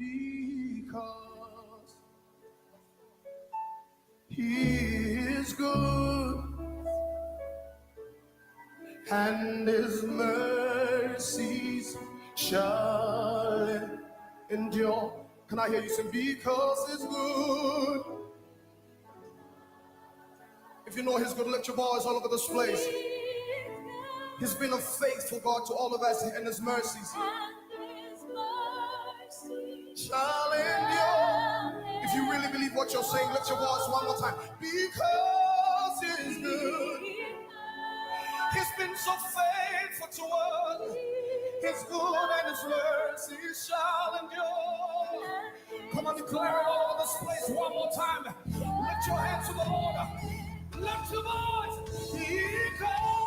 Because He is good and His mercies shall endure. Can I hear you sing? Because He's good. If you know He's good, let your voice all over this place. He's been a faithful God to all of us, and His mercies shall endure. If you really believe what you're saying, let your voice one more time. Because He's good. He's been so faithful to us. He's good and His mercy shall endure. Come on, declare it all over this place one more time. Lift your hands to the Lord. Lift your voice. Because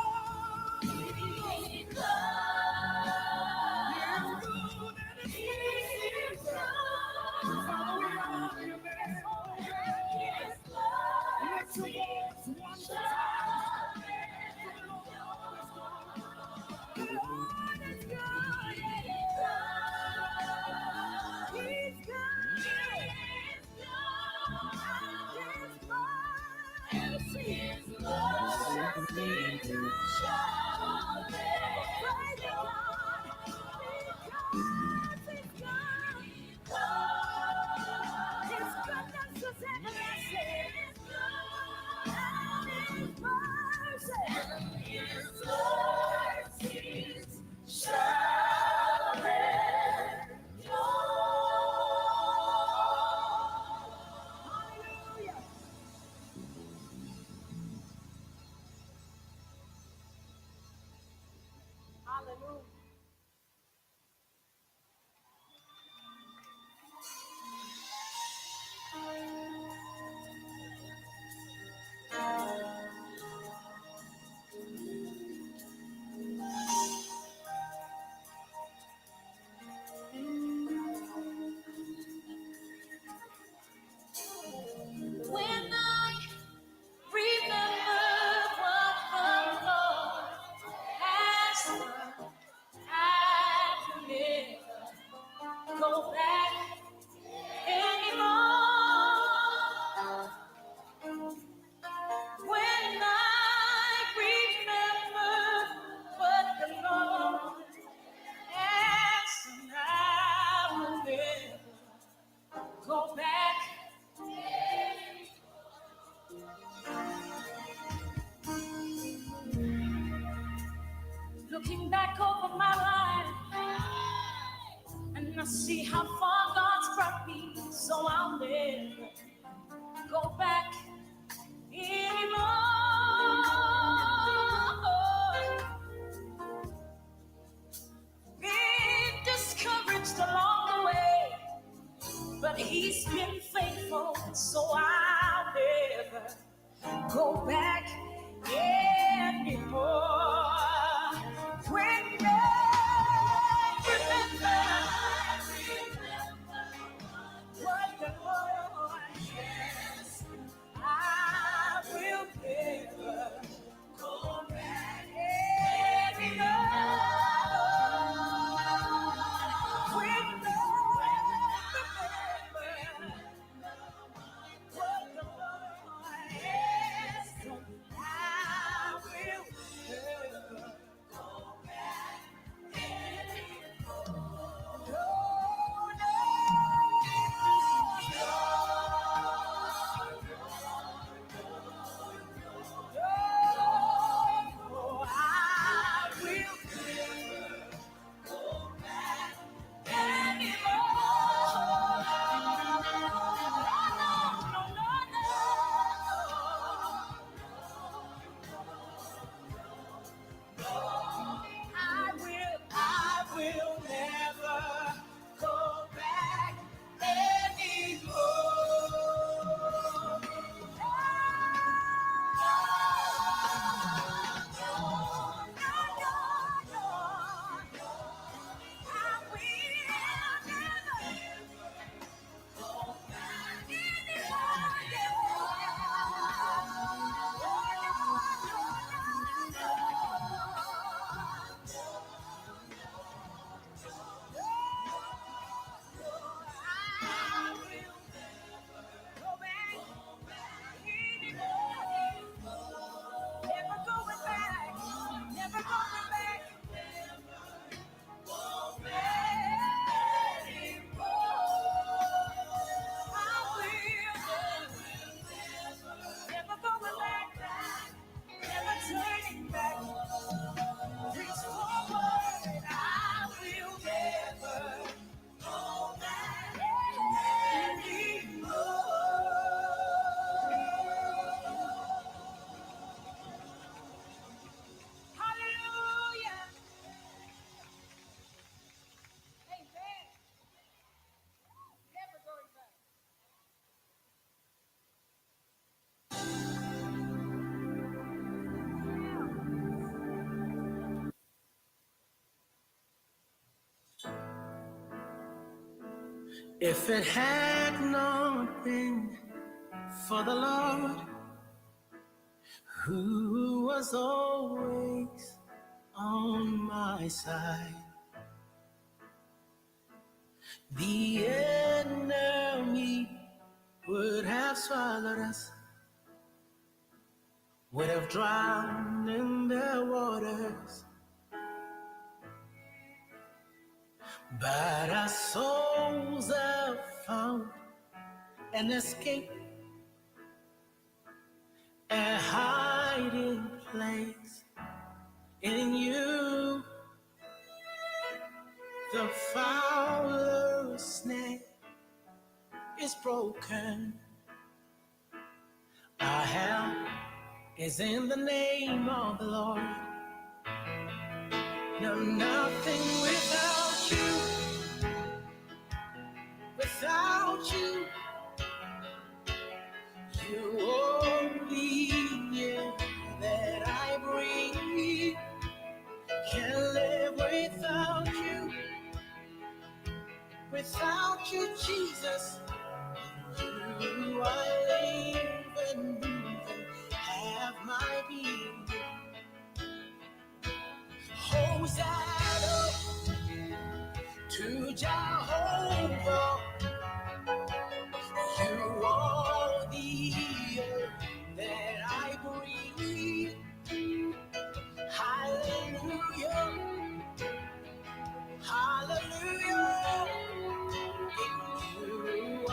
back over my life and I see how far God's brought me, so I'll never go back anymore. Been discouraged along the way, but He's been faithful, so I'll never go back anymore. When I remember what the Lord has, I will never go back anymore. When I remember what the Lord has done, I will never go back anymore. No, no, no, I will never go back anymore. No, no, no, I will never go back anymore. Never going back. Never going back. Never going back, never turning back. Reach forward, I will never go back anymore. Hallelujah. Amen. Never going back. If it had not been for the Lord, who was always on my side, the enemy would have swallowed us, would have drowned in their waters. But our souls have found an escape, a hiding place in you. The fowler's snare is broken. Our help is in the name of the Lord. No, nothing without you. Without you, you only air that I breathe. Can't live without you. Without you, Jesus, you I live and move and have my being. Hosanna to Jehovah. You are the air that I breathe. Hallelujah, hallelujah. In you I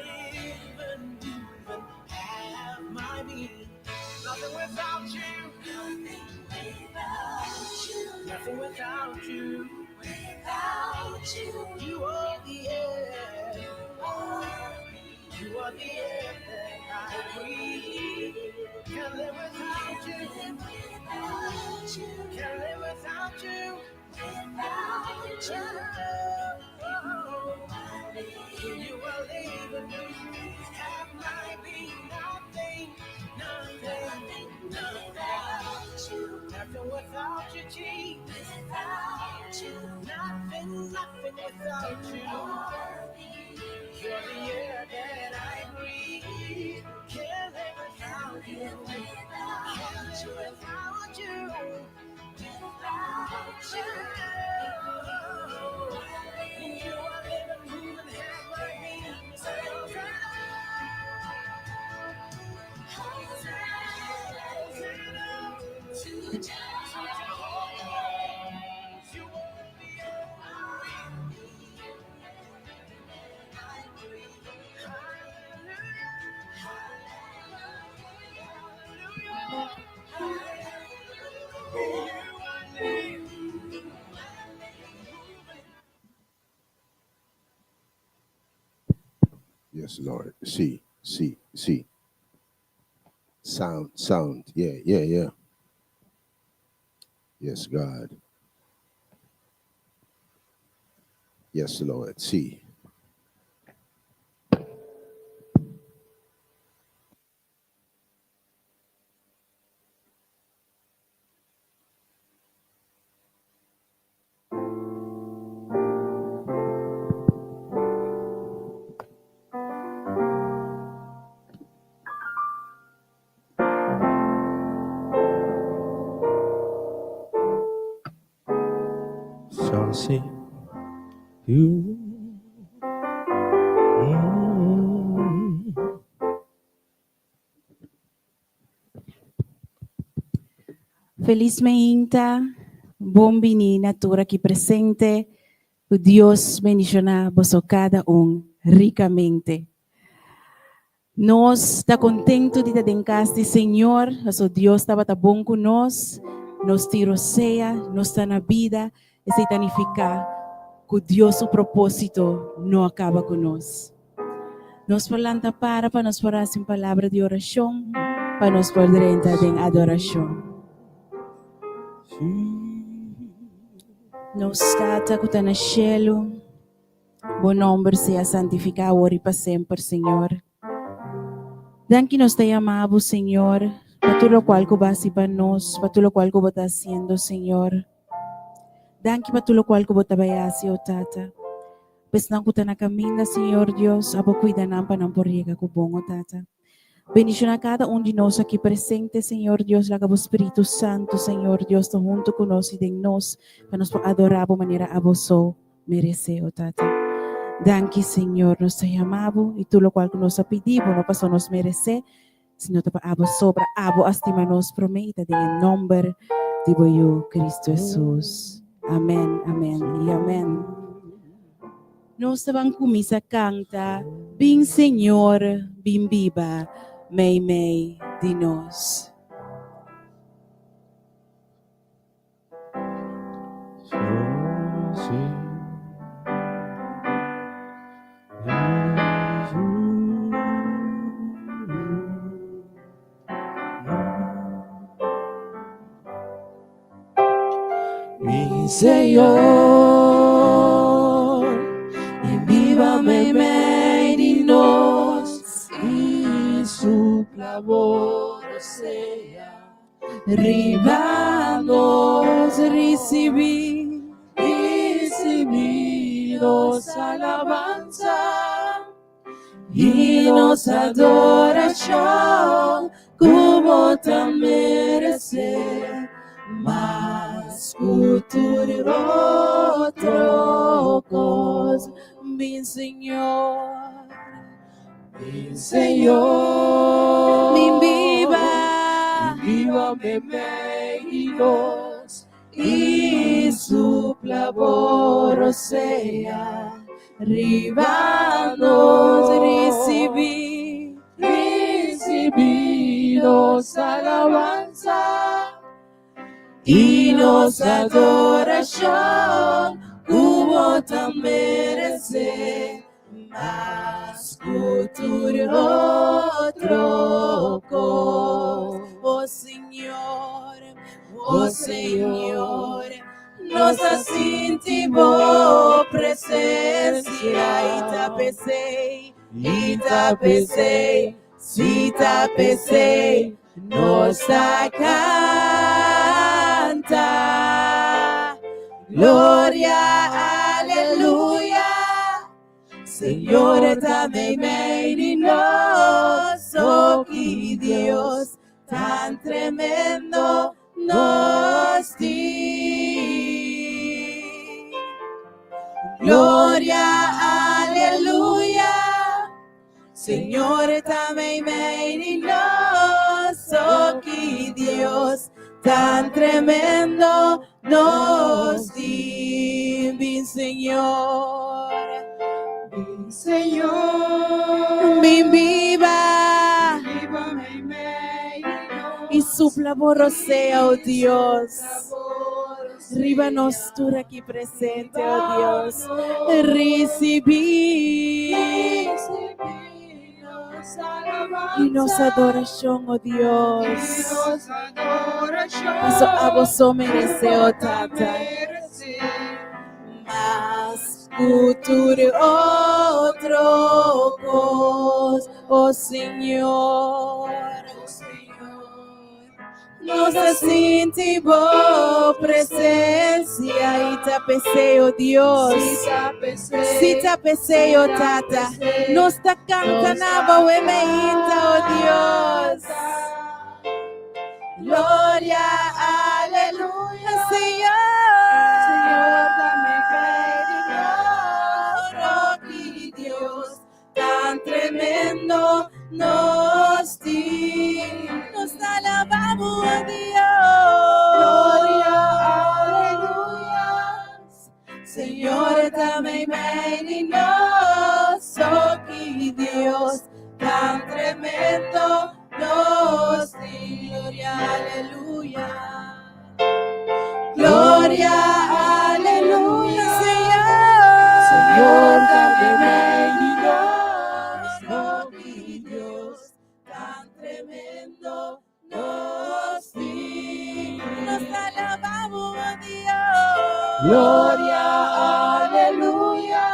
live and move and have my being. Nothing without you. Nothing without you. nothing without you. Without you, you are the air. You are the air that I breathe. Can't live without you. Without you, can't live without you. Without you, when you are leaving me, have might be nothing, nothing, nothing without you. Nothing without you, Jesus. Without you, nothing, nothing without you. You're the air that I breathe. Can't live without you. Can't live without you. Without you. You are living, moving, have my being. So yes, Lord. See. Sound. Yeah. Yes, God. Yes, Lord. See. So see. You. Felizmente, bombini natura aqui presente, o Deus beniciona você cada ricamente. Nós está contento de estar em casa do Senhor, o Deus estava bom conosco, nos tiroseia, nos está na vida, e se significa que Deus, o propósito, não acaba conosco. Nós falamos para nós falar em palavra de oração, para nós poder entrar em adoração. Nos Tata que está no cielo, bom nome seja santificado hoje para sempre, Senhor. Danke nos te amamos, Senhor, para tudo o qual que vas para nós, para tudo o qual que você está haciendo, Senhor. Danke para tudo o qual que você vai fazer, Tata. Pues não que está na caminho, Senhor Deus, abo cuida não para não porriga com bom, Tata. Bendición a cada uno de nosotros aquí presente, Señor Dios, la cabo Espíritu Santo, Señor Dios, todo junto con nosotros y de nos, para nos adorar de manera a vos mereceo, Tata. Danke, Señor, nos te llamamos y tú lo cual nos pedimos, no pasó nos merece, sino te para vos sobra, abo estima nos prometa, en el nombre de yo, Cristo Jesús. Amén, amén y amén. Nos van kumisa canta, bin Señor, bin viva, May de nós. Mi Señor, en viva May de nós, y su clamor sea, ribanos recibidos alabanza y nos adoración como te merece, mas futuro trocos, mi Señor. Mi Señor, Mi viva Memeínos, y su clamor sea, ribanos recibidos alabanza y nos adoración como tan merece, mas futuro otro oh Señor, nossa sentimos presencia e tapecei, se tapecei, nossa canta, glória, aleluia, Senhor também vem em nós, oh que Deus tan tremendo nos di. Gloria, aleluya, Señor, também vem em nós, oh que Dios tan tremendo nos di. Ven Señor, ven Señor, ven viva, y supla borrosea, oh Dios. Ríbanos tú aquí presente, oh Dios. Recibí y nos adoración, oh Dios. Eso a vos merece, oh Tata. Mas futuro otro cos, oh Señor. Nossa sentimos presencia y tapecei, oh Dios. Si tapecei, oh Tata. Nos ta cantanaba, oh emeita, oh Dios. Gloria, aleluya, Señor. Señor, dame fe, oh Dios, tan tremendo nos di. Nos alabamos, oh Dios. Gloria, aleluya. Señor, também vem em nós, oh que Dios tan tremendo nos di. Gloria, aleluya. Gloria, aleluya, Señor. Señor, também vem em nós, oh que Dios tan tremendo nos di. Nos alabamos, oh Dios. Gloria, aleluya.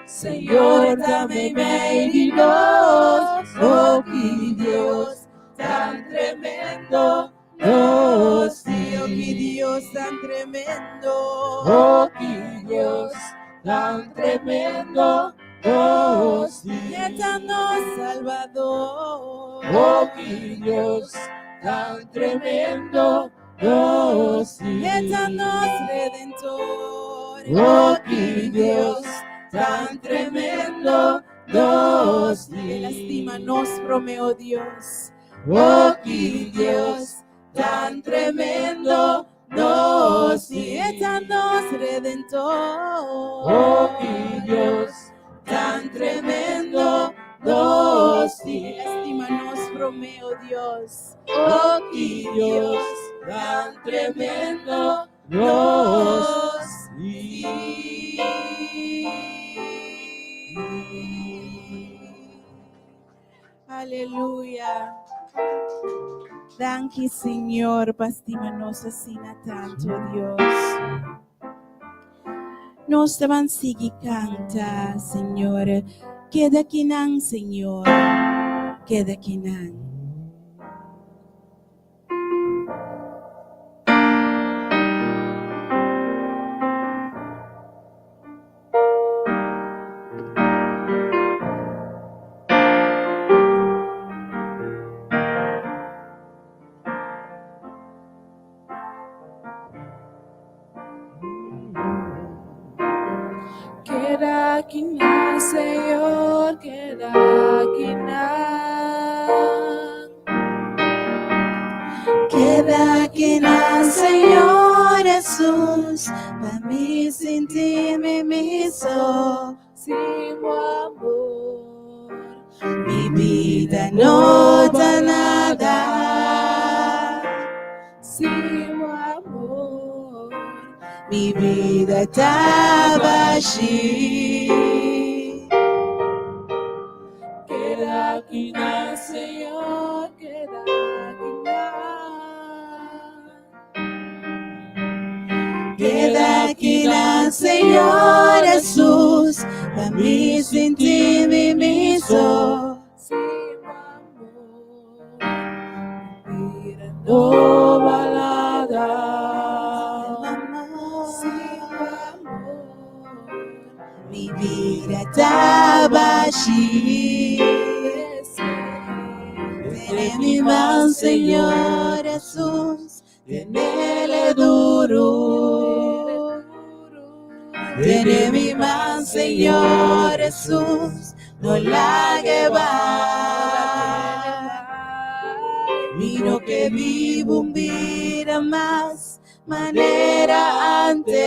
Señor, também vem em nós, oh que Dios tan tremendo nos di. Oh que Dios tan tremendo. Oh que Dios tan tremendo nos di. Eterno Salvador. Oh que Dios tan tremendo nos di. Eterno Redentor. Oh que Dios tan tremendo nos di. Lastímanos, bromeo Dios. Oh que Dios tan tremendo nos di. Eterno Redentor. Oh que Dios tan tremendo nos di. Lastímanos, bromeo Dios. Oh que Dios tan tremendo nos di. Aleluya. Danke, Señor, pastímanos assim na tanto, Dios. Nós taman sigi canta, Señor. Queda kinang, Señor. Queda kinang. Queda kinang, Señor, queda kinang. Queda kinang, Señor Jesus, para mí sentirme miso, sin tu amor. Mi vida no da nada, sin tu amor. mi vida estaba allí. Queda aquí na, Señor, queda aquí na. Queda aquí na, Señor Jesús, a mí sin ti mi miso. Sin amor, vida no balada. Sin amor, mi vida estaba allí. Tiene mi mano, Señor Jesús, tenele duro. Tiene mi mano, Señor Jesús, no la que va. Miro que vivo un vida más, manera antes.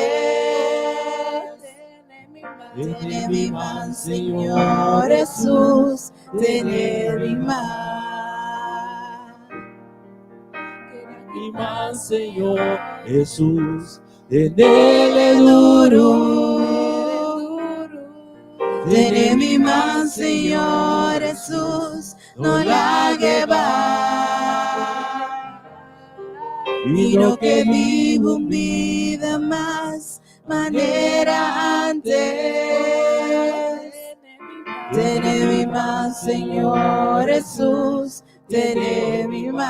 Tiene mi mano, Señor Jesús, tiene mi mano. Mi mano, Señor Jesús, tenele duro. Tiene mi mano, Señor Jesús, no la que va. Miro que vivo un vida más, manera antes. Tiene mi mano, Señor Jesús, tiene mi mano.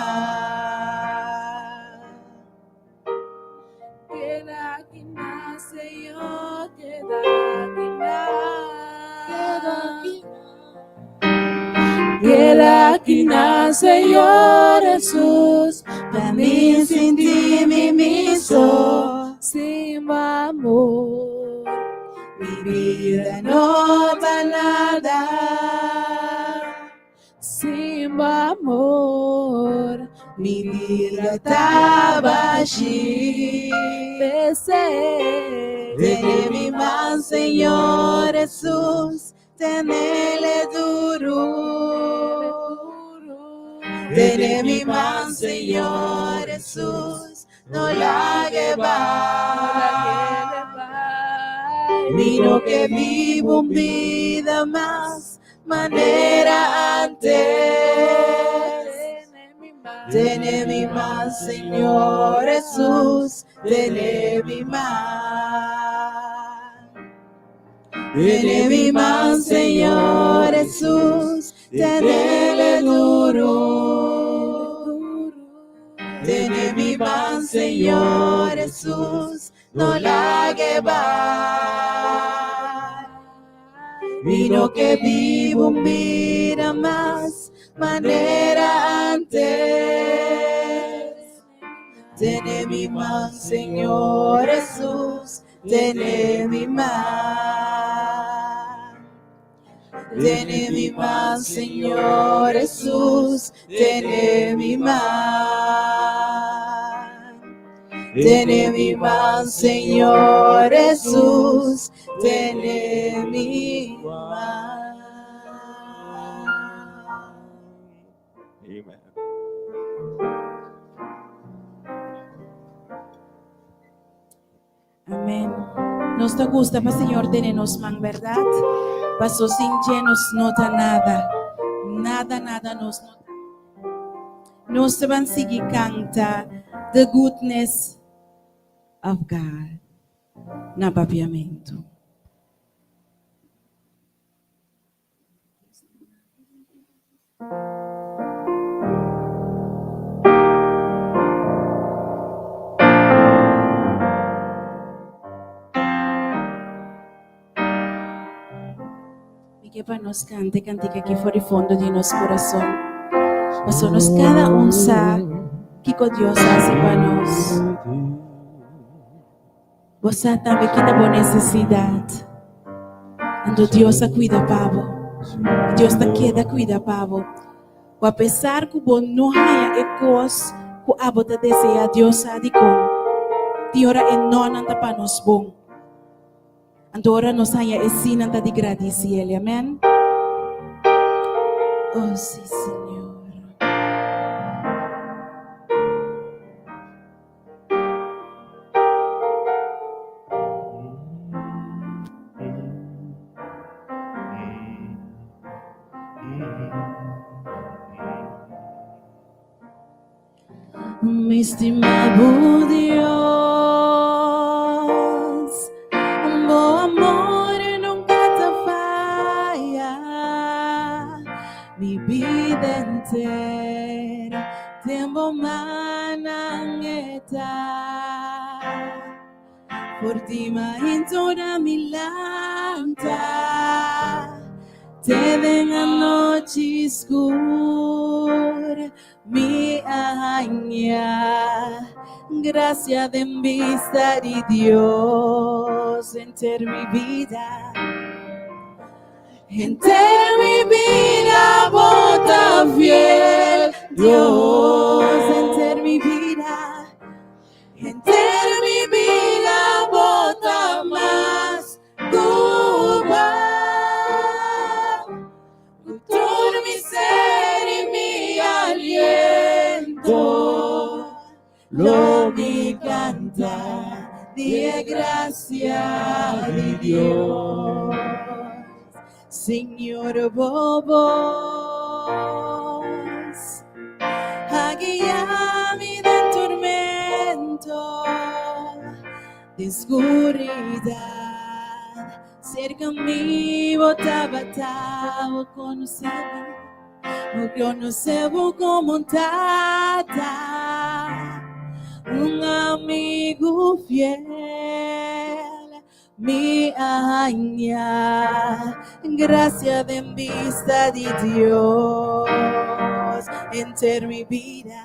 Queda aquí na, Señor, queda aquí na. Queda aquí na, Señor Jesús, para mí sin ti mi miso. Sin amor, mi vida no va nada. Sin amor, mi vida estaba allí. Tiene mi mano, Señor Jesús, tenele duro. Tiene mi mano, Señor Jesús, no la que va. Miro que vivo un vida más, manera antes. Tiene mi mano, Señor Jesús, tiene mi mano. Tiene mi mano, Señor Jesús, tenele duro. Tiene mi mano, Señor Jesús, no la que va. Vino que vivo un vida más, manera antes. Tiene mi mano, Señor Jesús, tiene mi mano. Tiene mi mano, Señor Jesús, tiene mi mano. Tiene mi mano, Señor Jesús, tiene mi mano. Amen. Amén. Nos te gusta, pa Señor, tenernos man, ¿verdad? Paso sin llenos nota nada. Nada nos nota. Nos te van a seguir canta the goodness of God. Na papiamento. Y que para nos cante, cantica aquí fuera y fondo de nuestro corazón. Pasamos cada unsa que con Dios hace para nos. Vos también que tenemos necesidad. Ando Dios a cuida pavo. Dios te queda cuida pavo. O a pesar que vos no haya ecos, que abo te desea Dios a di con. Diora en no anda para nos bon. Andora nos haya esina de agradecer, amén. Oh sí, Señor. Mi estimado Dios, un buen amor nunca te falla. Mi vida entera, tiempo manangeta. Por ti in toda mi lanta, te ven a noche oscura, mi aña, gracia de vista de Dios, enter mi vida. Enter mi vida, bota fiel, Dios, enter mi vida. Enter mi vida, bota más Cuba. Todo mi ser y mi aliento, lo mi canta, de gracia de Dios. Señor Bobos, guíame del tormento, de oscuridad, cerca mi botaba conocebo como tata, un amigo fiel, mi aña, gracia de vista de Dios, enter mi vida.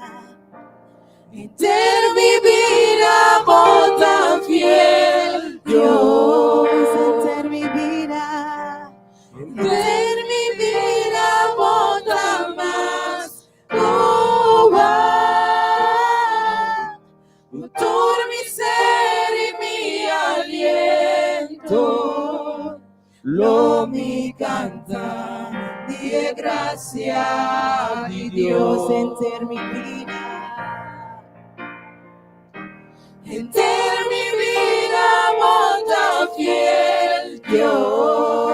Enter mi vida, bota fiel, Dios, enter mi vida. Enter mi vida, bota más Cuba. Todo mi ser y mi aliento, lo mi canta, de gracia de Dios, enter mi vida. Enter mi vida, bota fiel, Dios.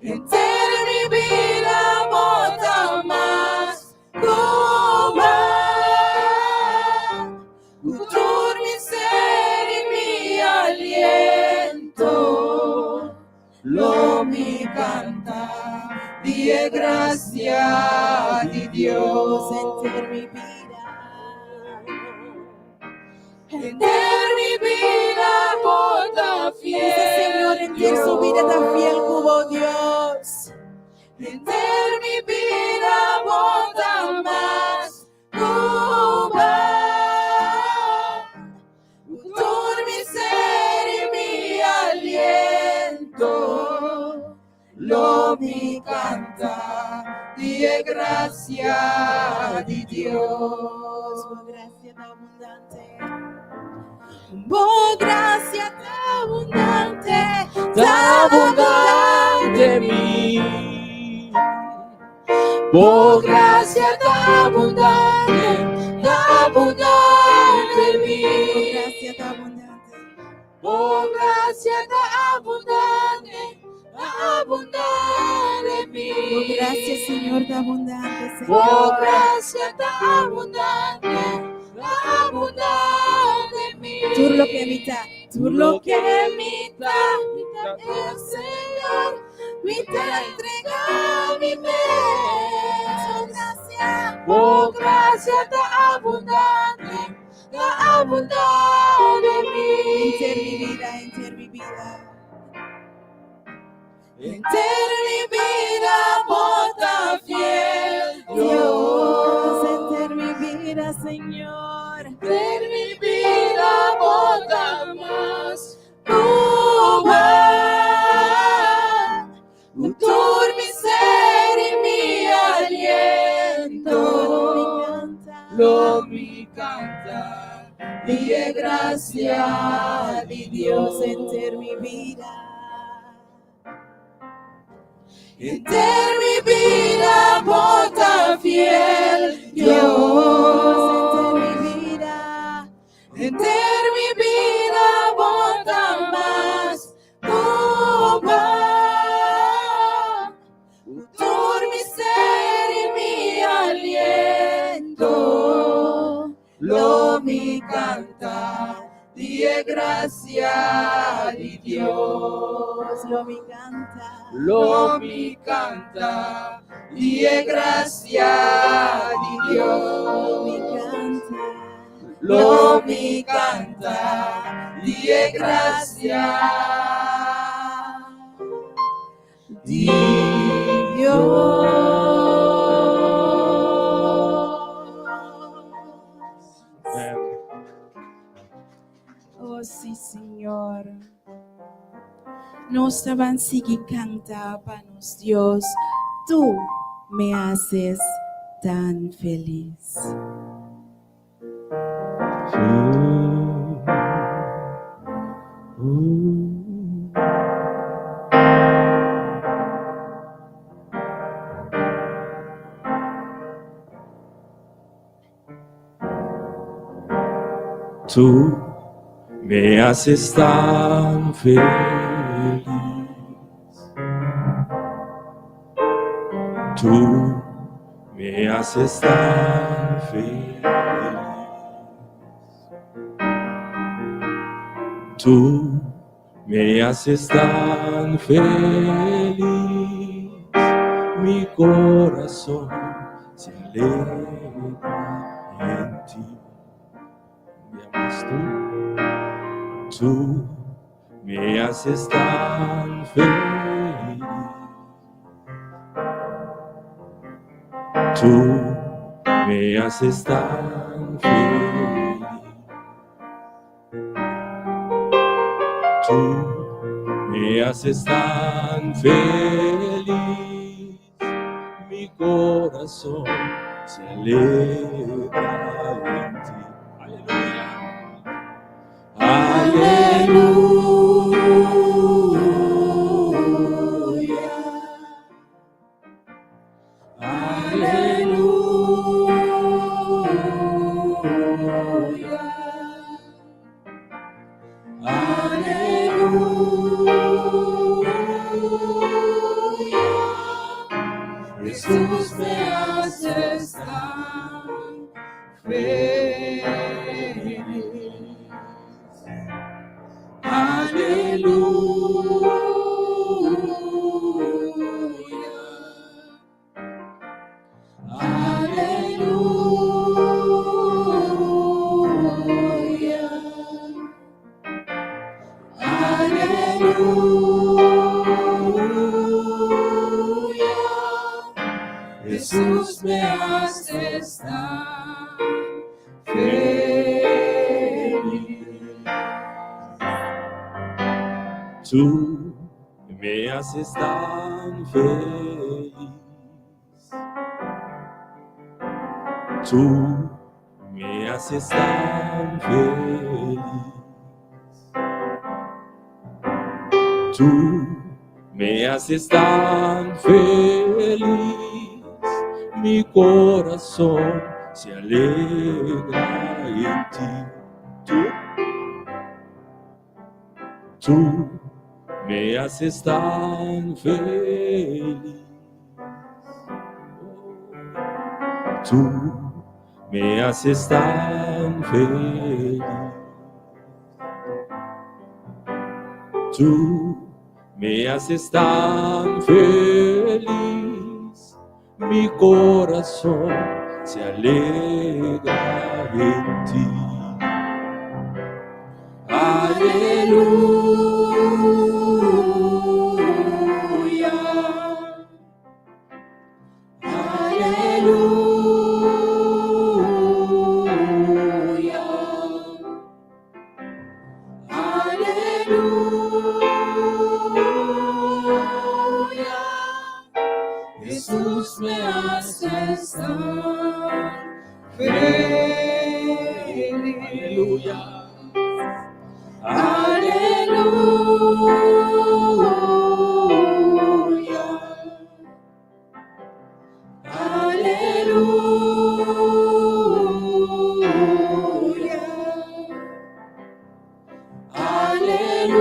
Enter mi vida, bota más Cuba. Todo mi ser y mi aliento, lo mi canta, de gracia de Dios, enter mi vida. Enter mi vida, bota fiel, Señor, enter su vida tan fiel como Dios. Enter mi vida, bota más Cuba. Todo mi ser y mi aliento, lo mi canta, de gracia de Dios. Por gracia tan abundante. Por gracia tan abundante de mí. Por gracia tan abundante de mí. Por gracia tan abundante de mí. Por gracia, Señor, tan abundante, Señor. Por gracia tan abundante de mí. Tú lo que mitad, tú lo que mitad, el Señor, mitad entrega mi mente. Gracia, por gracia tan abundante de mí. enter mi vida, enter mi vida. Enter mi vida, bota fiel, Dios, enter mi vida, Señor. Enter mi vida, bota más Cuba. Todo mi ser y mi aliento, lo mi canta, de gracia de Dios, enter mi vida. Enter mi vida, bota fiel, Dios, enter mi vida. Enter mi vida, bota más Cuba. mi canta, die gracia di Dio. Lo mi canta. Lo mi canta, die gracia di Dio. Lo mi canta. Lo mi canta, die gracia di Dios. Oh sí, Señor. Nos avanza que canta para nos Dios. Tú me haces tan feliz. Tú me haces tan feliz. Tú me haces tan feliz. Tú me haces tan feliz. Mi corazón se alegra en ti. ¿Me amas tú? Tú me haces tan feliz. Tú me haces tan feliz. Tú me haces tan feliz. Mi corazón se alegra en ti. Aleluya. Aleluya. Aleluya. Jesús me haces tan feliz. Aleluya. Aleluya. Jesús me haces tan feliz. Tú me haces tan feliz. Tú me haces tan feliz. Tú me haces tan feliz. Mi corazón se alegra en ti. Tú me haces tan feliz. Tú me haces tan feliz. Tú me haces tan feliz. Mi corazón se alegra en ti. Aleluya. Aleluya. Aleluya. Jesús me haces tan feliz. Aleluya. Aleluya. Aleluya.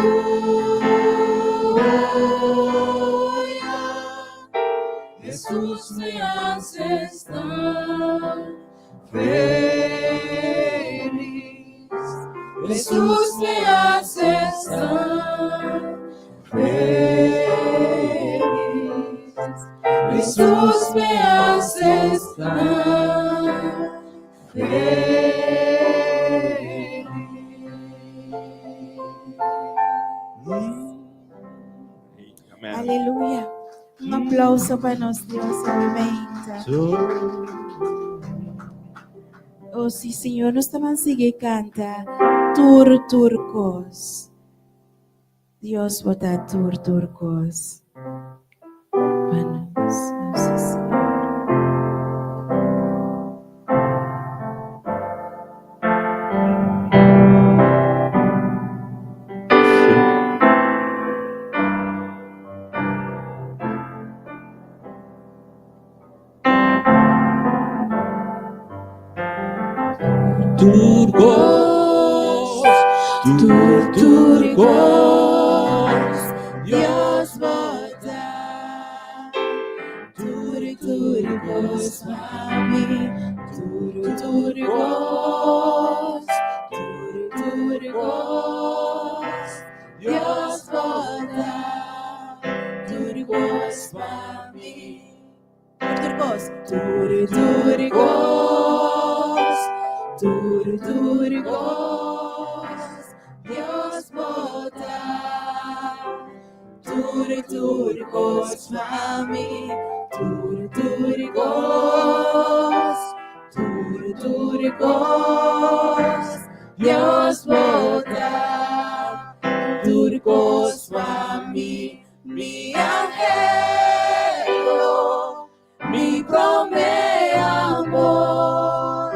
Jesús me haces tan feliz. Jesús me haces tan feliz. Jesús me haces tan feliz. Amén. Aleluya. Un aplauso para nós, Deus. Amém. Oh, sim, Senhor, nós também seguir canta turcos. Deus botar turcos. Para nós, nossa Senhor. Turcos, Dios bota turcos mami, turcos, Dios bota turcos mami, turcos, Dios bota turcos mami, turcos, Dios bota turcos mami, mi angelo, mi prome amor,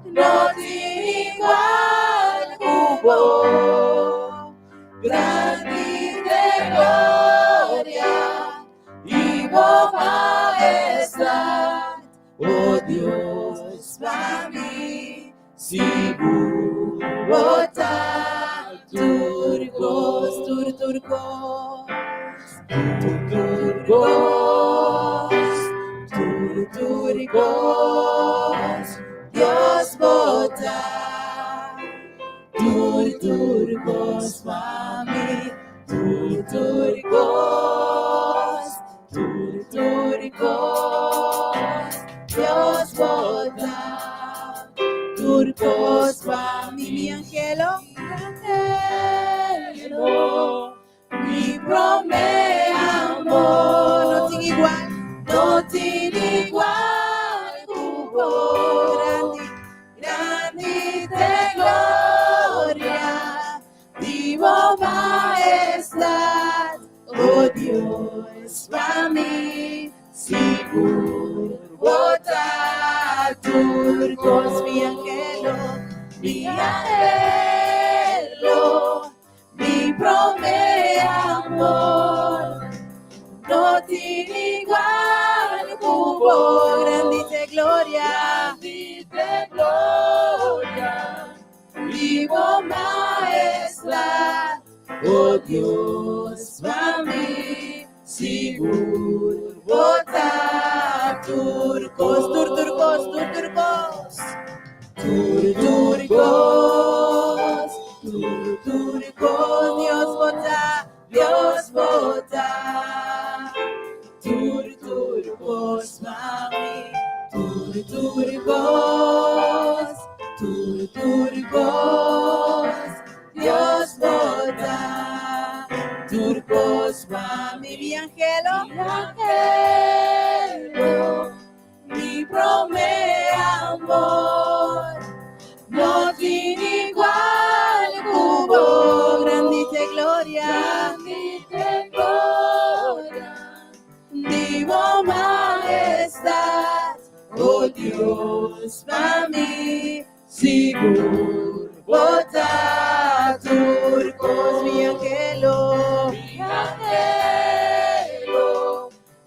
no tiene igual cubo, grande de gloria y majestad, oh Dios, para mí, seguro está turcos, Dios bota turcos mami, turcos, Dios bota turcos mami, mi angelo, mi prome amor, no tiene igual, cubo grande de gloria, vivo majestad, oh Dios, para mí, seguro bota turcos, mi angelo, mi prome amor, no tiene igual, cubo grande de gloria, vivo majestad, oh Dios, para mí, seguro bota turcos, Dios bota turcos mami, turcos, Dios bota turcos mami, mi angelo, mi prome amor, no tiene igual, cubo grande de gloria, vivo majestad, oh Dios, para mí, seguro bota turcos, mi angelo,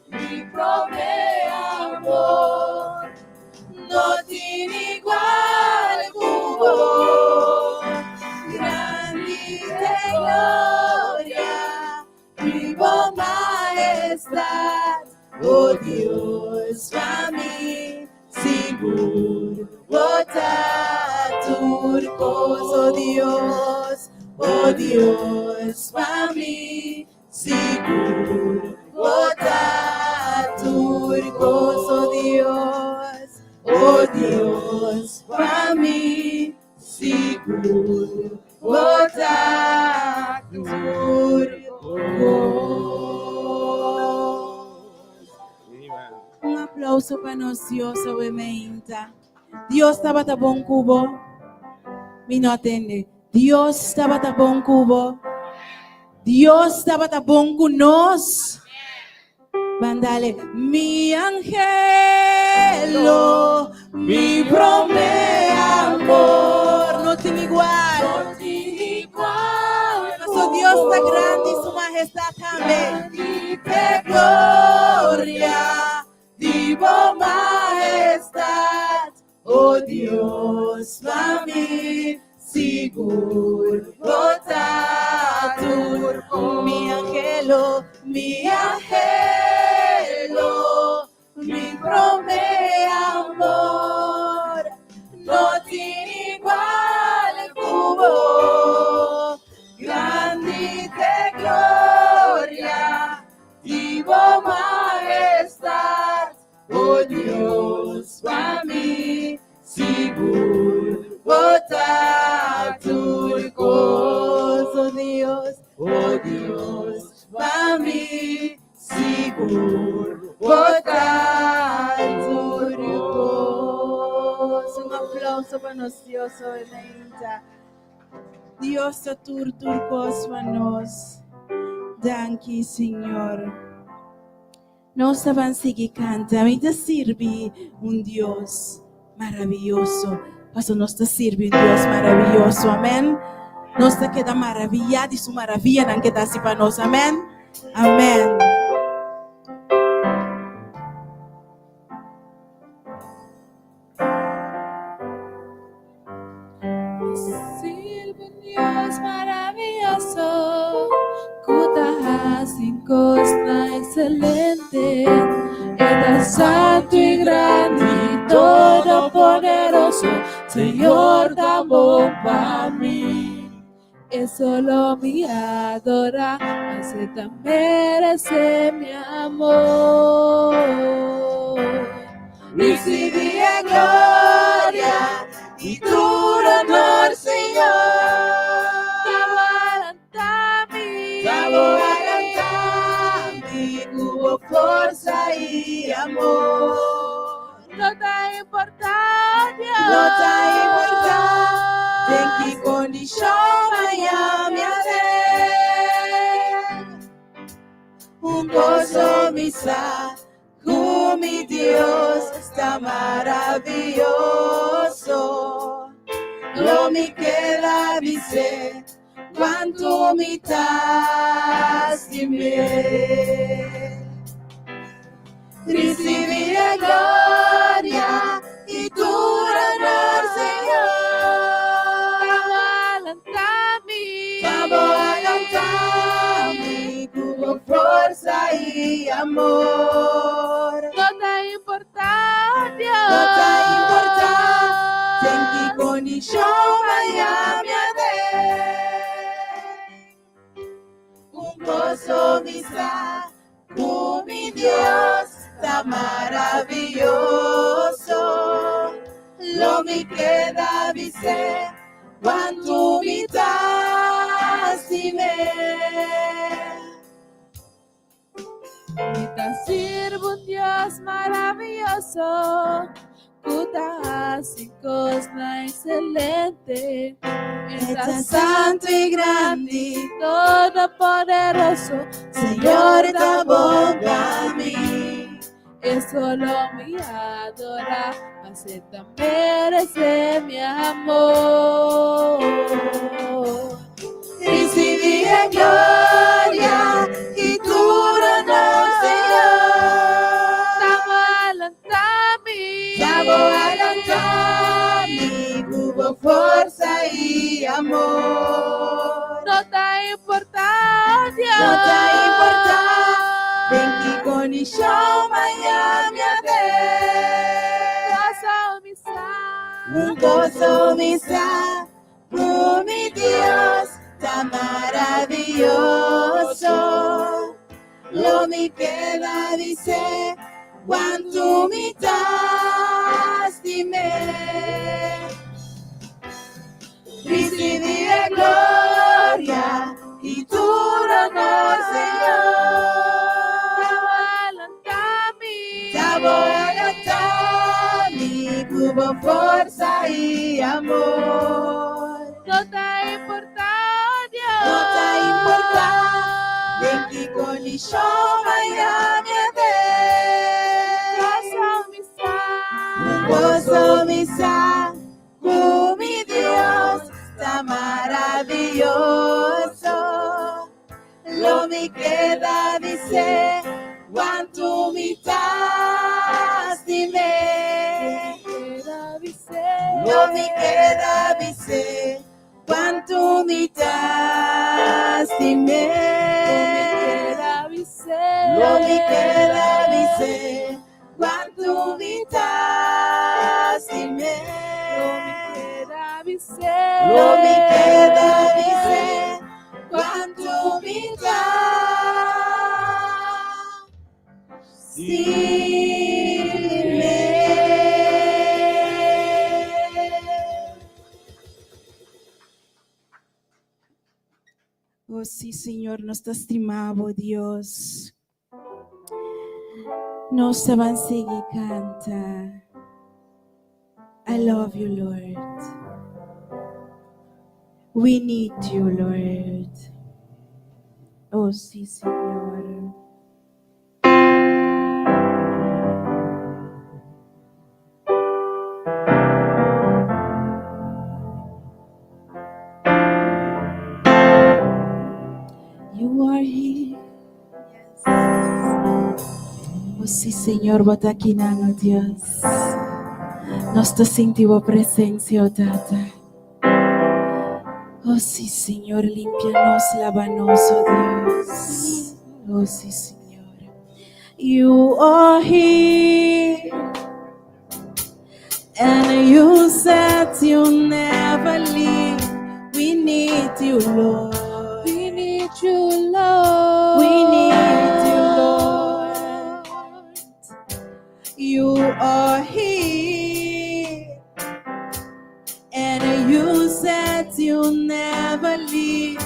mi prome amor, no tiene igual, cubo grande de gloria, vivo majestad, oh Dios, para mí, seguro bota turcos. turcos, oh Dios, para mí, seguro, botar turcos, oh Dios, para mí, seguro, botar turcos. Um aplauso para nós, Deus, obviamente. Deus estava tá bom cubo. Me não atende. Deus estava tá bom cubo. Deus estava tá bom com nós. Bandale, mi angelo, mi prome amor, não tem igual. Nosso Deus está grande e sua majestade também. De gloria, divo majestad, oh Dios, para mí, seguro, botar turco, Mi angelo, mi prome amor, no tiene igual el cubo, grande de gloria, divo majestad, oh Dios, para mí, seguro, botar turcos, oh Dios, para mí, seguro, botar turcos. um aplauso para nós, Deus, obviamente. Deus é turcos para nós. Danke, Senhor. Nós vamos seguir cantando e te servir Deus maravilhoso. Pastor, nós te servir Deus maravilhoso. Amém. Nós te queda maravilhado e sua maravilha não queda assim para nós. Amém. Amém. Sirve un Dios maravilloso, Kutaha sin costa excelente, era santo y grande y todopoderoso, Señor, damos para mí. Es solo mi adora, acepta, merece mi amor. Recibí en gloria y tu honor, Señor. Cabo adelantami, hubo fuerza y amor. No te importa, Dios. No te importa, en qué condición Miami un gozo misa, mi Dios está maravilloso. Lo mi queda dice, cuánto mi tastimé. Recibí la gloria y tu honor, Señor. Vamos a cantarme, tuvo fuerza y amor. No te importa, Dios. No te importa, en qué condición Miami un gozo misa, mi Dios está maravilloso. Lo mi queda dice, cuánto mi tastimé. Y te sirvo un Dios maravilloso, Kuta sin cosna excelente. Estás santo y grande, todopoderoso, Señor, da boca a mí. Es solo mi adora, acepta, merece mi amor. Recibí en gloria y tu honor, Señor. Dabo adelantami, hubo fuerza y amor. No te importa, Dios. No te importa, en qué condición Miami un gozo mi salvo, mi Dios, tan maravilloso. Lo mi queda dice, quanto mi das di me. Recibi la gloria y tu honor, Señor. Tavolantami, tuvo fuerza y amor. Toda importancia. Toda importancia. De que con Ishoma y gozo mi salvo, mi Dios, tan maravilloso. Lo mi queda dice, quanto mi das di me. Lo mi queda dice, quanto mi das di me. Lo mi queda dice, quanto mi das di me. Lo mi queda dice, quanto mi das di me. Oh sí, Señor, nos te estimamos, Dios. Nos avanza y canta. I love you, Lord. We need you, Lord. Oh sí, Señor. You are here. Oh sí, Señor, batakinano, Dios. Nos te sentimos presencia, oh Tata. Oh sí, Señor, límpianos, lávanos, oh Dios. Oh sí, Señor. You are here, and you said you'll never leave. We need you, Lord. We need you, Lord. We need you, Lord. You are here, and you said you'll never leave.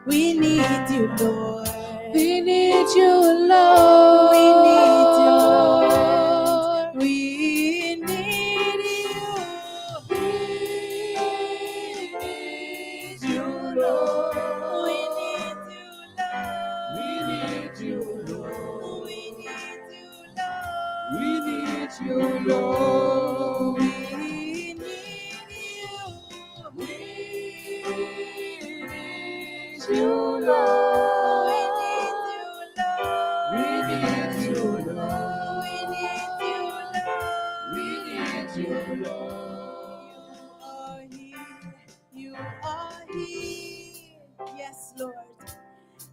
We need you, Lord. We need you, Lord. We need you, Lord. We need you. We need you, Lord. We need you, Lord. We need you, Lord. We need you, Lord. We need you, Lord. We need you. We need you, Lord. We need you, Lord. We need you, Lord. We need you, Lord. You are here. Yes, Lord.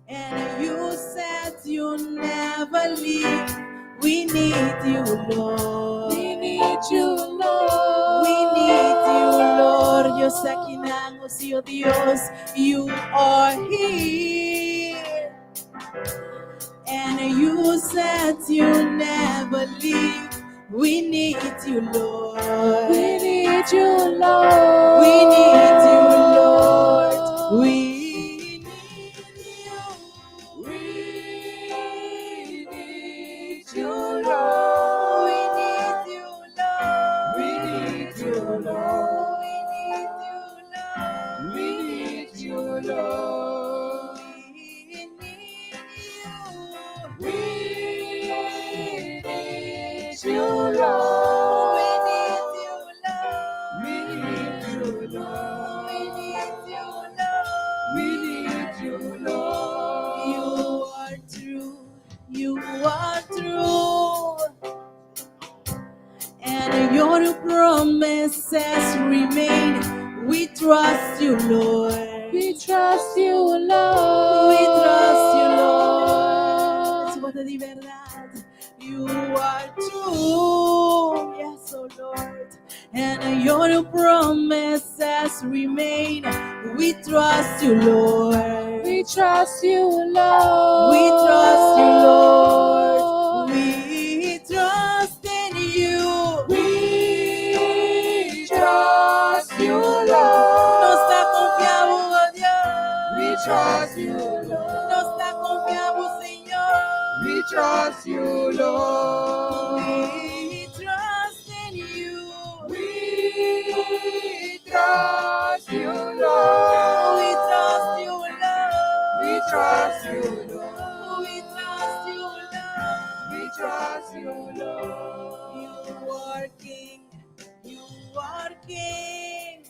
And you said you'll never leave. We need you, Lord. We need you, Lord. We need you, Lord. Dios aquí nangos, oh Dios, you are here. And you said you'll never leave. We need you, Lord. We need you, Lord. We need you, Lord. We need you. We need you, Lord. We need you, Lord. We need you, Lord. We need you, Lord. We need you, Lord. We need you, Lord. We need you, Lord. We need you, Lord. We need you, Lord. You are true. You are true. And your promises remain. We trust you, Lord. We trust you, Lord. We trust you, Lord. Es voz de verdad. You are true. Yes, oh Lord. and your promises remain. We trust you, Lord. We trust you, Lord. We trust you, Lord. We trust in you. We trust you, Lord. Nos confiamos, oh Dios. We trust you, Lord. Nos confiamos, Señor. We trust you, Lord. We trust in you. We trust you, Lord. We trust you, Lord. We trust you, Lord. We trust you, Lord. We trust you, Lord. You are King. You are King.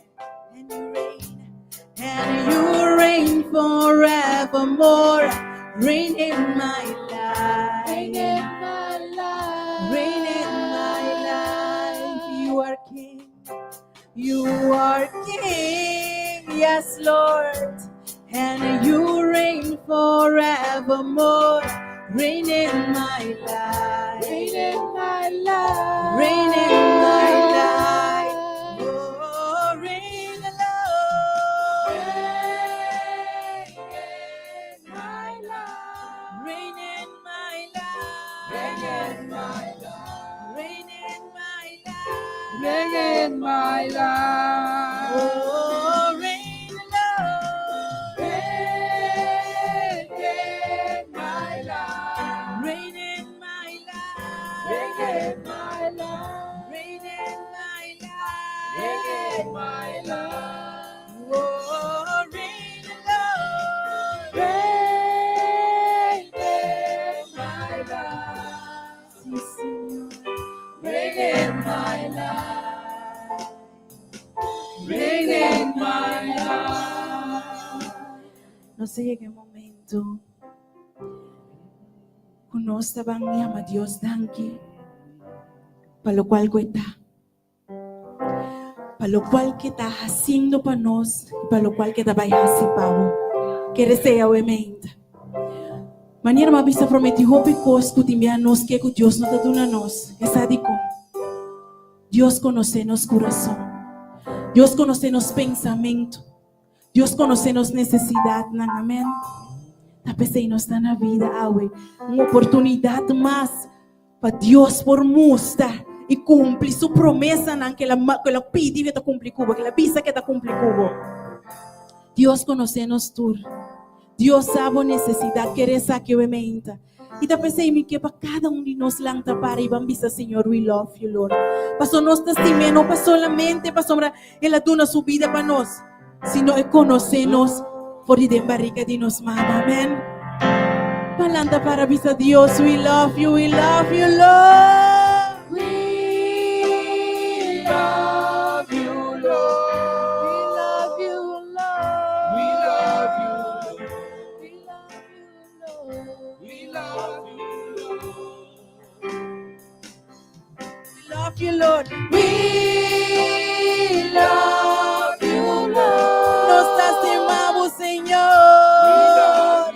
And you reign forevermore. Reign in my life. Reign in my life. Reign in my life. You are King. You are King. Yes, Lord. And you reign forevermore. Reign in my life. Reign in my life. Reign in my life. Oh, reign, Lord. Reign in my life. Reign in my life. Reign in my life. Reign in my life. Reign in my life. Oh, reign, Lord. Reign in my life. Reign in my life. Reign in my life. Reign in my life. Reign in my life. Oh, reign, Lord. Reign in my life. Sí, Señor. Reign in my life. Reign in my life. No se llegue el momento. Conoce bang ama Dios danki. Para lo cual está. Para lo cual que está haciendo para nos. Para lo cual que está haciendo para que desea obviamente. Maneira uma vista prometi rompe cosco timbia nos que Dios não tá dando nos. Essa dico. Dios conoce nos coração. Dios conoce nos pensamento. Dios conoce nos necesidade, amém. Tá pensei nós está na vida, uma oportunidade mais para Dios por mostrar e cumprir sua promessa naquela que ela pediu que cumprir cubo, que ela pisa que cumprir cubo. Dios conoce nos tudo. Dios sabe a necessidade que reza que eu menta. E tá pensei que para cada de nós lang tá para e vamos dizer, Senhor, we love you, Lord. Passou nós testemunho, não passou solamente para sombra ela dona sua vida para nós, sino é conhecer-nos por de barriga de nos mama, amém. Palanta para dizer, Deus, we love you, Lord. We love you, Lord. We love you, Lord. We love you, We love you, Lord. we love you, We love you, Lord. we love you, Lord. Nos estimamos, Señor.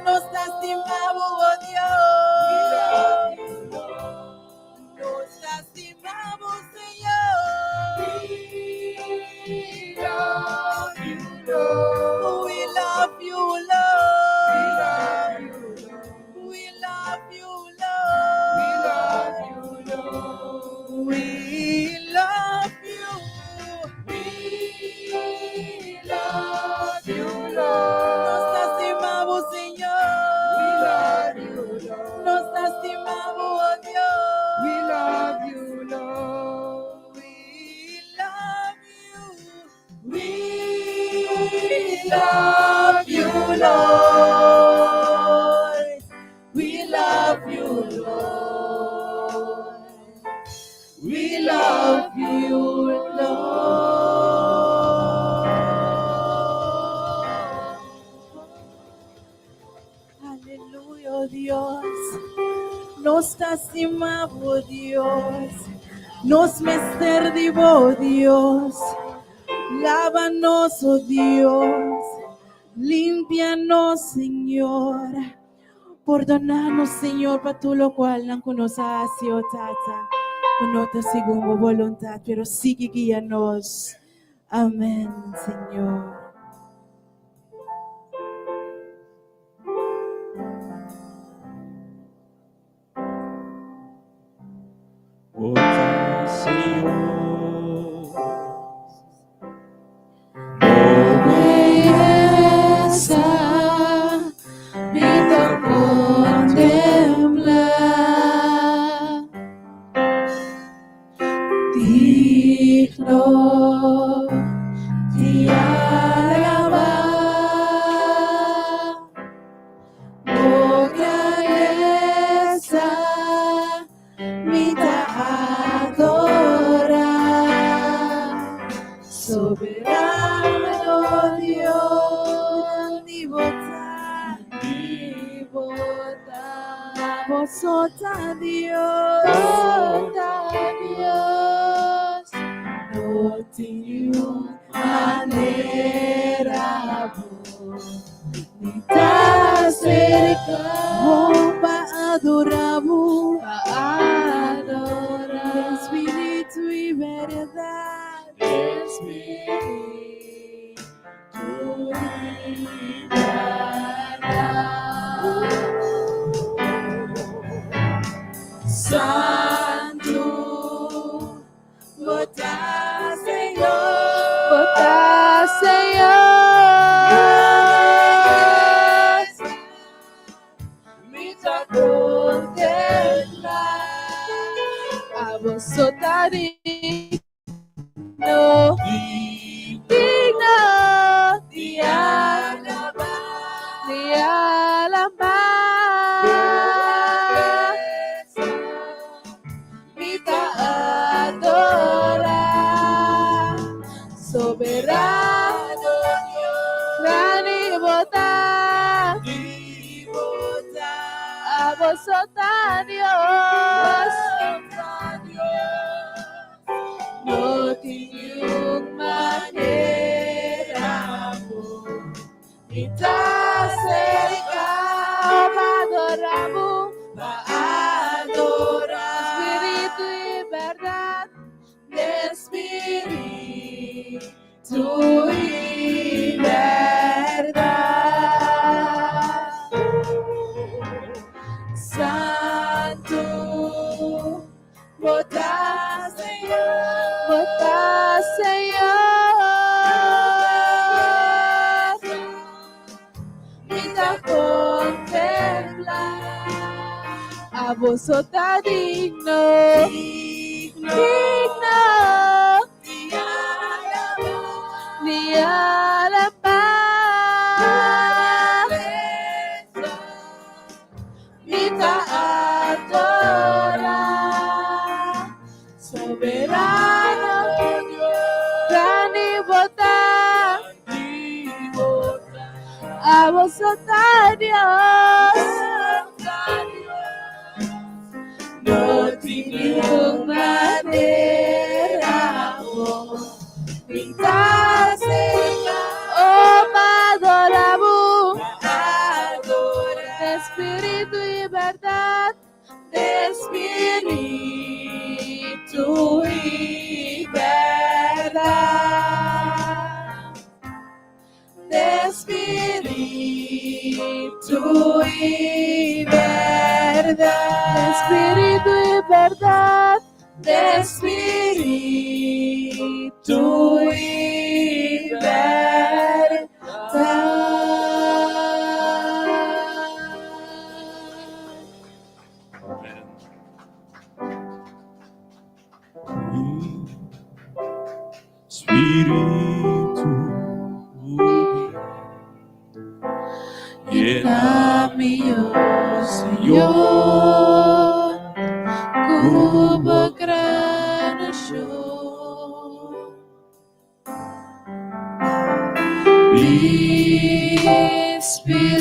Nos estimamos, oh Dios. Nos estimamos, Señor. We love you, Lord. We love you, We Lord. love you, Lord. We love you, We Lord. love you, Lord. We love you. We love you, Lord. Nos estimamos, Señor. We love you, Lord. Nos estimamos, oh Dios. We love you, Lord. We love you. We love you, Lord. We love you, Lord. We love you, Aleluya, oh Dios. Nos estimamos, oh Dios. Nos mesterdimos, oh Dios. Lávanos, oh Dios. Límpianos, Señor. Perdónanos, Señor, para tú lo cual no conoces, oh Tata. no te seguimos voluntad, pero sigue guíanos. Amén, Señor. Ouça, Senhor, Belleza, vida contemplar, digno de alabar, oh grandeza, vida adorar, soberano Dios, ni votar, vosota Dios, no tengo manera ni tan cerca, para adoramos, espíritu y verdad, espíritu y verdad. Santo, vota Señor, me tocó contemplar a vosotros digno de alabar, vida adorar, soberano Dios, gran y votar, a vosotros Dios, no tengo manera ni tan cerca, adoramos, espíritu y verdad, espíritu y verdad. Santo, vota Señor, vida contemplar a vosotros digno de alabar, vida adorar, soberano gran y votar, a vosotros Dios, no tengo manera pintar cerca, oh, adoramos, de espíritu y verdad, de espíritu y verdad, de espíritu y verdad, de espíritu y verdad, de espíritu y verdad. Espírito, Llena-me, oh Senhor, cuba grande show.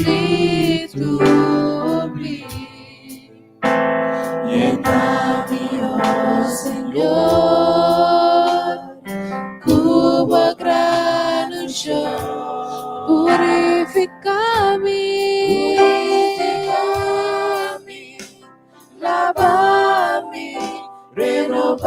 Espírito, llena-me, oh Senhor, cuba grande show. Purifica-me, lava-me, renova.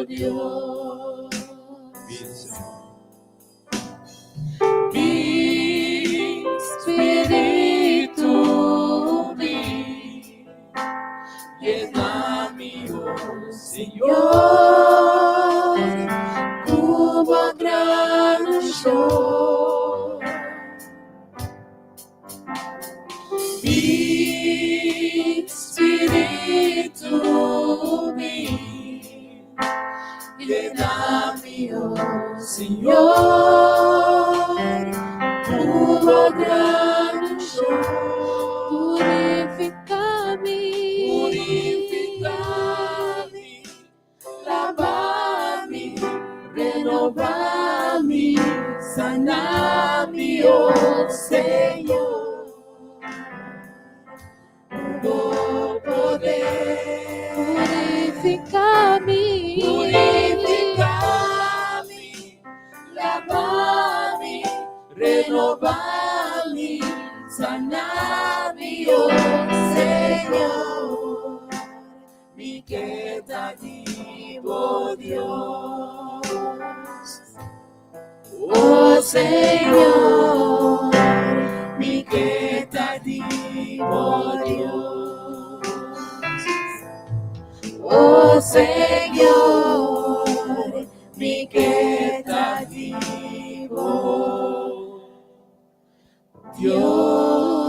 Dios. Bien, Señor. Mi espíritu, mi llena mi Señor, como a gran show. Mi espíritu, mi llena mi Señor, como a gran show. Purificame, lavame, renovame, saname, oh Señor. Oh poder, purificame, lavame, renovame, saname, oh Señor, mi quedativo Dios. Oh Señor, mi quedativo Dios. Oh Señor, mi quedativo Dios.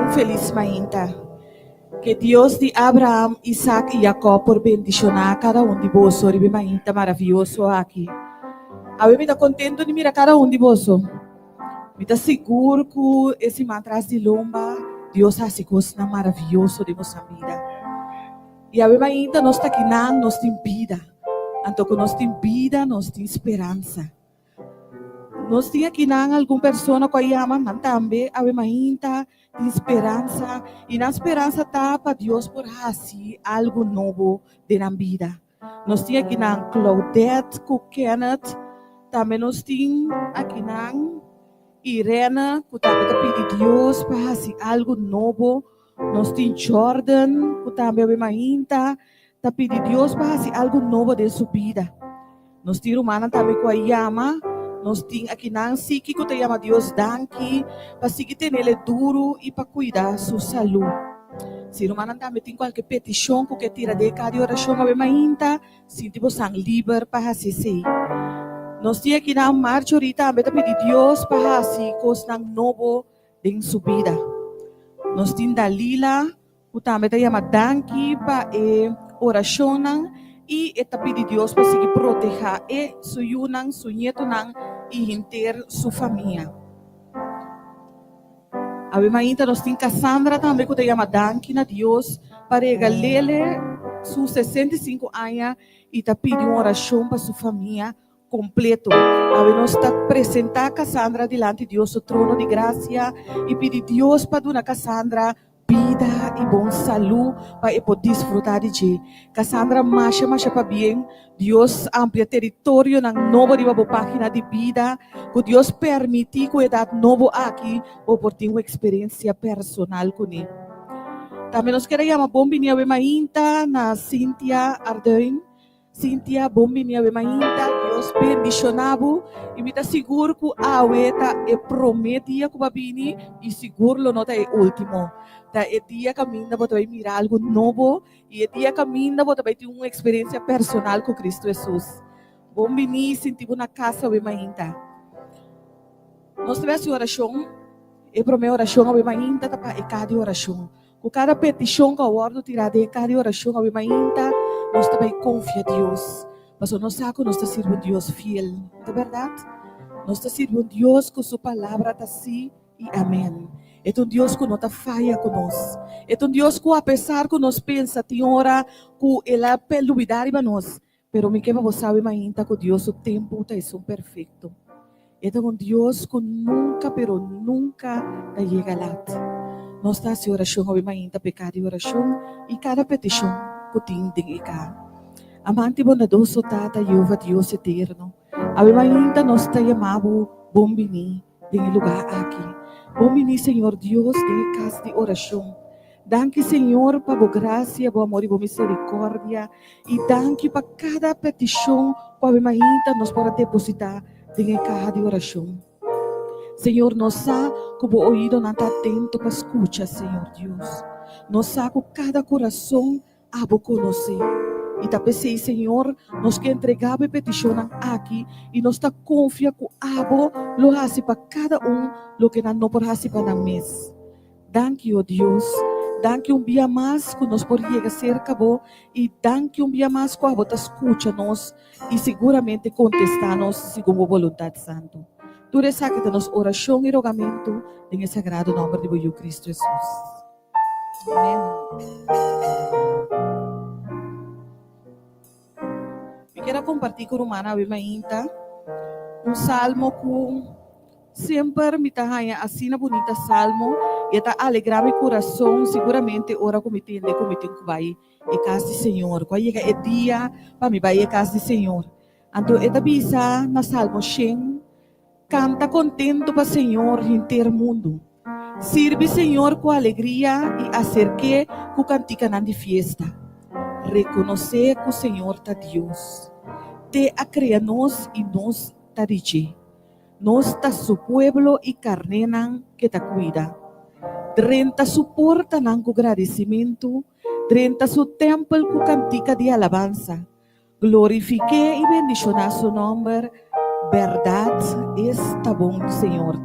Un feliz mainta. Que Dios de Abraham, Isaac y Jacob por bendicionar a cada de vos. Ribe mainta maravilloso aqui. A mí me está contento de mirar cada de vos. Me está seguro que esse atrás de lomba, Deus hace coisas maravilhosas de nossa vida. E a mim ainda nós está aqui nós tem vida. Então que nós tem vida, nós tem esperança. Nós tem aqui alguma pessoa que ama, mas também a mim ainda tem esperança. E na esperança está para Deus por fazer algo novo na vida. Nós tem aqui Claudette, Kenneth, também nós tem aqui Irena, que também está pedindo Deus para fazer algo novo. Nós temos Jordan, que também está pedindo Deus para fazer algo novo de sua vida. Nós temos Romana também que a ama. Nós temos aqui Nancy, que te ama Deus danke, para seguir ele duro e para cuidar da sua saúde. Se Romana também tem qualquer petição que tira de cada oração, ainda sentimos livre para fazer isso. Nós temos aqui na Marjorie também para pedir Deus para fazer coisas novas em sua vida. Nós temos Dalila, que também te ama danke para a oração e está pedindo Deus para seguir proteger sua yunang, sua neto e inteira sua família. A ainda nós temos Cassandra também que te ama danke na Deus para regalar seus 65 anos e está pedindo uma oração para sua família completo. A nós está apresentar Cassandra diante de Deus, o trono de graça, e pedir Deus para dar a Cassandra vida e bom saúde para poder desfrutar de ti. Cassandra, marcha para bem. Deus amplia território na nova página de vida. Que Deus permite que idade novo aqui ou ter uma experiência personal com ele. Também nós queremos bom vinha ainda na Cynthia Arden. Cynthia, bom vinha ainda. Deus bendicionado e me está seguro que a ueta é prometia que vai vir e seguro não é o último. Tá, é dia caminho para vai mirar algo novo e é dia caminho para vai ter uma experiência personal com Cristo Jesus. Bom vinir, sentimos na casa ainda. Nós tivemos oração, e para minha oração ainda tá para cada oração. Com cada petição que eu ordo tirar de cada oração ainda, nós também confia em Deus. Mas nós sabemos que nós estamos servindo Deus fiel, não é verdade? Nós estamos servindo Deus com sua palavra está sim e amém. É Deus que não está falha conosco. É Deus que apesar que nós pensa tem hora que ela pode duvidar de nós, Pero me quema você sabe mainta que Deus o tempo tá é perfeito. É um Deus que nunca, pero nunca tá chega lá. Nós está se oração ao mainta pecado e oração e cada petição que tem e cá. Amante bondadoso tata Jeová Deus eterno. Ave mainta nós está chamado bombini em lugar aqui. Bombini Senhor Deus em casa de oração. Danke, Senhor, para a graça, o amor e a misericórdia. E danke para cada petição que a mainta nos pode depositar em casa de oração. Senhor, nós sabemos que o ouvido não está atento para escutar, Senhor Deus. Nós sabemos que cada coração a conhecer. E também, Senhor, nós que entregamos a petição aqui e nós está confiando que abo lo hace para cada lo que não pode fazer para nós mês. Danke, oh Deus. Danke dia mais que nós podemos chegar cerca bo e danke dia mais que a bota escuta nós e seguramente contestar-nos segundo a vontade santo. Tu recebe que nos oração e rogamento em sagrado nome de Jesus Cristo Jesus. Amém. Eu quero compartilhar com a irmã Mainta salmo que sempre me está assim na bonita salmo e está alegrar meu coração seguramente ora como entende como tem que vai e casa do Senhor quando chega o dia para me vai e casa do Senhor então esta bisa na salmo 100 canta contento para o Senhor inteiro mundo sirve Senhor com alegria e acerque com cantica de fiesta reconhecer que o Senhor está Deus te a criar nós e nós está dizer nós está su pueblo e carnenan que te cuida. Drenta su porta nan cu agradecimiento, drenta su templo cu cantica de alabanza. Glorifique y bendicionar su nombre. Verdad está bom, Señor.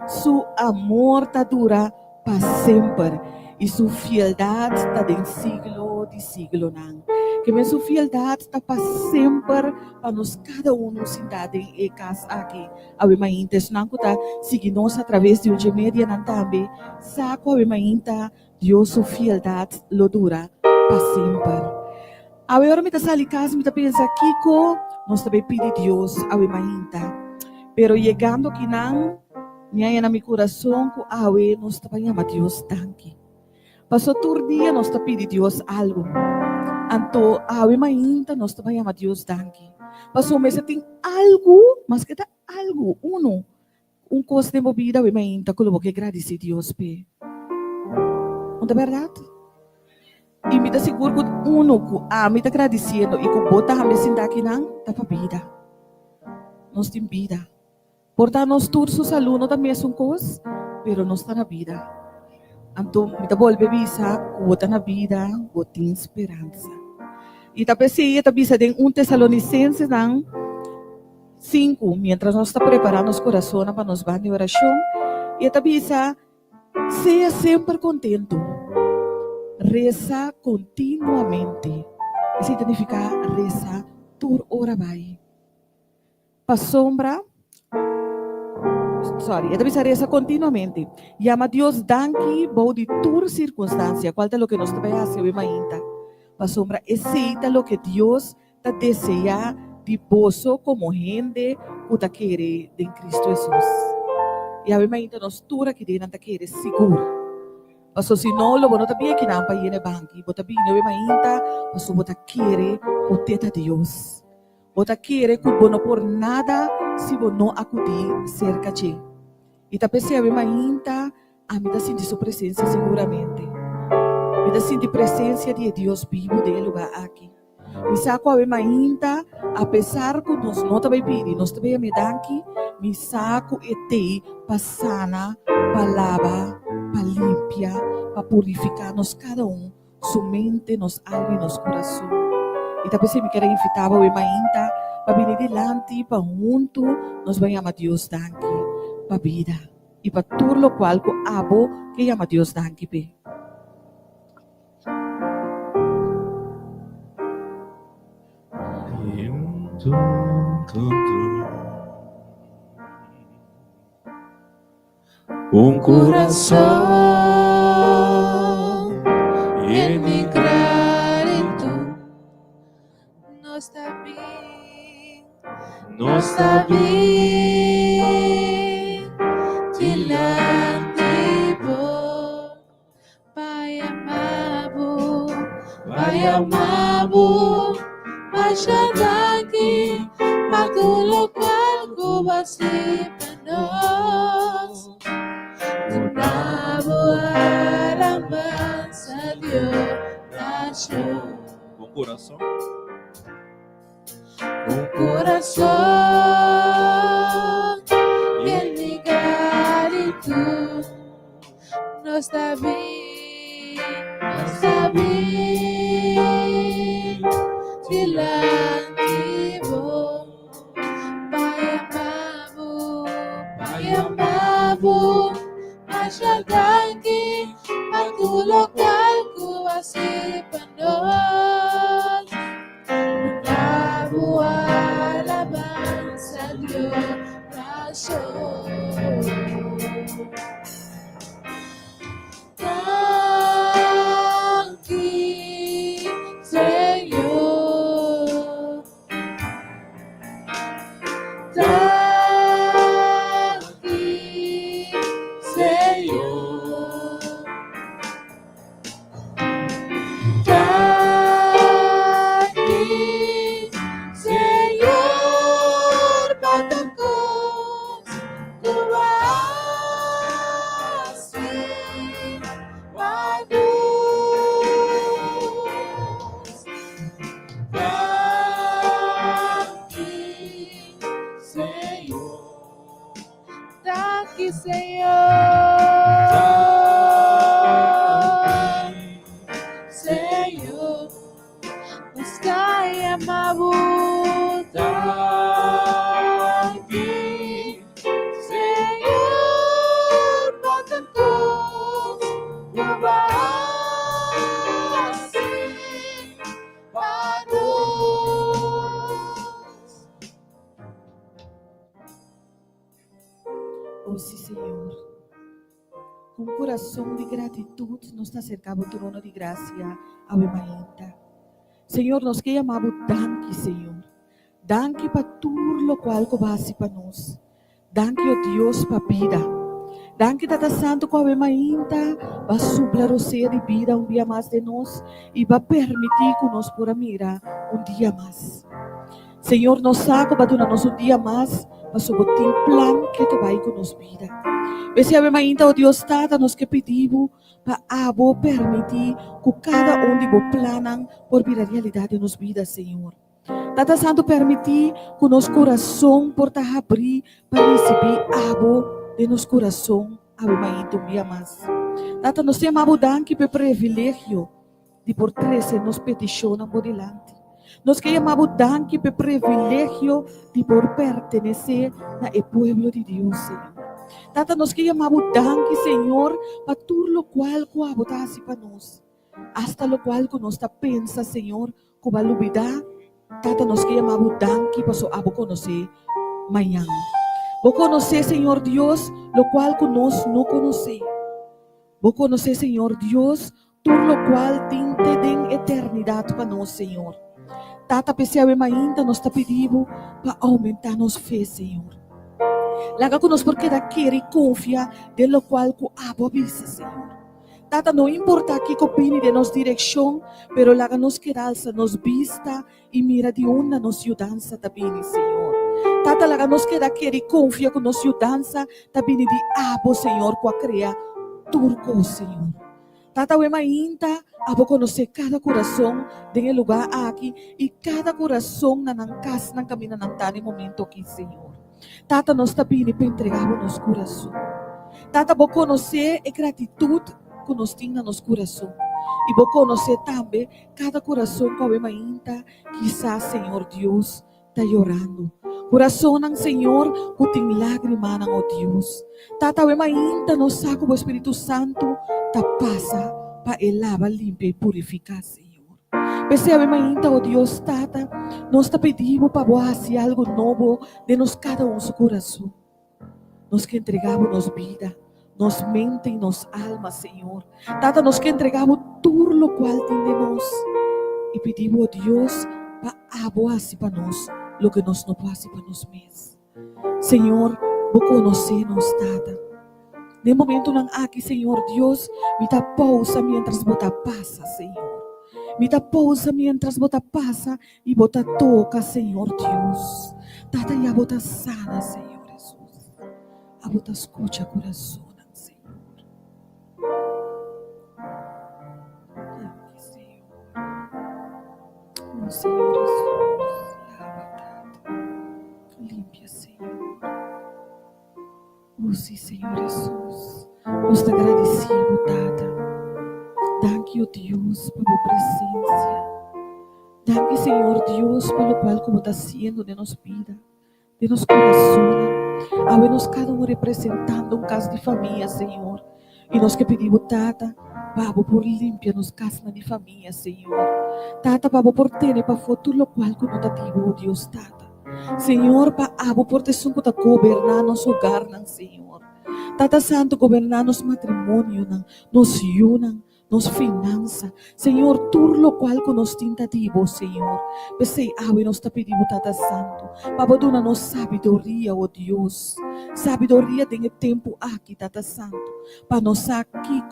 Su amor ta dura para siempre y su fieldad está de siglo de siglo nan. Que me su fieldad está para sempre para nós cada cidade e casa aqui. Ave mainta, não está seguindo nós através de um media não também. Saco ave mainta, Deus sua fieldade lo dura para sempre. Ave ora me tá sali casa, me tá pensa Kiko, nós também pedi Deus ave mainta. Pero chegando aqui não, minha na meu coração que ave nós tá chamando Deus tanque. Passou todo dia nós tá pedi Deus algo. Anto ave mainta nós também ama Deus danke. Passou mês tem algo, mas que tá algo, coisa de movida ave mainta que eu que agradecer Deus pe. Não é verdade? E me dá seguro que que me tá agradecendo e que bota a me sentar aqui não, tá para vida. Nós tem vida. Portanto nós todos os alunos também são coisas, pero nós está na vida. Então, me dá volve visa, bota na vida, bota esperança. E também se esta visa de 1 Tessalonicenses 5, mientras nós está preparando os corações para nos banhar de oração, e esta visa, seja sempre contento, reza continuamente. Isso significa reza por hora vai. Para sombra, esta visa reza continuamente. Llama a Deus danke por de toda circunstância. Qual é o que nós também fazemos ainda? Para sombra, aceita o que Deus te deseja de poço como gente que te quer em Cristo Jesus. E a ainda nós toda que dentro te quer seguro. Paso se não, lo bueno também que não para ir no banco. Bota bem, eu ainda, paso bota quer o teta Deus. Bota quer que bono por nada se não acudir cerca de. E também se eu ainda, a mim da sentir sua presença seguramente. Me da sentir presença de Deus vivo de lugar aqui. Me saco a ainda, apesar que nós não também pedimos, nós também me danke, me saco e te para sana, para lavar, para limpar, para purificar-nos cada sua mente, nos alma e nos coração. E também se me quer invitar a ainda, para vir delante, para junto, nós vamos chamar Deus danke, para vida. E para tudo o qual que abo, que chama Deus danke, pe. Un corazón lleno de gratitud Nos está tabi dilante mo, Pai amado, masyadaki, matulog ko basi panos, nabuhalaman sa Diyos nasyon. Con corazón. Corazón bien ligado tú no está bien delante mo, Pai amado, masyadaki, matulog ko asi panos, nabuhalaman sa Diyos nasyon. Tanki Señor, tanki Señor, tanki Señor, patungkos kumasi padus, tanki Señor, mas kaya mabuti, Señor, patungkos kumasi padus. Oh sí, Señor. Com coração de gratitude, nos acercamos ao trono de graça, Ave Maria. Senhor, nós que amamos, danke, Senhor. Danke para tudo lo qual cobase para nós. Danke, oh Deus, para a vida. Danke, Tata Santo, com Ave Maria, vai suplar o ser de vida dia mais de nós e vai permitir que nós por mira dia mais. Senhor, nós saco para nós dia mais, para subir plan que tu vai com nós vida. Vese Ave Maria, oh Deus, Tata, nós que pedimos para abo permitir que cada de vos planan por vir a realidade de nos vidas, Senhor. Tata Santo, permitir que nosso coração porta abrir para receber abo de nosso coração, Ave Maria, tu me amas. Tata, nós te amamos, danke pelo privilégio de por trece nos peticionam por delante. Nós que amamos, danke pelo privilégio de por pertenecer ao povo de Deus, Senhor. Tata, nós que amamos, danke, Senhor, para tudo o qual que abotasse para nós. Hasta lo qual que nós pensa, Senhor, que vai olvidar. Tata, nós que amamos, danke, para so abo conhecer amanhã. Vou conhecer, Senhor Deus, lo qual que nós não conhecemos. Vou conhecer, Senhor Deus, tudo lo qual tem eternidade para nós, Senhor. Tata, Ave Maria, nós te pedimos para aumentar nossa fé, Senhor. Laga que nós porque daquele confia de lo qual que abo avisa, Senhor. Tata, não importa que opine de nossa direção, pero laga nos que alça nos vista e mira de onde nos ajudança também, Senhor. Tata, laga nos que daquele confia que nos ajudança também de abo, Senhor, que cria turco, Senhor. Tata, Ave Maria, abo conhecer cada coração de lugar aqui e cada coração na casa, na caminho, na tane momento aqui, Senhor. Tata, nós também para entregar o nosso coração. Tata, vou conhecer a gratitude que nós temos no nosso coração. E vou conhecer também cada coração que a Maria, quizás, Senhor Deus, está chorando. Coração, Senhor, que tem lágrimas, oh Deus. Tata, a Maria, nós saco o Espírito Santo, te passa para lavar, limpar e purificar, Senhor. Pese Ave Maria, oh Deus, Tata, nós te pedimos para fazer algo novo de nós cada su coração. Nós que entregamos nos vida, nos mente e nos alma, Senhor. Tata, nós que entregamos tudo o qual tem de nós. E pedimos, oh Deus, para fazer para nós lo que nos no pasa para nos mesmos. Senhor, vou conhecer-nos, Tata. No momento não aqui, Senhor Deus, me dá pausa mientras bota passa, Senhor. Me dá pausa mientras bota passa e bota toca, Senhor Deus. Tata e a bota sana, Senhor Jesus. A bota escuta coração, Senhor. Aqui, Senhor. Oh, Senhor Jesus. Lava, Tata. Limpia, Senhor. Oh, sim, Senhor Jesus. Nós te agradecemos, Tata. Danke, oh Deus, por tua presença. Danke, Senhor Deus, pelo qual como está sendo de nossa vida, de nosso coração. A nos cada um representando caso de família, Senhor. E nós que pedimos, Tata, Pabo, por limpia nos casa de família, Senhor. Tata, Pabo, por ter para futuro o qual como está tivo, Deus, Tata. Senhor, Pabo, por ter sunco ta governar nosso hogar, Senhor. Tata Santo, governar nosso matrimônio, nos yunan, nos finanças. Senhor, tudo lo qual que nos tentativo, Senhor. Pensei, e nós te pedimos, Tata Santo, para dar nos sabedoria, oh Deus. Sabedoria tem tempo aqui, Tata Santo, para nós aqui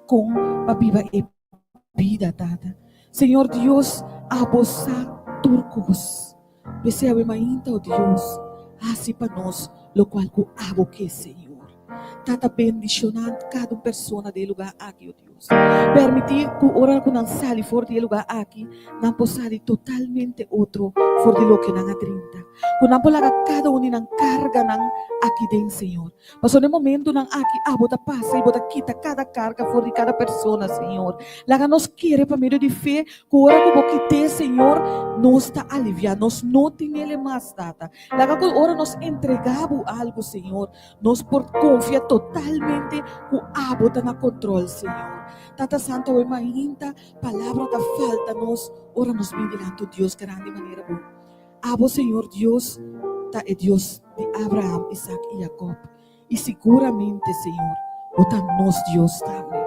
com para viver a vida, Tata. Senhor Deus, abosar turcos. Pensei, ainda, oh Deus, assim para nós, lo qual que abo que, Senhor. Tata bendicionando cada pessoa de lugar aqui, oh Deus. Permitir que ora que não sale fora de lugar aqui, não possa sair totalmente outro fora de lo que não adrinta. Que não possa cada um não carga não aqui dentro, Senhor. Mas no momento não aqui, bota passa e bota quita cada carga fora de cada pessoa, Senhor. Laga nos quer para meio de fé, que ora que vou quitar, Senhor, nos está aliviando, nos não tem ele mais, Tata. Laga que ora nos entregamos algo, Senhor, nos por confia totalmente que a bota na controle, Senhor. Tata Santo, hoje ainda palavra da falta nos ora nos vem diante Deus grande maneira boa. Abo, Senhor Deus, tá é Deus de Abraão, Isaac e Jacob. E seguramente, Senhor, bota nós Deus também.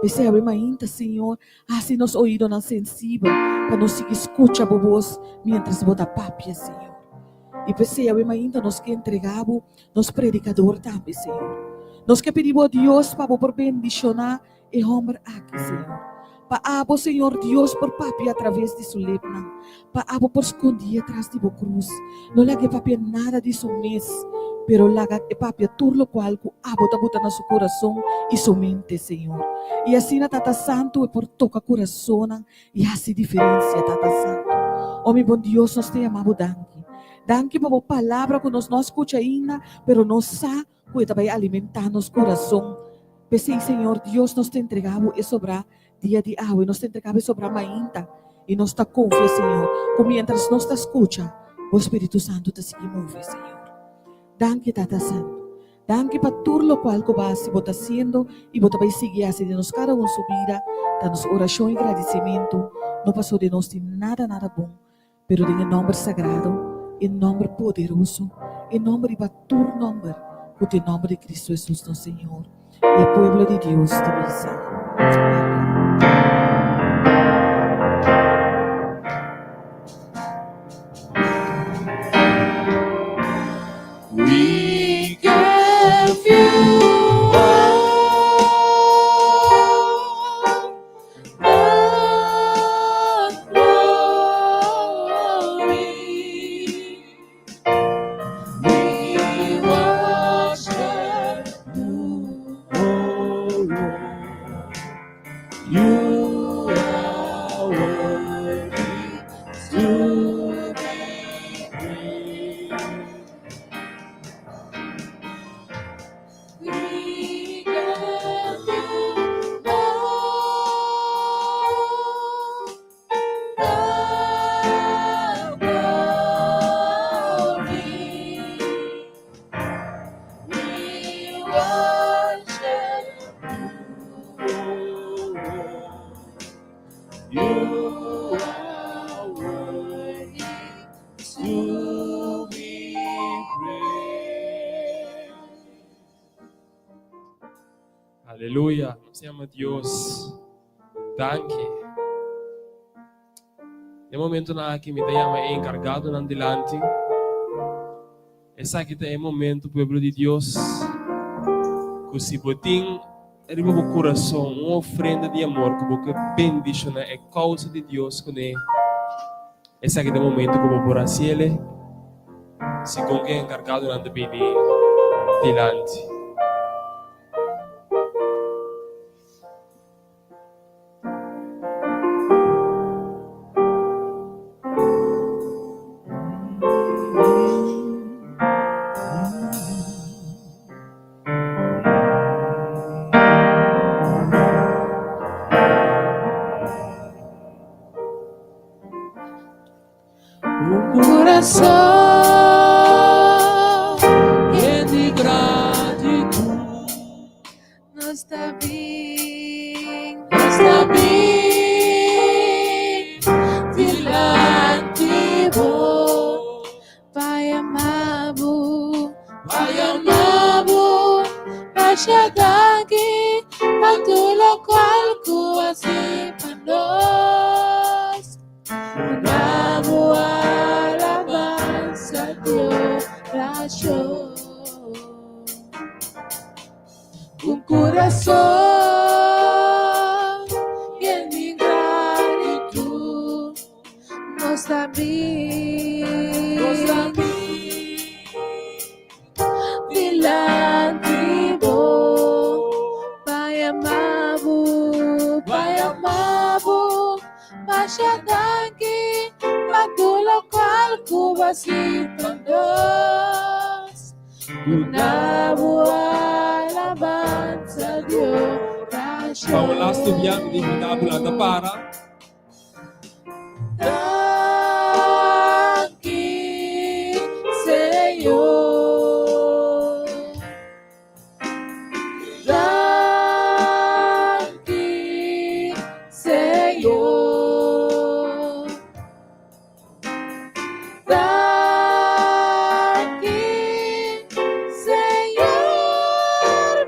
Pensei hoje ainda, Senhor, assim nos ouvidos não sensível, para nos seguir escuta a voz, mientras bota papia, Senhor. E pensei hoje ainda nos que entregamos, nos predicador também, Senhor. Nós que pedimos a Deus para por bendicionar e homem aqui, Senhor. Para abo, Senhor Deus, por papi através de sua lepna. Para abo por esconder atrás de sua cruz. Não lhe papi nada de seu mês, pero laga papi tudo o qual que abo tabuta na seu coração e sua mente, Senhor. E assim na Tata Santo e por toca coração e assim diferença, Tata Santo. Oh, meu bom Deus, nós te amamos, danke. Danke por a palavra que nós não escuta ainda, pero nós sabemos que vai alimentar nosso coração. Pensei, Senhor Deus, nós te entregamos e sobrar dia de agua, e nós te entregamos e sobrar mainta. E nós te confia, Senhor, como mientras nós te escuta, o Espírito Santo te sigue move, Senhor. Danke, Tata Santo. Danke para tudo o qual que você está fazendo e você vai seguir assim de nós cada um sua vida, dando oração e agradecimento. Não passou de nós de nada bom, pero em nome sagrado, em nome poderoso, em nome de tu nome, o nome de Cristo Jesus, nosso Senhor. E o povo de Deus te bendiga. We give you all the glory. We worship you, oh Lord. You are worthy to be praised. We give you all the glory. We worship you, Lord. You are worthy to be praised. Aleluya, nos llama Dios. Danke. No momento na que me llama encargado nan delante, essa aqui é o momento, pueblo de Deus, que se botin arriba o coração, uma ofrenda de amor, que você bendicionar é causa de Deus com ele. Esse aqui é o momento que eu vou assim ele, se com quem é encargado nan delante. Coração de gratidão, não está bem, delante vou, Pai amado, baixa daqui, para tudo qual que assim para nós. Damos alabanza de oración, un corazón lleno de gratitud, nos delante vos, Pai amado, baixa daqui, para tudo qual que assim para nós. Una boa alabanza de oración. Vamos lá, estudiando de vida para. Daqui, Senhor. Daqui, Senhor. Daqui, Senhor,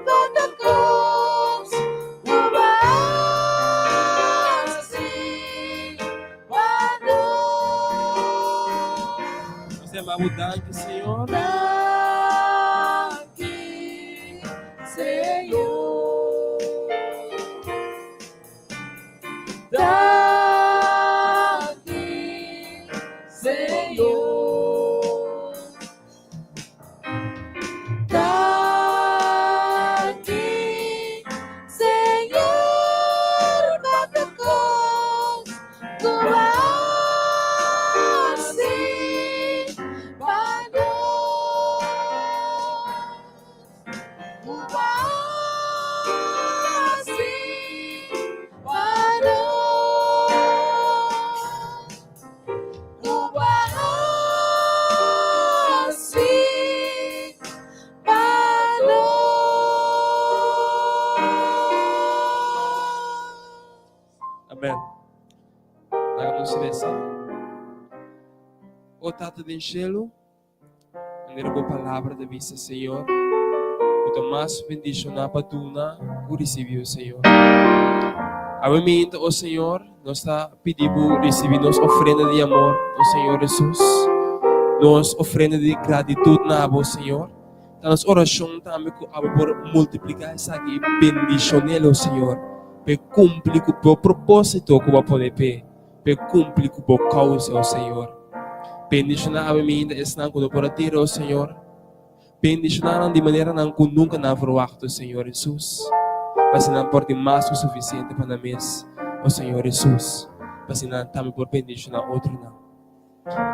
volta com o assim, quando Você é abundante, Senhor. daqui, Senhor, daqui, Senhor, daqui, Senhor, volta com tua assim, para nós, assim, para nós, assim, para nós. Amém. Hagamos silêncio. O Tata do cielo, a boa palavra da vista, Senhor. O Tomás bendicionar para tu na o recebeu, Senhor. A momento, o Senhor, nós está pedindo receber nossa ofrenda de amor, o Senhor Jesus. Nossa ofrenda de gratidão na abo, Senhor. A nossa oração também que abo por multiplicar essa aqui bendicionar o Senhor. Para cumprir com o propósito que vai poder ter. Para cumprir com a causa, o Senhor. Bendicionar a minha está com o corativo, o Senhor. Bendicionar de maneira que nunca na verwacht, o Senhor Jesus. Mas não pode mais o suficiente para nós, o Senhor Jesus. Mas não também por bendicionar outro não.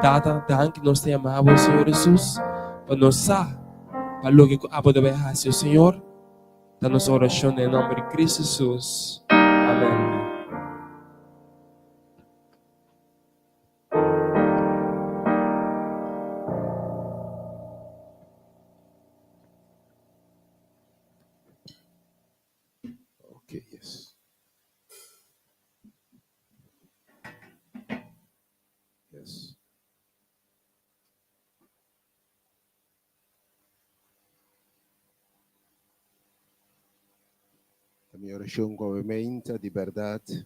Tata, danke nós te amamos, Senhor Jesus. Para nós para logo que a poder ver o Senhor. Da nossa oração em nome de Cristo Jesus. Amém. Okay, yes. Yes. A minha oração com a mente de verdade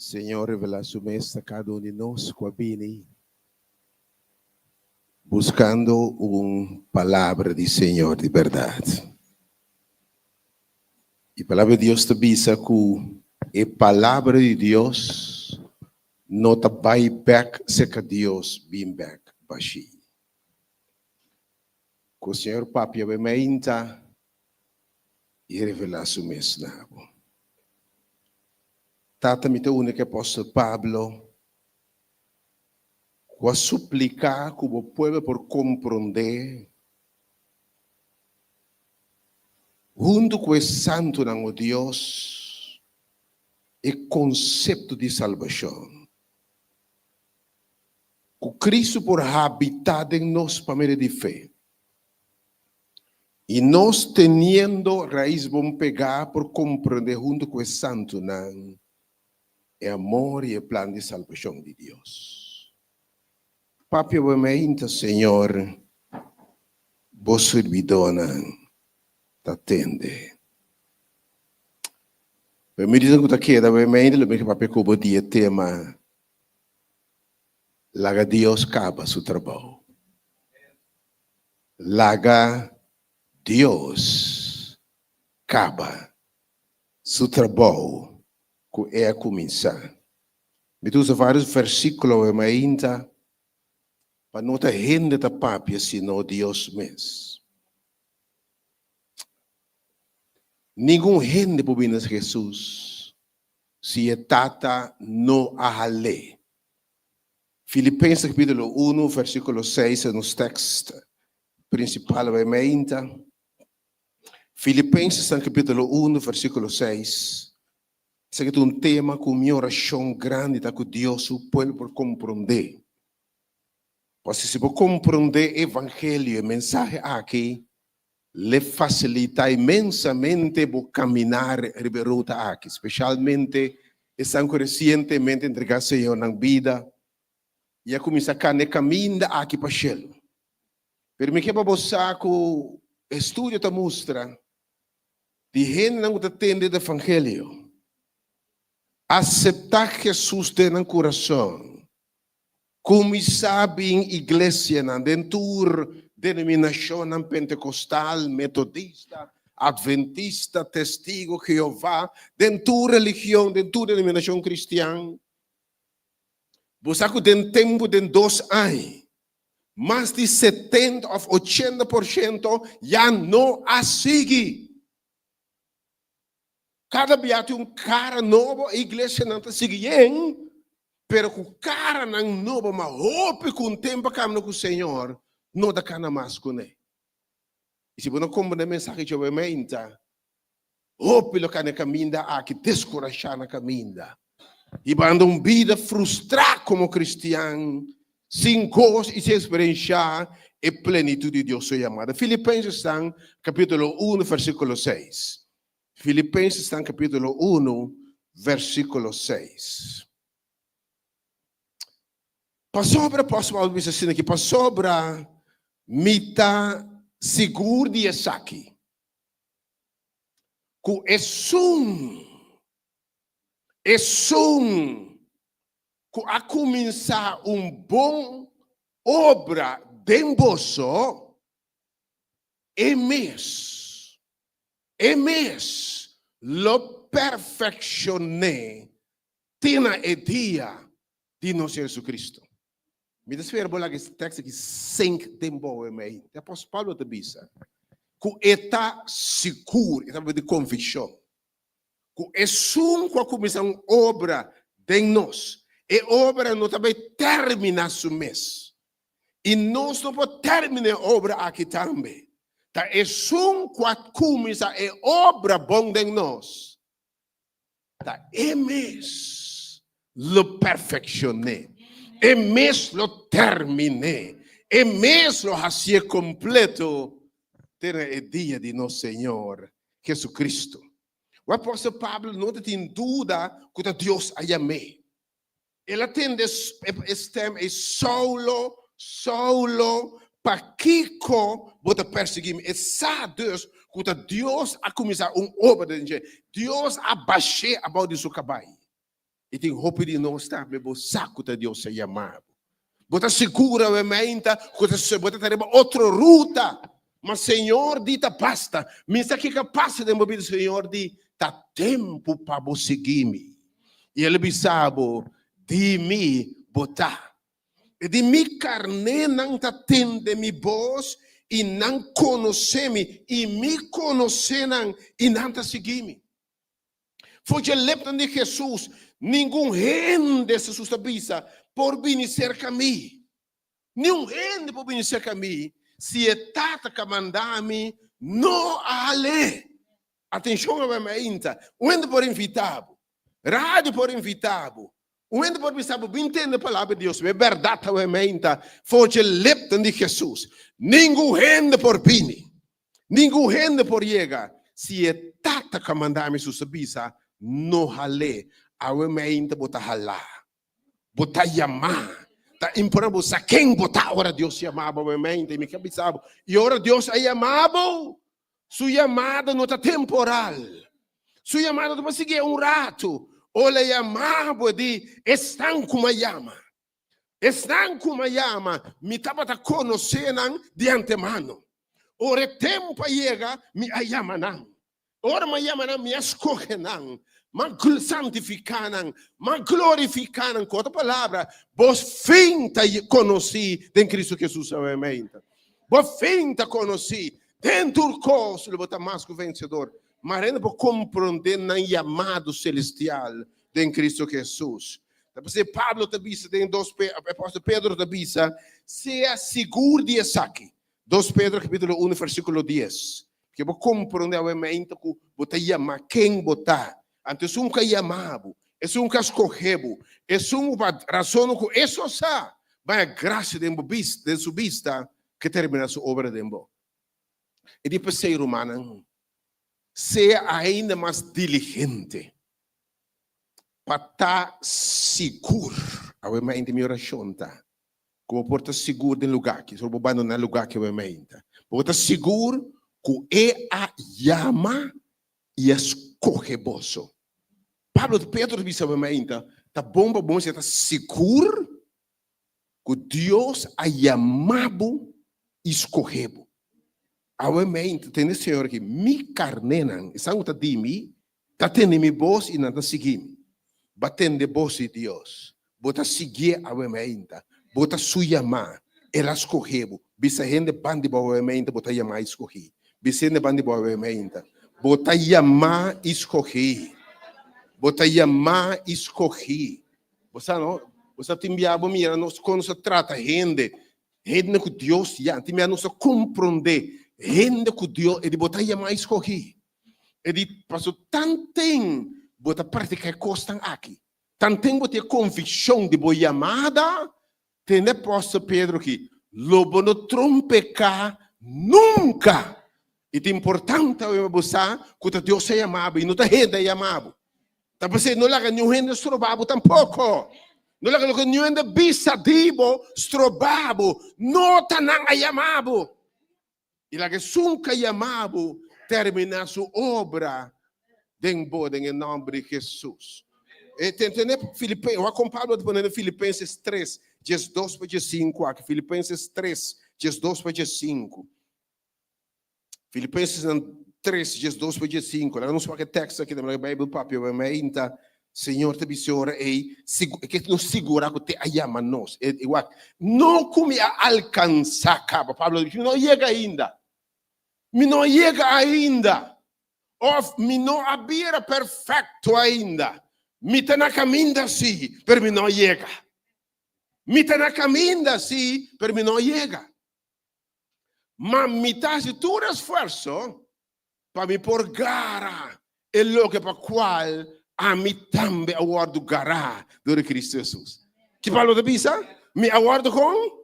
Senhor, revela su mesa a cada um de nós com a bini, buscando uma palavra de Senhor de verdade. E a palavra de Deus te avisa que a palavra de Deus não te vai back se que Deus vem back baixi. Que o Senhor Papi vai me inta e revelar su mesa na abo. Tata mi te único apóstolo Pablo, que suplicar que o povo por compreender, junto com o santo ng Deus, o conceito de salvação. Que Cristo por habitar em nós para meio de fé. E nós tendo raiz bom pegar por compreender junto com o santo ng é amor e o plano de salvação de Deus. Papi, obviamente, Senhor, vos servidona te atende. Per me dicono che queda, obviamente, lo che papi cubo di tema, laga Dios caba su trabajo. Laga Dios caba su trabajo. Que é a começar. Me usa vários versículos em ainda para não ter renda da papia senão Deus mesmo. Nenhum renda por vir a Jesus se a tata não a lei. Filipenses capítulo 1, versículo 6 é nos textos principal em ainda. Filipenses capítulo 1, versículo 6. Esse é um tema com minha oração grande da que Deus o povo por compreender. Porque se por compreender o evangelho, a mensagem aqui, lhe facilita imensamente o caminhar riberuta aqui, especialmente estão recentemente entregar Senhor na vida e a começar a caminhar aqui para o céu. Pero me quebra você que o estudo te mostra de gente não entende do evangelho. Aceitar Jesus dentro do coração, como sabe em igreja, dentro denominação pentecostal, metodista, adventista, testigo, Jeová, dentro religião, dentro denominação cristã. Você sabe que dentro tempo de 2 anos, mais de 70 ou 80% já não a segue. Cada dia tem cara novo, a igreja não está seguindo, pero com cara não novo, mas hope com o tempo que com o Senhor, não dá cana mais com ele. E se você não compreende a mensagem de obviamente, hope lo que caminha aqui, descorajar na caminha. E quando uma vida frustrada como cristiano, sem gozo e sem experiência, é plenitude de Deus sua amada. Filipenses capítulo 1, versículo 6. Filipenses capítulo 1, versículo 6. Passou para o próximo Paulo diz assim aqui, passou para mita seguro de aqui. Que é que a começar bom obra de vosso lo perfeccioné tina e dia de nosso Jesus Cristo. Me desfere bola que esse texto aqui sink tempo em mim. O apóstolo Paulo te diz que está seguro, está de convicção. Que é que a começar uma obra de nós. E obra não também termina o mês. E nós não podemos terminar a obra aqui também. Tá é que a começa a obra bom de nós. Tá é mês lo perfeccioné. É mês lo terminé. É mês lo hacía completo. Ter o dia de nosso Senhor Jesus Cristo. O apóstolo Pablo não tem dúvida que Deus a amei. Ele atende é solo para Kiko bota perseguir. E sabe Deus que Deus a começar obra de gente. Deus a baixar a base do seu cabalho. E tem roupa de não estar, mas saco de Deus se chamava. Bota segura a mente, bota tereba outra ruta. Mas Senhor, dita basta. Me está aqui capaz de me ouvir, Senhor, de tá tempo para você seguir-me. E ele bisabo de me botar. E de mi carne não tá tende mi voz e não conhece-me. E me conhecem e não tá seguir-me. Foi a lepta de Jesus. Nenhum gente de Jesus bisa por vir cerca a mim. Nenhum gente por vir cerca a mim. Se é tata que mandar-me, não ale. Atenção a mim, onde por invitado, rádio por invitado, onde por invitado, entende a palavra de Deus, é verdade a mim, foi o lepto de Jesus. Nenhum gente por vir, nenhum gente por chegar. Se é tata que mandar-me susabisa, não ale. A mim, bota halar, bota chamar. Tá importante sa quem botar ora Deus chamava a mente me cabeçava e ora Deus a chamava sua chamada não está temporal sua chamada não vai seguir rato olha chamava de estão com uma chama me estava a conhecer de antemano ora tempo chega me chama não ora me chama não me escolhe não mas santificaram, mas glorificaram com outra palavra. Vos finta conheci em Cristo Jesus, amém. Vos finta conheci dentro do curso, ele botar mais que vencedor. Mas ainda por compreender no chamado celestial em Cristo Jesus. Depois Pablo te disse, apóstolo Pedro te disse, seja seguro de isso aqui. 2 Pedro capítulo 1, versículo 10. Que vou compreender a mente que vou chamar quem botar. Antes que chamado, é que escolheu, é razão que isso sabe, vai a graça de sua vista que termina sua obra de embo. E depois ser humano, seja ainda mais diligente para estar seguro. A mente minha oração tá, como porta seguro no lugar que, só vou abandonar o lugar que eu mente. Porta seguro que é a chama e escolhe você. Pedro disse a mim, tá bom, você está seguro que Deus a chamado e escolheu. A mim, tem esse senhor aqui, me carnenan, sangue está de mim, está tendo minha voz e não está seguindo. Batendo voz de Deus, bota seguir a mim, bota sua chamar, ela escolheu. Bisa gente bande boa a mim, bota chamar e escolher. Bisa gente bande boa a mim, bota chamar e escolher. Bota chamar e escolher. Você não, você tem que mira, nós quando se trata gente que Deus já, tem que nós compreender gente que Deus, ele bota chamar e escolher. Ele passou tanto tempo, bota praticar coisas aqui. Tanto tempo ter convicção de boa chamada, tem apóstolo Pedro que lobo no trompecar nunca. E é importante você que Deus se chamava e não está renda chamava. Tapos não laga nenhum rende estrobabo tampouco. Não laga nenhum rende bisadibo estrobabo. Não tá nang ayamabo. E laga sunca yamabo termina sua obra em nome de Jesus. E tem Filipenses, eu acompanho de Filipenses 3, dias 2 para 5 aqui. Filipenses 3, dias 2 para 5. Filipenses 3, dias 2 para 5. Lá não sei que texto aqui da Bíblia, papel, mas Senhor, te bisora que nos segura que te ayama nós. Não como alcançar, Pablo diz, não chega ainda. Me não chega ainda. Me não abira perfeito ainda. Me está na caminho assim, pero me não chega. Me está na caminho assim, pero me não chega. Mas me está se todo esforço para me pôr gara é logo para qual a mim também aguardo gara do Cristo Jesus. Que falou da bisa? Me aguardo com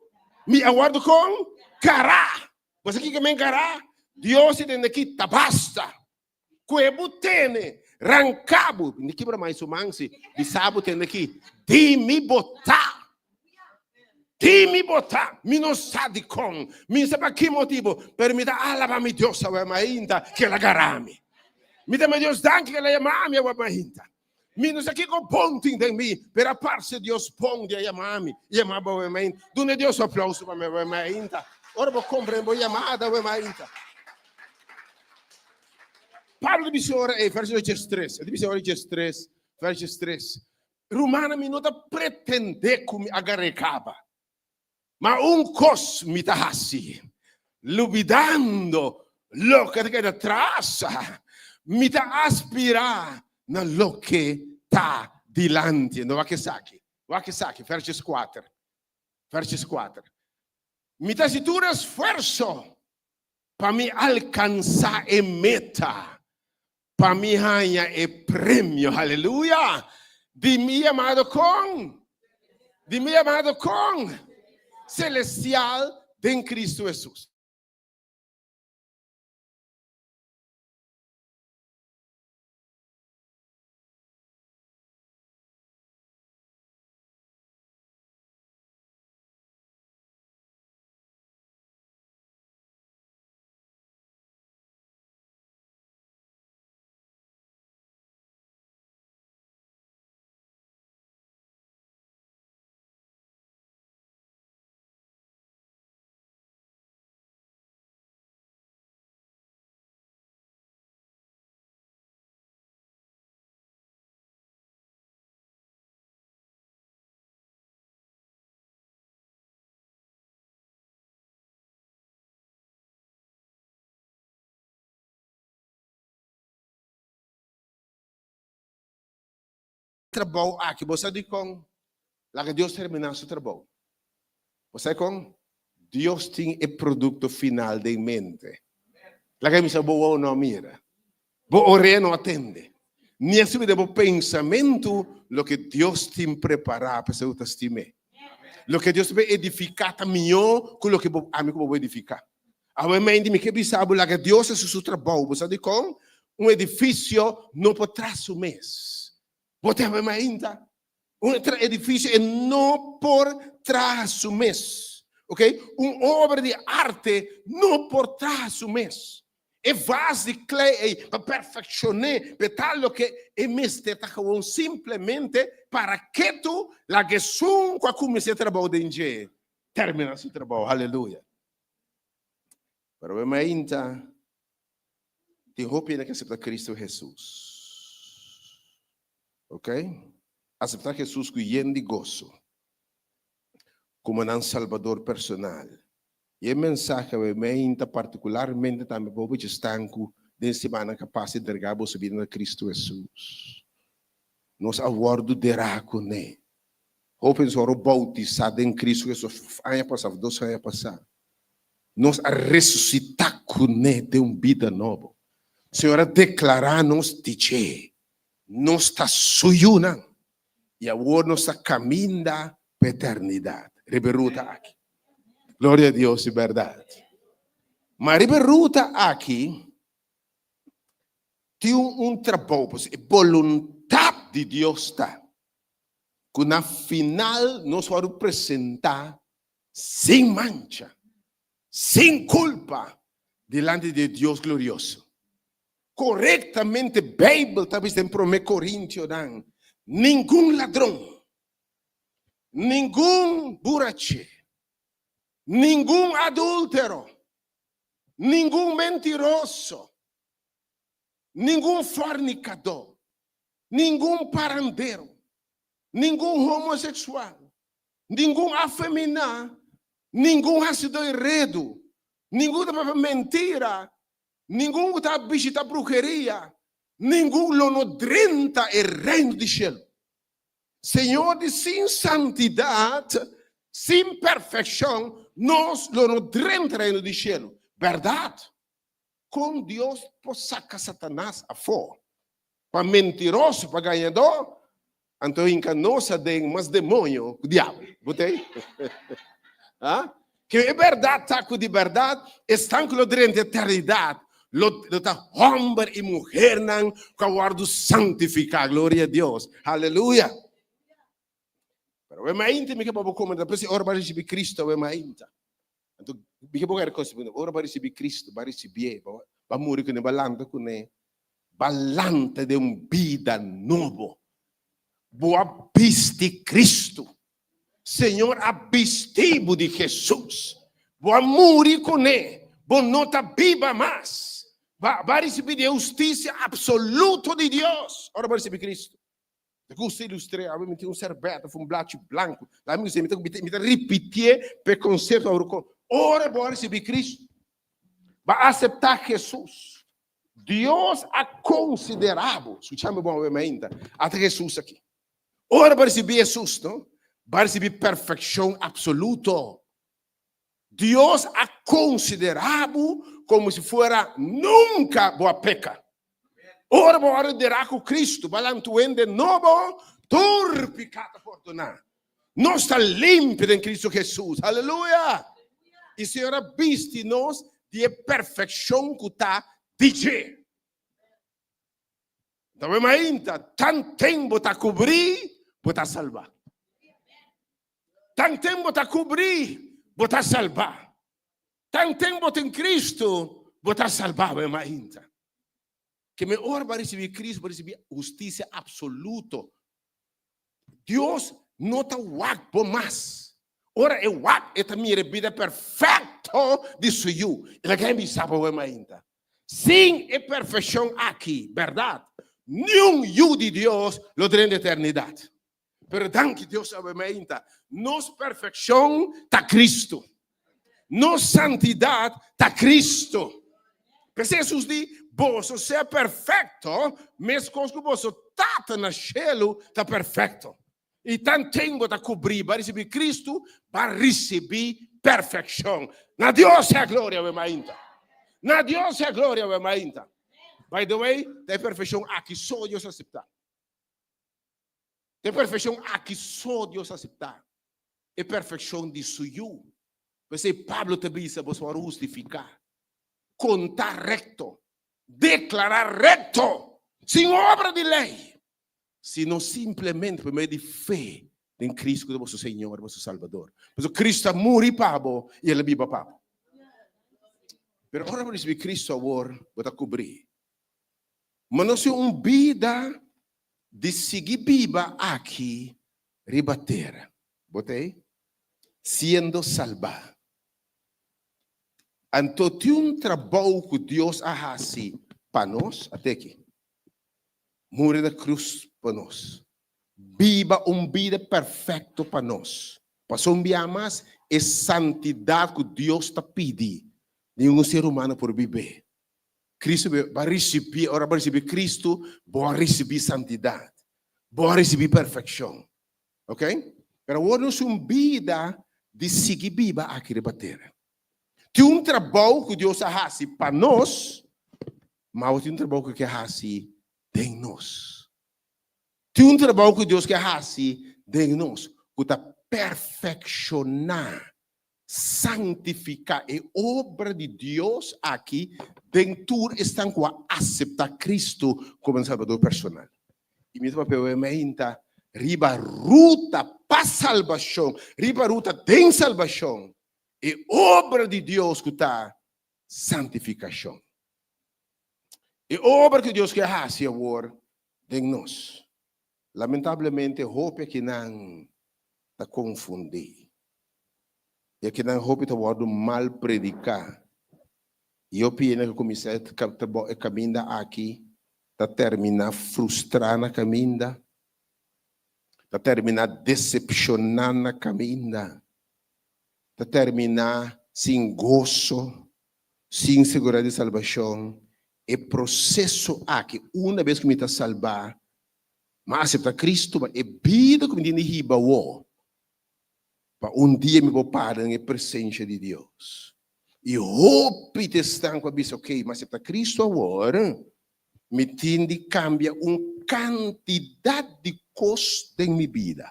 gara. Você que me gara? Deus tem aqui tabasta. Cuebu tem rancabo. Não quebra mais o manse. Bisabo tem aqui. De me botar. Mi non sa di con, mi sa per che motivo, per mi da alaba Deus a ainda que la garami. Mi da Deus danke que la yamami a ainda. Menos aqui com ponting de mim, per a parte Deus ponde a chamar-me, chamar o mãe. Dune Deus aplauso para me mãe. Ora vou compreender a chamada o mãe. Pablo dice ora, verso 3, dice ora 3, verso 3. Romana mi nota pretende come agarrecaba, ma un cos mi tahassi, lubidando lo che da trasa, mi ta aspira na lo che ta dilanti. No va che sacchi, verso 4, verso 4. Mi ta situra sforzo, pa mi alcanza e meta. Para mim é prêmio, aleluia, de mi amado com celestial em Cristo Jesus. Trabalho aqui, você diz com, lá que Deus terminar seu trabalho. Você com, Deus tem o produto final de mente. Lá que me sabe boa não mira, boa orelha não atende. Nem sobre o pensamento, lo que Deus tem preparado para seu testemunho. Lo que Deus vai edificar também com lo que a mim vou edificar. A mente me que sabe lá que Deus é seu trabalho. Você diz com, edifício não pode trazer o mês. Botava ainda edifício e não por trás o mês, ok? Obra de arte não por trás o mês. É vaso de clay para perfeccionar, para tal que é mestre tá com simplesmente para que tu la que sum com a comece trabalho de enje termina seu trabalho, aleluia. Para o ainda te hope que aceitar Cristo Jesus. Ok? Aceitar Jesus com de gozo como um salvador personal. E a mensagem me particularmente também para o estanco de semana capaz de entregar a sua vida a Cristo Jesus. Nós aguardo derá com ele. Hopem só o bautizado em Cristo Jesus ano passado, 2 anos passados. Nós a ressuscitar com ele de vida nova. Senhora declarar nos dizer. Não está suyuna e agora nós está caminhando para a eternidade. Riberuta aqui. Glória a Deus e verdade. Mas riberuta aqui tem trabalho, a vontade de Deus está. Que na final nós vamos apresentar sem mancha, sem culpa, diante de Deus glorioso. Corretamente, Bíblia talvez em 1 Coríntios, nenhum ladrão, nenhum burache, nenhum adúltero, nenhum mentiroso, nenhum fornicador, nenhum parandeiro, nenhum homossexual, nenhum afeminado, nenhum ácido enredo, nenhum mentira, nenhum está visita bruxeria, nenhum lonodrenta é reino de céu. Senhor, de sem santidade, sem perfeição, nós lonodrenta reino de céu. Verdade? Com Deus, por sacar Satanás a fora. Para mentiroso, para ganhador, então encanosa tem mais demônio, o diabo. Botei? Que é verdade, taco de verdade, estão com o durante a eternidade. Lota homem e mulher não guardo santificar, glória a Deus, aleluia. Pero é mais íntimo que para comentar, depois ora para receber Cristo é mais íntimo. Então, que para conseguir, ora para receber Cristo, para receber, para morrer com ele, balanta com ele, balanta de vida novo, boa visti Cristo. Senhor, abistivo de Jesus. Boa morir com ele. Boa nota viva mais. Vai receber a justiça absoluta de Deus. Ora, vai receber Cristo. Eu gosto de ilustrar, eu me tenho cerveja, um blato branco. Lá me repetir para concerto. Ora, vai receber Cristo. Vai aceitar Jesus. Deus é considerável. Escutamos bem até Jesus aqui. Ora, vai receber Jesus, não? Vai receber perfeição absoluta. Deus é considerável como se fora nunca boa peca. Ora, vou ordenar com Cristo, balançando de novo, todo pecado perdonar. Nós está limpo em Cristo Jesus. Aleluia! E o Senhor viste nós de perfeição que está dizer. Então, ainda, tanto tempo está cobrir, está salvar. Tanto tempo está cobrir, está salvar. Tanto tempo tem Cristo, está salvar, ainda. Que me ora para receber Cristo, para receber justiça absoluta. Deus não está guapo mais. Ora é guapo, é a minha vida perfeita de suyo. Ele quer me saber ainda. Sim, é perfeição aqui, verdade. Nenhum eu de Deus lo terá na eternidade. Perdão que Deus sabe ainda. Nossa perfeição está Cristo. Nossa santidade está Cristo. Porque Jesus diz, você ser perfeito, mas com que você está no cielo, está perfeito. E tanto tempo para cobrir, para receber Cristo, para receber perfeição. Na Deus é a glória, ainda. Na Deus é a glória, ainda. By the way, tem perfeição aqui só Deus aceitar. Tem perfeição aqui só Deus aceitar. É perfeição de suyo. Você Pablo te diz, você vai justificar. Contar recto. Declarar recto. Sem obra de lei. Sino simplesmente por meio de fé em Cristo, que é vosso Senhor, vosso Salvador. Porque Cristo morreu para vós e Ele vive para vós. Mas agora por isso Cristo agora vai cobrir. Mas não é uma vida de seguir viva aqui, rebater. Botei? Sendo salvado. Então, tem um trabalho que Deus faz para nós, até aqui. Morrer na cruz para nós. Viva uma vida perfeita para nós. Passou um dia mais, é santidade que Deus está pedindo. Nenhum ser humano por viver. Cristo vai receber, ora vai receber Cristo, vai receber santidade. Vai receber perfeição. Ok? Mas agora nós uma vida de seguir viva aqui de bater. Tem um trabalho que Deus faz para nós, mas tem um trabalho que faz de nós. Tem um trabalho que Deus faz de nós, que está perfeccionar, santificar a obra de Deus aqui, dentro estão a aceitar Cristo como Salvador personal. E mesmo papel é riba ruta para salvação, riba ruta de salvação. É obra de Deus que está santificação. É obra que Deus quer fazer agora em nós. Lamentavelmente, roupa que não está confundir. E que não roupa está mal predicar. E eu penso que comecei a caminhar aqui, está terminar frustrando na caminhada, está terminar decepcionando na caminhada. Para terminar sem gozo, sem segurança de salvação, é processo aqui, uma vez que me está salvar, mas aceitar Cristo, é vida que me diz riba o. Para um dia me vou parar em presença de Deus. E hope te estão com a bisa, ok, mas aceitar Cristo agora, me tem de cambiar uma quantidade de coisas em minha vida.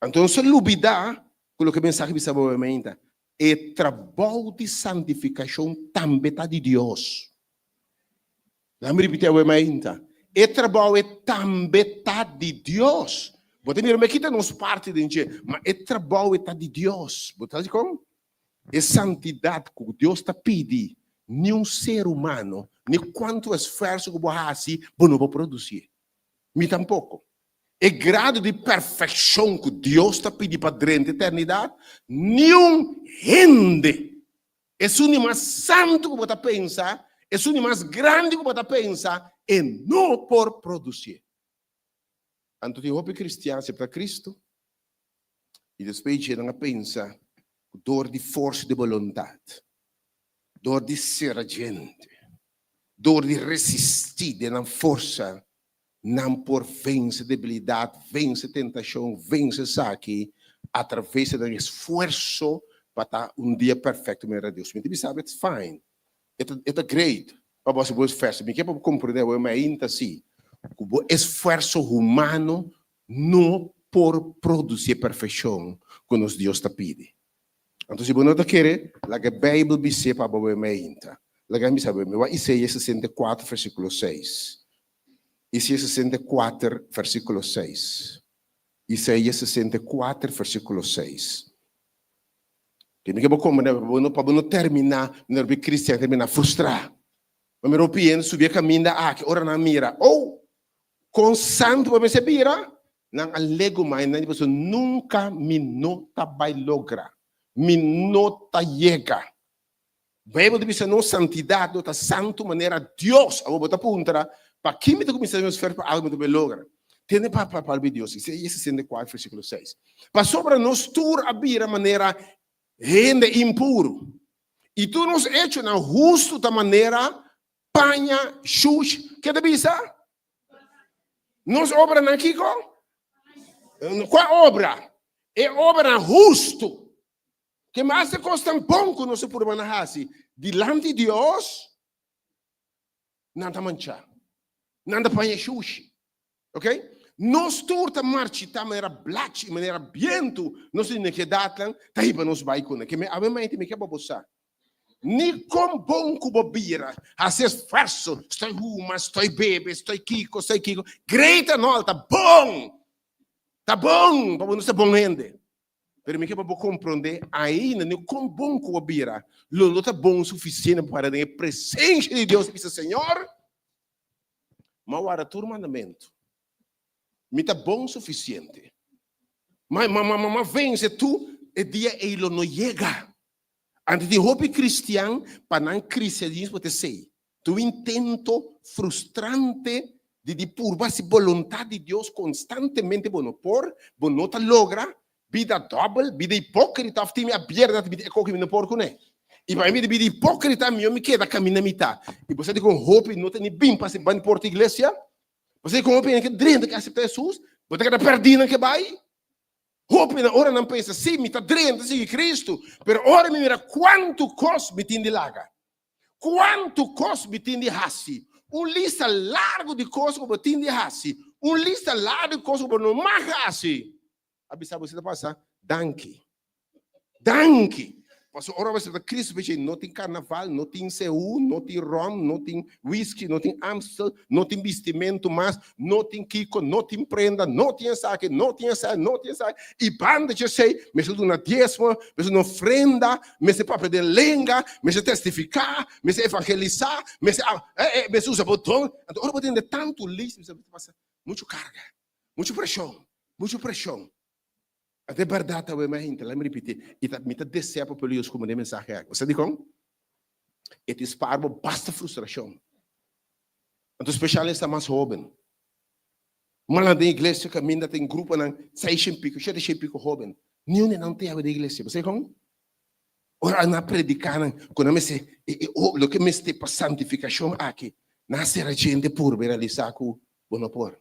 Então, se lubidar, o que mensagem bisa boamente é trabalho de santificação também está de Deus. Vamos repetir boamente. É trabalho também está de Deus. Você me lembra que não parte de gente, mas é trabalho está de Deus. Você sabe como? É santidade que Deus está pedindo. Nenhum ser humano, nem quanto esforço que você faz, você não vai produzir. Me tampouco. o grado de perfeição que Deus está pedindo para dentro da eternidade, nenhum rende. É o mais santo que você pensa, é o mais grande que você pensa, e não por produzir. Então, eu hope cristiano é para Cristo, e depois a pensa, dor de força de vontade, dor de ser gente, dor de resistir, de não força, não por vence debilidade, vence tentação, vence saque, através do esforço para estar dia perfeito, meu Deus. Você sabe, it's fine. It's great. Para você ver esforço, me quer para compreender, eu me ainda assim. O esforço humano não por produzir perfeição, quando Deus está pedindo. Então, se você não quer, a Bíblia diz para você me ainda. Isaías 64, versículo 6. Isaías 64, versículo 6. Isaías 64, versículo 6. Que me quer para não terminar, não é cristiano, terminar frustrado. Mas me arrependo, subir caminho da que ora na mira. Ou, com santo, para me se vira, não alego mais, não pessoa nunca me nota vai lograr. Me nota chega. A Bíblia diz não santidade, nota santo maneira Deus. A botar punta para quem me começar a fazer para algo me logra. Tem para Deus. Isso é 64, versículo 6. Para sobre nós tur a maneira rende impuro. E tu nos hecho na justo da maneira panha, xux, que deve ser? Nos obra na Kiko? Qual obra? É obra justo. Que mais se custa pouco não se pode manejar. Dilante de Deus, nada manchar. Nada panha, xux. Ok? Nós turta marchi, ta maneira black, maneira viento, nós não que datan, tá aí para nos baicona. Que me ave mente me que babosar. Ni com bom cubobira, fazer esforço, estou uma, estou bebe, estou kiko. Greita não, tá bom, para não ser bom rende. Pero me que para compreender ainda nem com bom cubobira, não tá bom o suficiente para ter a presença de Deus, disse Senhor. Mas agora tu mandamento, me tá bom o suficiente. Mas vence tu, e dia ele não chega. Antes de hobby cristiano, para não cristianismo te sei. Tu intento frustrante de purvar se vontade de Deus constantemente bueno por, não te logra, vida double, vida hipócrita, of time aberta, vida eco que me não porco né. E para mim de vida hipócrita, me queda caminho na mitad. E você com hobby não tem bem para se ban porta igreja. Você com hobby que drenda que aceita Jesus, você queda perdida que vai. Hope na hora não pensa, sim, me está drendo, sim, Cristo, mas ora me mira quanto custa me tem de laga, quanto custa me tem de rassi, lista largo de coisas que me tem de rassi, lista largo de coisas que não mais rassi. Abisar você está passando, danke. Passou hora você está Cristo, não tem carnaval, não tem CU, não tem rum, não tem whisky, não tem Amstel, não tem vestimento mais, não tem Kiko, não tem prenda, não tem saque, não tem saque. E banda de sei, mas eu na dízimo, mas eu ofrenda, mas eu papel de lenga, mas eu testificar, mas eu evangelizar, mas eu usa botão. Então, agora eu tenho tanto lixo, você passa muito carga, muita pressão. Até verdade, eu me gente, lá me repetir, e me tá descer para pelos como de mensagem. Você diz como? E te esparbo basta frustração. Então, especialista mais jovem. Mas na igreja caminha tem grupo na 6 e pico, 7 e pico jovem. Nenhum não tem a ver da igreja. Você como? Ora na predicar, quando me se o que me está para santificação aqui, nascer a gente por realizar com bonopor.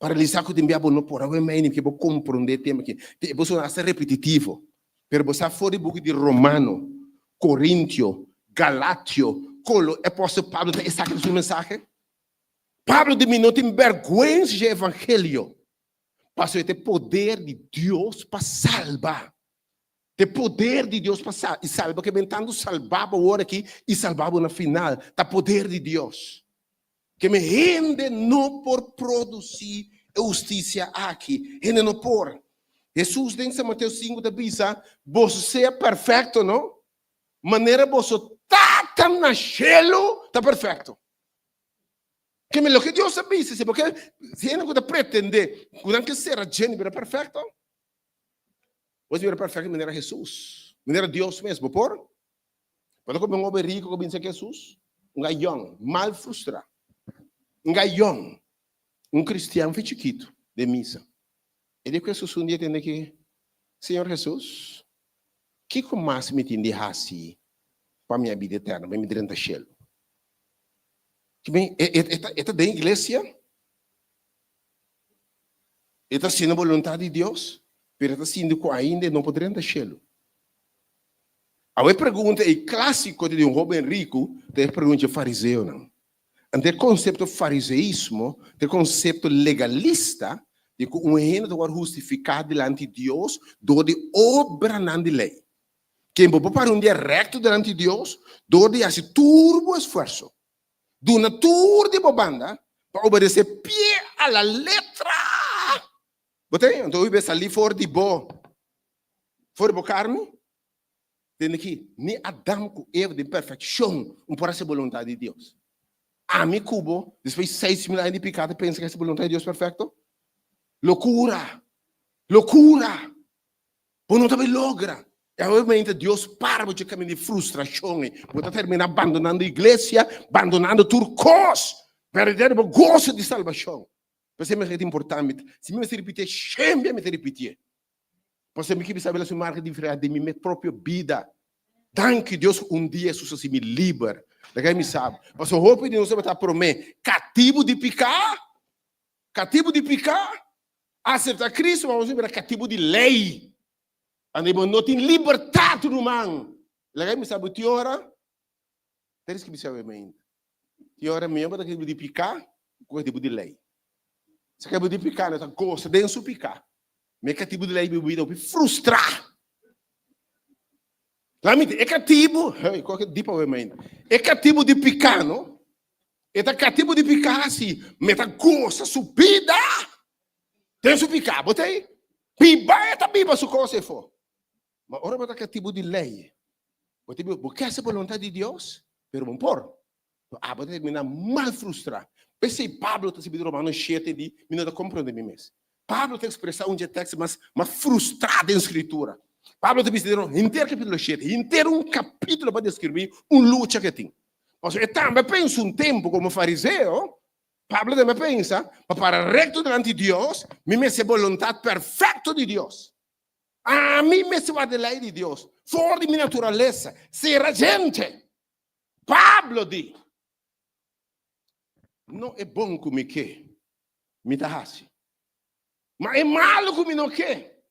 Para realizar que tem bom por a mãe que vou compreender tema que você não é repetitivo, pero você fora do book de Romano, Coríntio, Galatio, Colo, é apóstolo Pablo está escrito sua mensagem. Pablo de mim não tem vergonha de evangelho. Passou ter poder de Deus para salvar. Tem poder de Deus para salvar, porque tentando salvar agora aqui e salvar no final, tá poder de Deus. Que me rende não por produzir justiça aqui, rende não por. Jesus diz em Mateus 5 da Bisa, você é perfeito, não? Maneira você tá nascendo, tá perfeito. Que me lo que Dios dice, porque si uno pretende que ser gente perfecto, pues mira perfecto era Jesús, era Dios mesmo, Pero como un hombre rico que dice Jesús, un gallón, mal frustrado, un gallón, un cristiano chiquito de misa. E dijo Jesús un día tiene que, Señor Jesús, ¿qué más me tiene así para mi vida eterna, para mi direito cielo? Que bem, esta da igreja, está sendo a vontade de Deus, mas está sendo ainda não poderia entrar cielo. A pergunta é clássico de um jovem rico, é a pergunta fariseu não. Ante o conceito fariseísmo, o conceito legalista, de que um reino deve justificar diante de Deus, do de obra não de lei. Quem pode para dia recto diante de Deus, do de fazer turbo esforço. Do uma tour de bobanda, para obedecer pie a la letra. Botei? Então, eu vou sair fora de carne. Tem aqui, nem Adão com Eva de perfeição, para ser vontade de Deus. A mim, Cubo, depois de 6.000 anos de pecado, pensa que essa vontade de Deus é perfeito? Loucura! Loucura! Por não também logra. E obviamente Deus para de caminho de frustração. Você termina abandonando a igreja, abandonando turcos, perdendo o gosto de salvação. Mas é muito importante. Se me repetir, sempre me repetir. Você me quer saber a sua marca de verdade de minha própria vida. Danke Deus dia isso se me libera. Daí me sabe. Mas o roupa de Deus está para mim. Cativo de picar. Cativo de picar. Acertar Cristo, vamos ver cativo de lei. Andemos não tem liberdade humana. Daí me sabe, tiora. Teres que me sabe bem. Tiora mesmo para cativo de picar, cativo de lei. Se cativo de picar, não gosta de não picar. Me cativo de lei me vai frustrar. É cativo, qualquer tipo de é cativo de picar, não? É cativo de picar assim, me tá gosta subida. Tem que picar, botei? Piba é piba se coisa for. Mas ora tá cativo de lei. Botei, porque essa vontade de Deus, pero não por. Botei me mal frustrar. Pensei Pablo tá se pedindo Romanos 7 de, me não compreende mim mesmo. Pablo tem que expressar um texto mais frustrado em escritura. Pablo te pediu inteiro capítulo 7, inteiro capítulo para descrever luta que tem. Mas eu também penso tempo como fariseu, Pablo também pensa, para recto diante de Deus, me mete a vontade perfeita de Deus. A mim me se vai da lei de Deus, fora de minha natureza, ser a gente. Pablo diz, não é bom como que me dá-se, mas é malo como não quer,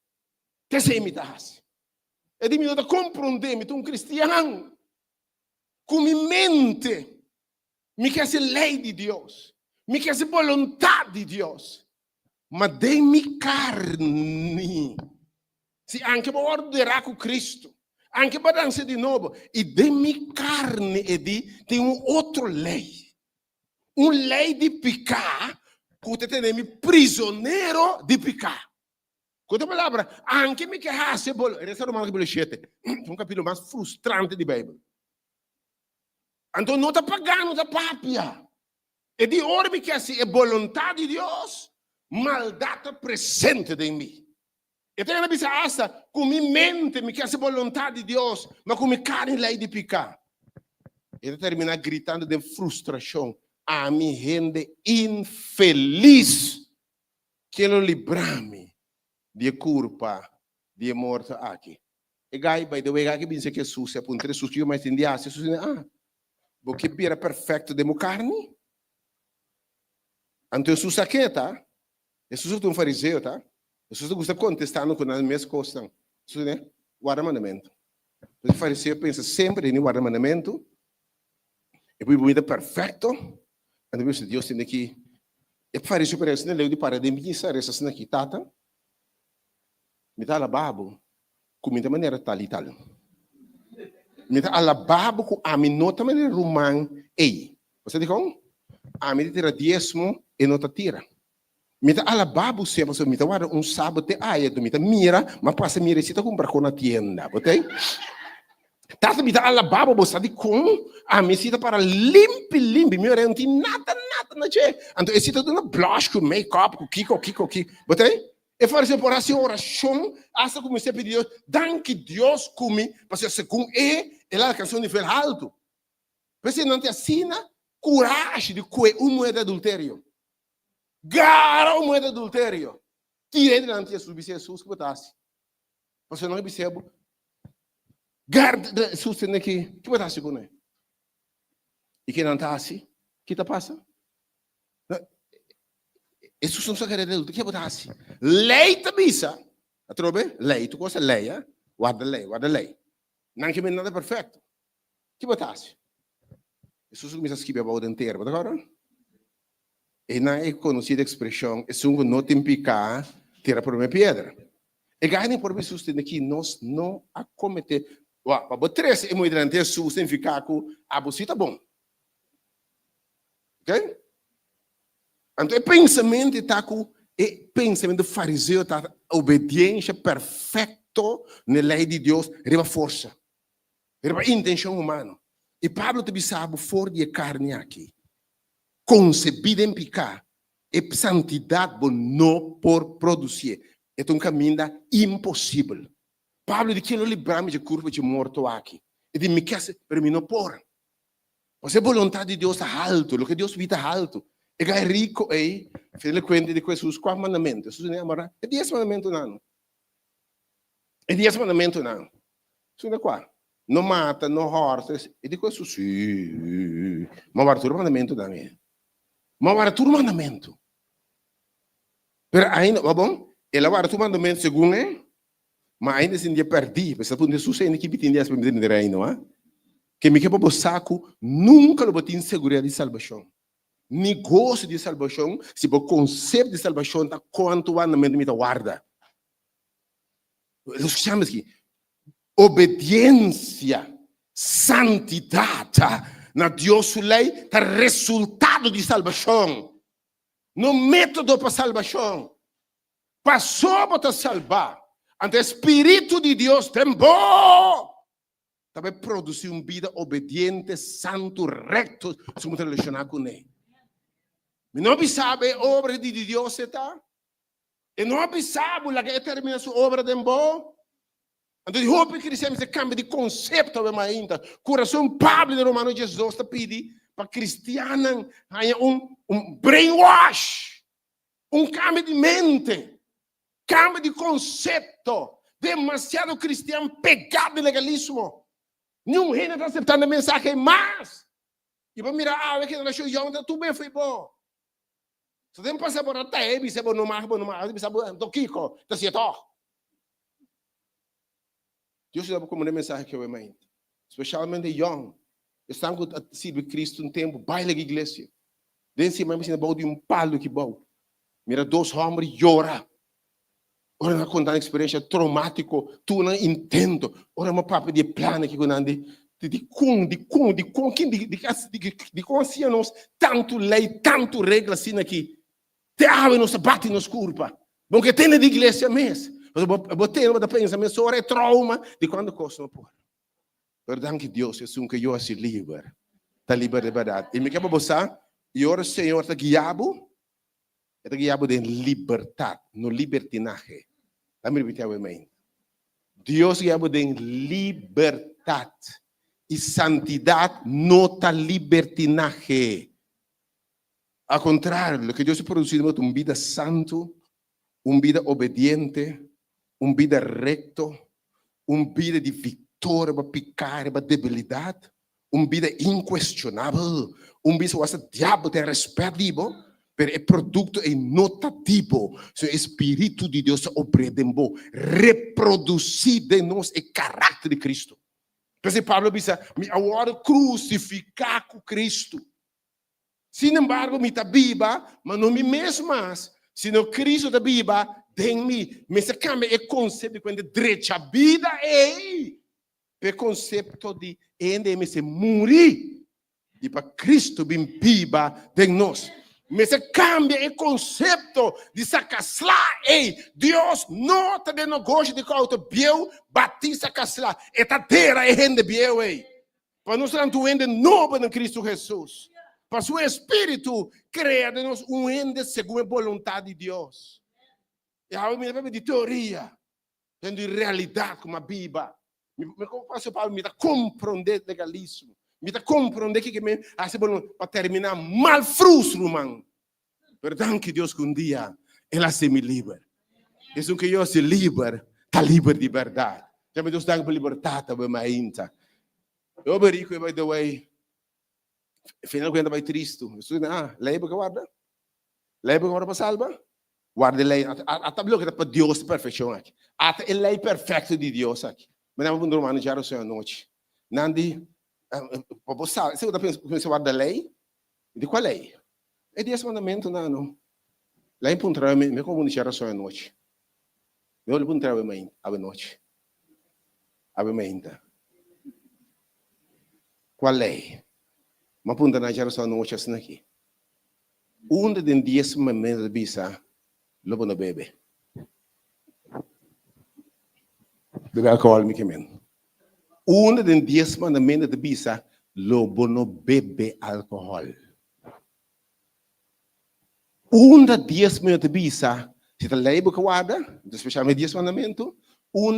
que se me dá-se. E de mim não compreender, me um cristiano, com minha mente, me quer ser lei de Deus, me quer ser vontade de Deus, mas de minha carne, se anche para ordenar com Cristo, anche para dançar de novo, e de minha carne tem outra lei, lei de pecar, que você tem prisioneiro de pecar. Quando a palavra, anche me que hace bolo, esse é o capítulo 7, um capítulo mais frustrante da Bíblia. Então não está pagando da papia. E de hora me que assim, é vontade de Deus, maldade presente em mim. E tem uma pessoa essa, com minha mente, me que assim, vontade de Deus, mas com minha carne, lei de pecar. Ele termina gritando de frustração. A minha gente infeliz, que não livrar-me de culpa, de morte aqui. E gai, by the way, gai que pensa que Jesus é pontre Jesus que eu mais entendi, Jesus porque era perfeito de minha carne. Então Jesus aqui tá? Jesus é um fariseu, tá? Jesus gosta contestando com as minhas coisas. Jesus né? Guarda mandamento. O fariseu pensa sempre em guardar mandamento. E por vida perfeito. Então Deus tem que e fariseu parece né leu de para de mim essas aqui tata. Me dá lavabo com muita maneira tal e tal. Me dá lavabo com a minota maneira romã ei. Você diz como? A mim tira diezmo e nota tira. Me dá lavabo se você me dá sábado aí do me dá mira, mas passa mira se tá comprar com na tienda, botei? Tata me dá lavabo você de com a mim se para limpe, meu não tem nada na che. Então, esse tá dando blush com make-up, com kiko. Botei? E faz essa oração, hasta comecei a pedir Deus, danke Deus comigo, porque segundo ela canção de nível alto. Porque não tem assim, coragem de coer moeda de adultério. Gara moeda de adultério. Tirei delante de Jesus que botasse. Você não recebe. Guarda Jesus aqui, que botasse com ele. E que não está assim, que está passando? Jesus não sabe o que botasse. Lei da missa. A trobe? Lei, tu cosa lei, Guarda lei. Não que nada perfeito. Que botasse? Jesus não me scrive a volta inteira, d'accordo? E não é conhecida a expressão, é um não tem picar, tira por uma pedra. E ganha por Jesus tem que nós não acometer. Para três é muito grande, Jesus tem que ficar com a bolsita bom. Ok? Então, o pensamento está com o pensamento fariseu, está obediência perfeita na lei de Deus, riba força, riba intenção humana. E Pablo te sabe fora de carne aqui, concebida em picar, e santidade não por produzir. É um caminho impossível. Pablo diz que não livramos de curva de morto aqui. E diz, me quer para mim não por. Você a vontade de Deus está alto, o que Deus vê está alto. E é rico aí, fez conta de Jesus, 4 mandamentos. Jesus não é 10 mandamentos não. É 10 mandamentos não. Isso é qual? Não mata, não horta. E diz Jesus, sim. Mas agora tudo mandamento não é. Mas agora tudo mandamento. Mas ainda, tá bom? Ele agora tudo mandamento segundo é. Mas ainda se não perdi. Porque se Jesus ainda que bitin dias para me dizer reino, que me quebra o saco, nunca lo botin segurança de salvação. Negócio de salvação, se o conceito de salvação está quanto andamento me guarda. Nós chamamos aqui obediência, santidade na Deus lei, está resultado de salvação. No método para salvação. Passou para salvar. Ante o Espírito de Deus tem bom. Também produzir uma vida obediente, santo, recto, se você relacionar com ele. Não sabe a obra de Deus está? E não sabe a que termina a sua obra de bom? Então, eu hope que você cambie de conceito ainda. Coração Pablo de Romano Jesus está pedindo para cristianos brainwash, cambio de mente, cambio de conceito. Demasiado cristiano pegado de legalismo. Nenhum reino está aceitando a mensagem mais. E para mirar, que na show tu bem foi bom. Se tem passar por até, bisa bom no mar, bisa bom do Kiko, tá certo? Deus dá como uma mensagem que eu amo, especialmente young, estão com a servir Cristo um tempo, baile da igreja. Dentro de mim, me de um palo que bom. Mira 2 homens llora. Ora na contar uma experiência traumática, tu não entendo. Ora uma papo de plano que quando de consciência tanto lei, tanto regra assim aqui. Te abre nos bate nos curva. Bom que tem na igreja mesmo. Eu botei uma da pensamento sobre trauma de quando costa não pode. Perdão que Deus é que eu se livre. Está livre de verdade. E me quer botar, e ora Senhor está guiado. Está guiado de liberdade, no libertinaje. Vamos repetir o amém. Deus guiado de liberdade. E santidade não está libertinaje. Ao contrário, o que Deus produziu é uma vida santo, uma vida obediente, uma vida recto, uma vida de vitória para picar, para debilidade, uma vida inquestionável, uma vida que o diabo tem respeito, mas é produto notativo. O Espírito de Deus operando, reproduzir de nós o caráter de Cristo. Porque Pablo diz, me agora crucificar com Cristo. Sin embargo, me está viva, mas não me mesmo mais. Sino Cristo está viva em mim. Mas se cambia o conceito de direito à vida é o conceito de ainda se morrer e para Cristo bem viva em nós. Mas se cambia o conceito de sacasla é Deus não está dando gosto de que o biel bater sacasla. É a terra é ainda biel é. Para nós não ainda novo em Cristo Jesus. para su espíritu crea de nós ende segundo a vontade de Deus. E a minha de teoria, de realidade como a Bíblia. Me faço para me compreender legalismo. Me compreender que me hace para terminar mal frustro, man. Perdão que Deus que dia ela se me livre. Isso que eu se livre, está livre de verdade. Já me Deus dá para libertar também mais ainda. Eu berico by the way. Final que ainda vai triste. Lei para guarda. Lei para guarda para salva. Guarda lei. Até bloco que para Deus perfeição aqui. Até a lei perfeita de Deus aqui. Mas não vou dormir já a noite. Nandi, para você, você está pensando guarda lei? De qual lei? É 10 mandamentos não. Lá em Puntra me como já a noite. Eu lhe Puntra a noite. A ainda. Qual lei? Mas punta na geração noite assim aqui. De 10 mandamentos de bisa, lobo no bebe. Bebe alcohol me quemen. De 10 mandamentos de bisa, lobo no bebe alcohol. De 10 mandamentos de bisa, se a lei boca guarda, especialmente 10 mandamentos,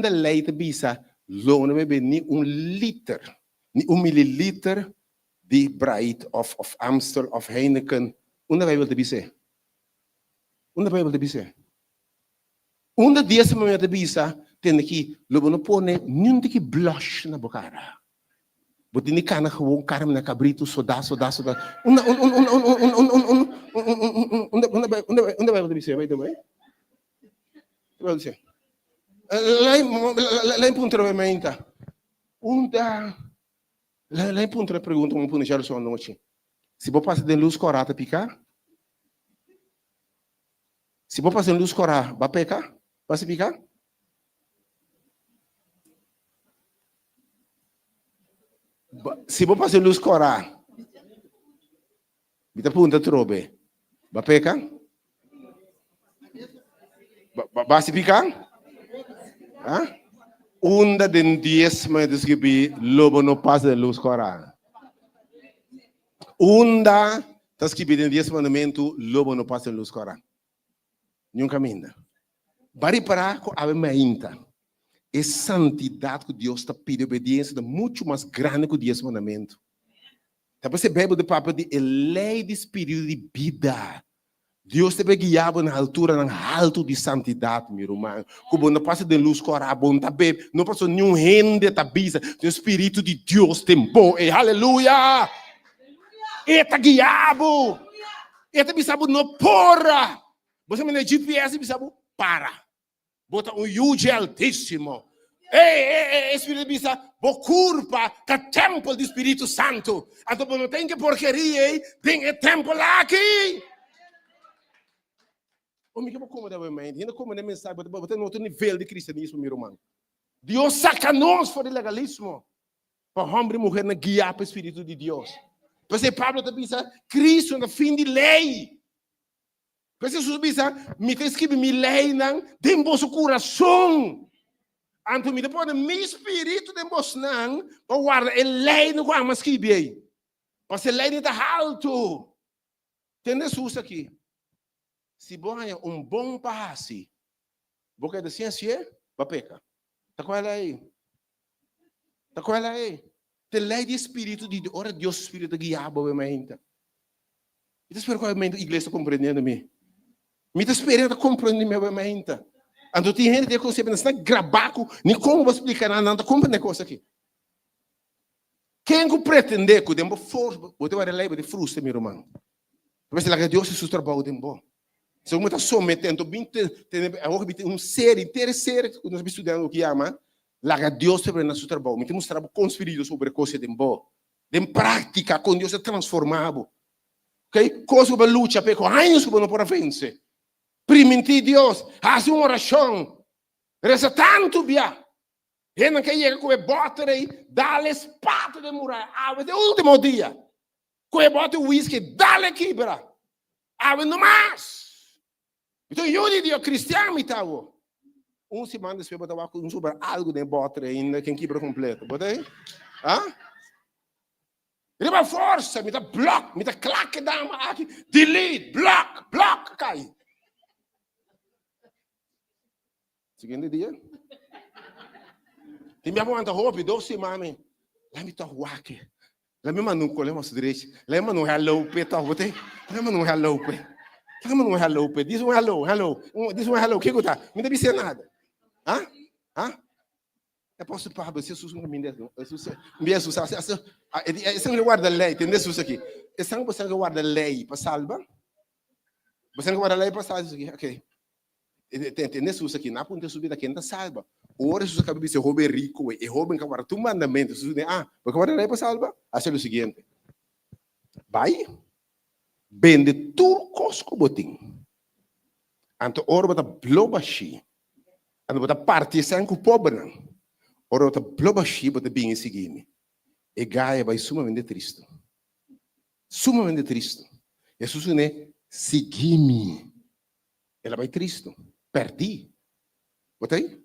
da lei de bisa, lobo no bebe ni liter. Niet milliliter die Breit of Amstel of Heineken. Onde vai te bise? Onde vai te bise? Onde 10 momento de bisa tem que lobo não pone nenhum que blush na boca. Bote ni cana gewoon carne na cabrito soda. Onde vai te bise? Vai também? Vai dizer. Lá em ponto de menta. Lá em ponto de pergunta, como pode já sua noite. Se você passa de luz corata picar? Se você passa de luz corata, vai pecar? Vai se picar? Se você passa de luz corata, me pergunta trobe, vai pecar? Vai se picar? Hã? De 10 meses que vi, lobo não passa de luz corada. Das que vi de 10 mandamentos, lobo não passa de luz corada. Nunca minda. Bari para com a minha é santidade que Deus está pedindo, obediência de muito mais grande que 10 mandamentos. Depois você bebe de papo de lei de espírito de vida. Deus te guiava na altura, na alto de santidade, meu irmão. Como não passa de luz corabon, não passa nenhum rende, tabisa. O Espírito de Deus tem bom. E aleluia! Eta guiabo! Eta bisabo não porra! Você me GPS bisabo para. Bota huge altíssimo. Ei, Espírito bisa, bo curpa, que templo do Espírito Santo. Então não tem que porcaria, tem templo aqui. O me como da mente, ainda como da mensagem, botar no outro nível de cristianismo, meu irmão. Deus saca nós fora do legalismo. Para homem e mulher na guiar para o Espírito de Deus. Porque Pablo também diz, Cristo na fim de lei. Porque Jesus diz, me escreve minha lei não, tem vosso coração. Então me depois meu espírito tem vosso não, para guardar a lei no qual me escreve aí. Porque a lei está alto. Tem Jesus aqui. Se você é bom passe, você de ciência, vai pecar. Está com ela aí? Está com ela aí? Tem lei de espírito de ora Deus espírito guiado a mente. Eu espero que a igreja está compreendendo-me. Me está esperando compreender minha mente. Então tem gente que consegue não gravar, nem como vou explicar nada, compreender coisa aqui. Quem que pretende que o tempo for, você vai lembrar de frustra, meu irmão. Mas lá que Deus se trabalho de bom. Se você está sometendo, tem ser interessante, nós estudando o que ama, lá que Deus se prende no seu trabalho, me temos trabalho construído sobre coisas de bom, de prática, com Deus é transformado. Ok? Coisa que luta, porque anos que não pode vencer. Primente Deus, faz uma oração, reza tanto bem. E não quer chegar com a bota aí, dá-lhe espada de muralha, abre o último dia. Com a bota de whisky, dá-lhe quebra. Abre no mais. Então, eu digo, cristiano, então, semana depois, eu estava com sobre algo de bota ainda, quem quebra completo. Bota aí? Hã? Ele vai força, me dá block, me dá claque dama aqui, delete, block, cai. Segundo dia. Tem minha mãe roupa, doce mami. Lá me tá huaque. Lá me manda colher mas direito. Lá me manda hello pe tá bote. Lá me manda hello pe. Lá me manda hello pe. Diz hello. Diz hello, que que tá? Me dá dizer nada. Hã? Eu posso para você sussurrar me dentro. Me sussurrar. Esse é o guarda lei, tem isso aqui. Esse é o guarda lei para salva. Você não guarda lei para salva aqui. OK. Tem isso aqui, na ponta subida aqui ainda salva. Ora, se você acaba de ser roubo rico, e roubo em camarada, tu mandamento, porque guarda lei para salva. Assim é o seguinte. Vai, vende turcos com botim. Anto ora bota blobashi. Anto bota parte sem com pobre. Ora bota blobashi bota bem seguinte. E Gaia vai sumamente triste. Sumamente triste. Jesus né, segui-me. Ela vai triste. Perdi. Botei?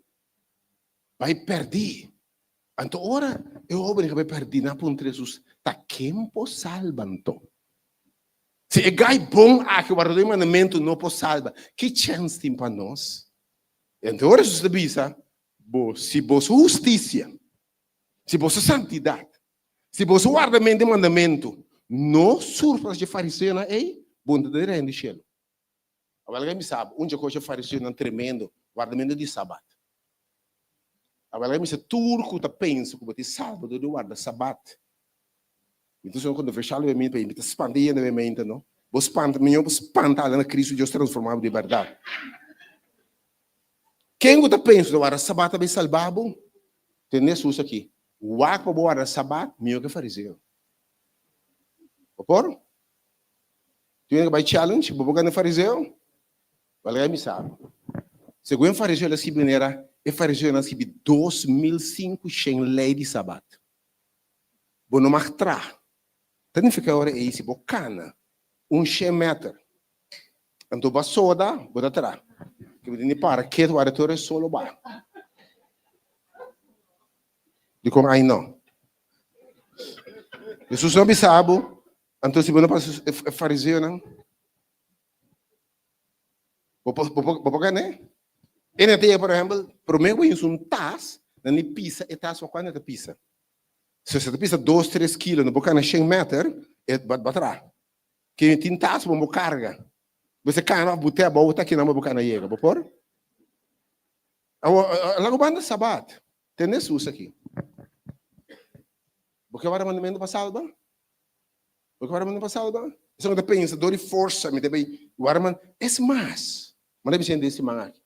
Vai perdi. Então, ora, eu ouvi que vai perdi na ponta de Jesus. Tá tempo salvanto. Se é gai bom aqui, o guarda mandamento não pode salvar. Que chance tem para nós? Então, ora, Jesus avisa, se você justiça, se você santidade, se você guardamento de mandamento, não surfa de fariseu, ei, bunda de reino de cielo. Agora, alguém me sabe, onde a coisa fariseu não tremendo, guardamento de sábado. Agora, alguém me sabe, turco tá pensa, como te sábado, do guarda sábado. Então, quando eu fechar o meu me espantia na minha mente, não? Você espanta na Cristo, Deus transformado de verdade. Quem está pensando do guarda sábado vai salvar, bom? Tem Jesus aqui. O arco do guarda sábado, meu que fariseu. Por? Tu vai challenge, vou pegar no fariseu? Alguém me sabe. Segundo o fariseu, ele escreve e fariseu ele escreve 2.500 leis de sábado. Bom, não matra. Então, fica hora aí, se bocana, 100 metros. Então, vai soda, bota atrás. Que você para, que o arator é solo bar. De como aí não. Jesus não sabe. Então, se você não fariseu, não. Vou né? Ele tem, por exemplo, primeiro um tas, na pisa, e tas, quando é pisa? Se você pisa 2, 3 quilos, no boca na 100 metros, é baterá. Que tem tas, vamos carga. Você cai na boteia, bota aqui na boca na iega, vou pôr? Logo banda sabat, tem Jesus aqui. Porque agora mandamento para salva? Porque agora mandamento para salva? Isso não depende, dor e força, me deve, agora é mais. Mas deve ser desse man aqui.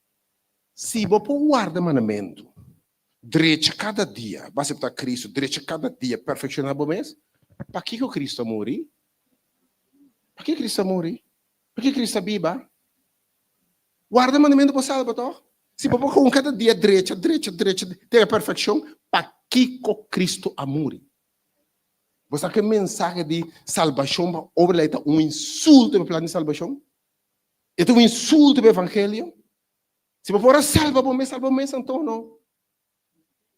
Se você guarda mandamento, direito cada dia, vai aceitar Cristo, direito cada dia, perfeccionar o mês, para que o Cristo morreu? Para que Cristo morreu? Para que Cristo viva? Guarda mandamento para salvar, tá? Se você com cada dia direito, tem a perfeição, para que o Cristo morreu? Você quer mensagem de salvação, obra um insulto para o plano de salvação? É um insulto para o evangelho? Se você for salva o mês, então não.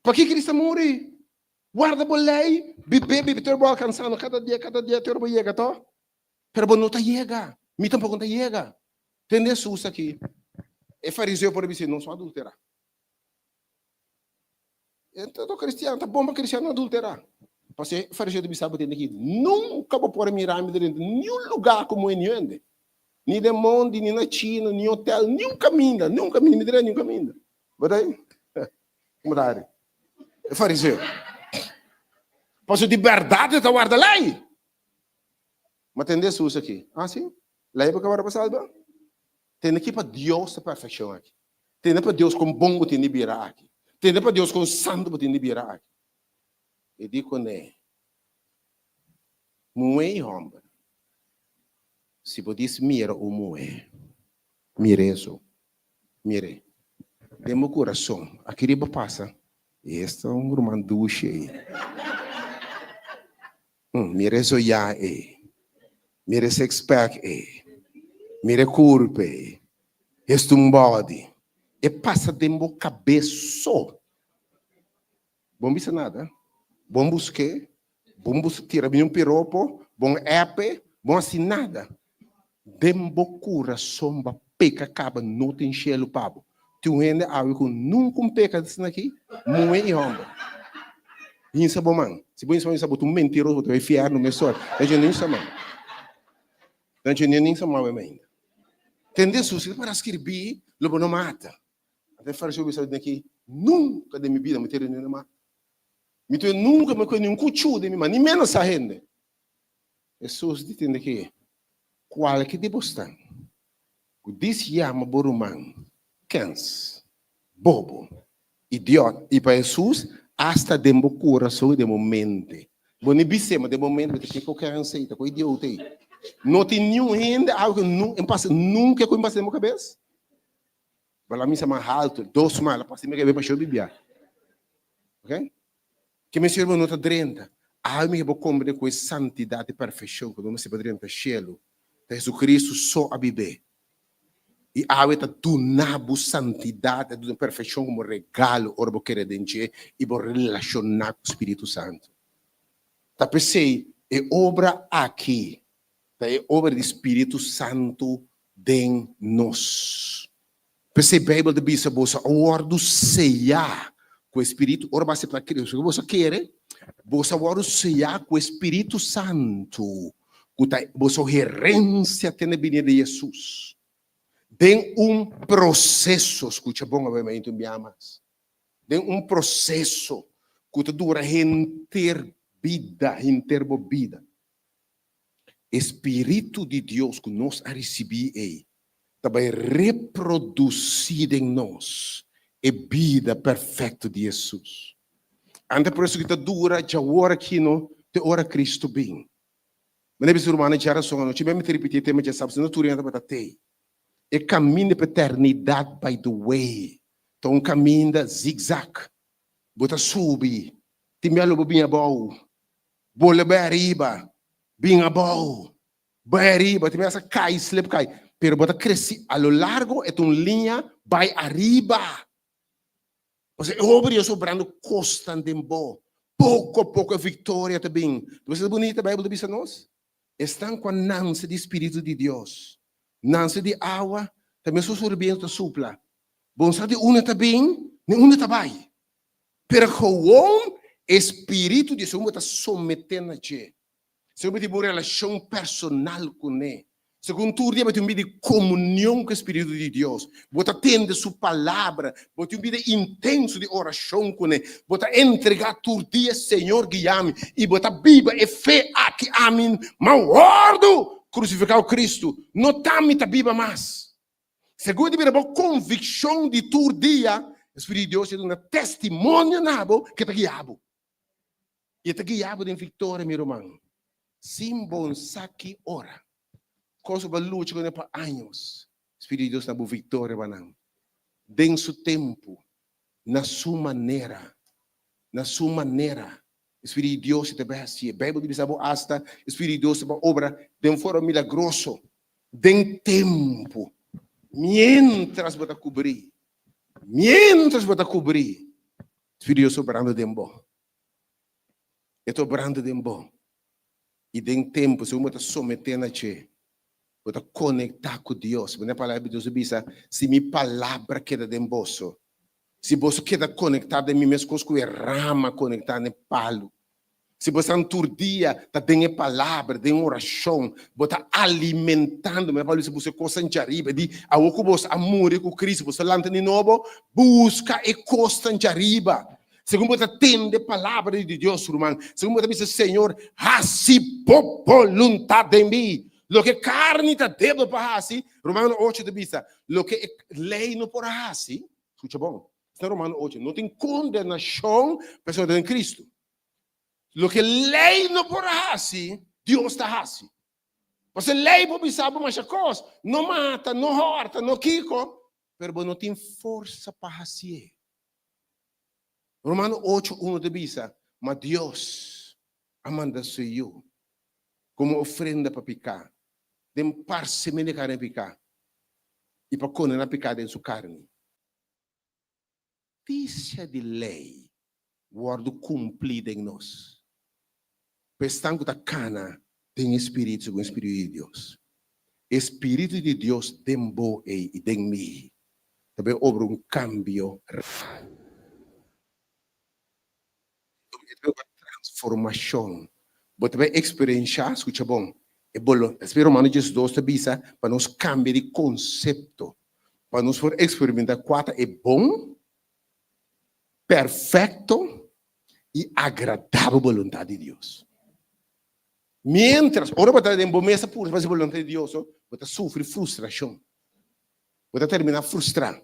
Para que Cristo morre? Guarda a lei, bebe, turbo alcançando cada dia, turbo chega, tá? Pero não está chega. Me tampouco não chega. Tem Jesus aqui. É fariseu por dizer, não sou adulterar. Então, o cristiano, tá bom para cristiano adulterar. Porque fariseu de sabe tem aqui. Nunca vou pôr mirar dentro de nenhum lugar como é nenhum. Nem de monde, nem na China, nem hotel, nenhum caminho, me dirá nenhum caminho. Verdade? Como dá? É fariseu. Posso de verdade está guarda lei. Mas tem Jesus aqui. Ah, sim? Lei para acabar para salvar? Tem aqui para Deus a perfeição aqui. Tem para Deus com bom botin de virar aqui. Tem para Deus com santo botin de virar aqui. E digo, né? Muito homem. Se você mira o moé, mire isso, mire. Tem meu coração, aqui riba passa. Este é um grumanduche aí. Mire isso já aí. Mire six-pack aí. Mire curva aí. Este um body. E passa de meu cabeça. Bom, isso nada. Bom busque. bom tira um piropo, bom epe, bom assim nada. Dembo cura somba peca acaba não tem chelo pabo. Tu ainda awe com nunca peca desse aqui, muito e homem. Isso bom man. Se bom isso tu mentiroso, tu vai fiar no meu sor. A gente nem sabe. A gente nem sabe ainda. Entendeu? Se para escrever, logo não mata. Até faz o que aqui, nunca de minha vida me ter nem mata. Me tu nunca me conheci um cuchu de mim, mas nem menos a gente. Jesus diz que qual que de bostan. O disse chama boruman, cans, bobo, idiota. E para Jesus hasta dembo coração de momento. Boni bisema de momento que qualquer receita, com idiota aí. Não tem nenhum ainda algo nunca com passe na minha cabeça. Para mim chama alto, 2 malas, passe minha cabeça para eu beber. OK? Que me sirva nota 30. A minha vou comer com santidade e perfeição, quando me se padrinho para cielo. Jesus Cristo só a viver. E a vida do nabo santidade, do perfeição como regalo, ora vou querer denche e vou relacionar com o Espírito Santo. Tá pensei, é obra aqui, é obra do Espírito Santo em nós. Pensei, Bíblia de Bisa, você ordo ceia com o Espírito, ora vai ser para Cristo. Você quer, você ordo ceia com o Espírito Santo. Você herência tem vindo de Jesus. Tem processo, escuta bom, obviamente, me amas. Tem processo que dura inteira vida. Espírito de Deus que nós recebemos vai reproduzir em nós a vida perfeita de Jesus. Anda por isso que dura, já ora aqui, não, te ora Cristo bem. Mas não é humana geração, não tivemos que repetir o tema de sábado, não turista para ter. É caminho para a eternidade by the way. Então, caminho da zig-zag. Bota subir. Timelo bem bom. Bola bem arriba. Bem bom. Bem arriba. Timelo essa cai, slip cai. Pero bota crescer. A lo largo é uma linha by arriba. Você é obra sobrando constante bom. Pouco a pouco a vitória também. Você é bonita a Bíblia diz a nós? Estão com a nança de Espírito de Deus. Nança de água, também sussurbindo supla. Bom, sabe, uma também, nem uma também. Pero com o Espírito de Deus, está submetendo a ti. Se você tem uma relação personal com ele, segundo tu dia, você tem uma comunhão com o Espírito de Deus. Você atende sua palavra, você tem uma intenso de oração com ele. Você entregar tu dia, Senhor, guia-me. E você viva e fé aqui, amém. Mas ordo crucificar o Cristo, não está viva mais. Segundo a convicção de tu dia, o Espírito de Deus é um testemunho nabo que está guiado. E está guiado em vitória, meu irmão. Sim, bom, saque ora. Coisa para luta com para anos. O Espírito de Deus na boa vitória, banão. Den seu tempo, na sua maneira. Na sua maneira. O Espírito de Deus se vai assim. A Bíblia diz hasta o Espírito de Deus se vai obra de uma forma milagrosa. Den tempo. Mientras você cobrir. Mientras você cobrir. O Espírito de Deus obrando de bom. Estou obrando de bom. E den tempo, se você está sometendo a ti. Você conectar com Deus. Na palavra de Deus diz, se minha palavra queda dentro de você, se você queda conectado em mim mesmo, com a rama conectada no palo. Se você não dia está dentro da palavra, dentro da oração, você está alimentando, mas se você costa em arriba, de a o que você amor com Cristo, você lança de novo, busca e costa em arriba. Segundo você atende a palavra de Deus, irmão. Segundo você diz, Senhor, assim por vontade de mim. Lo que carne está dentro para assim, Romano 8 de vista, lo que lei não por assim, escuta bom, está Romano 8, não tem condenação para pessoa em Cristo. Lo que lei não por assim, Deus está assim. Você lei por pensar mas a coisa, não mata, não horta, não quico, mas não tem força para assim. Romano 8, 1 de vista, mas Deus amanda eu como ofrenda para picar. De parse-me de carne picar. E para condenar picar em sua carne. Notícia de lei, guardo cumprida em nós. Pestan que cana tem espírito segundo o espírito de Deus. Espírito de Deus dembo e dem mi. Também houve cambio. Transformação. Você vai experienciar, escuta bom. E bolo, espero Romano 12 te bisa para nos cambiar de conceito. Para nos for experimentar quatro é bom, perfeito e agradável vontade de Deus. Mientras, ora você tem bom mesa pura, mas a vontade de Deus, você sofre frustração. Você termina frustrado.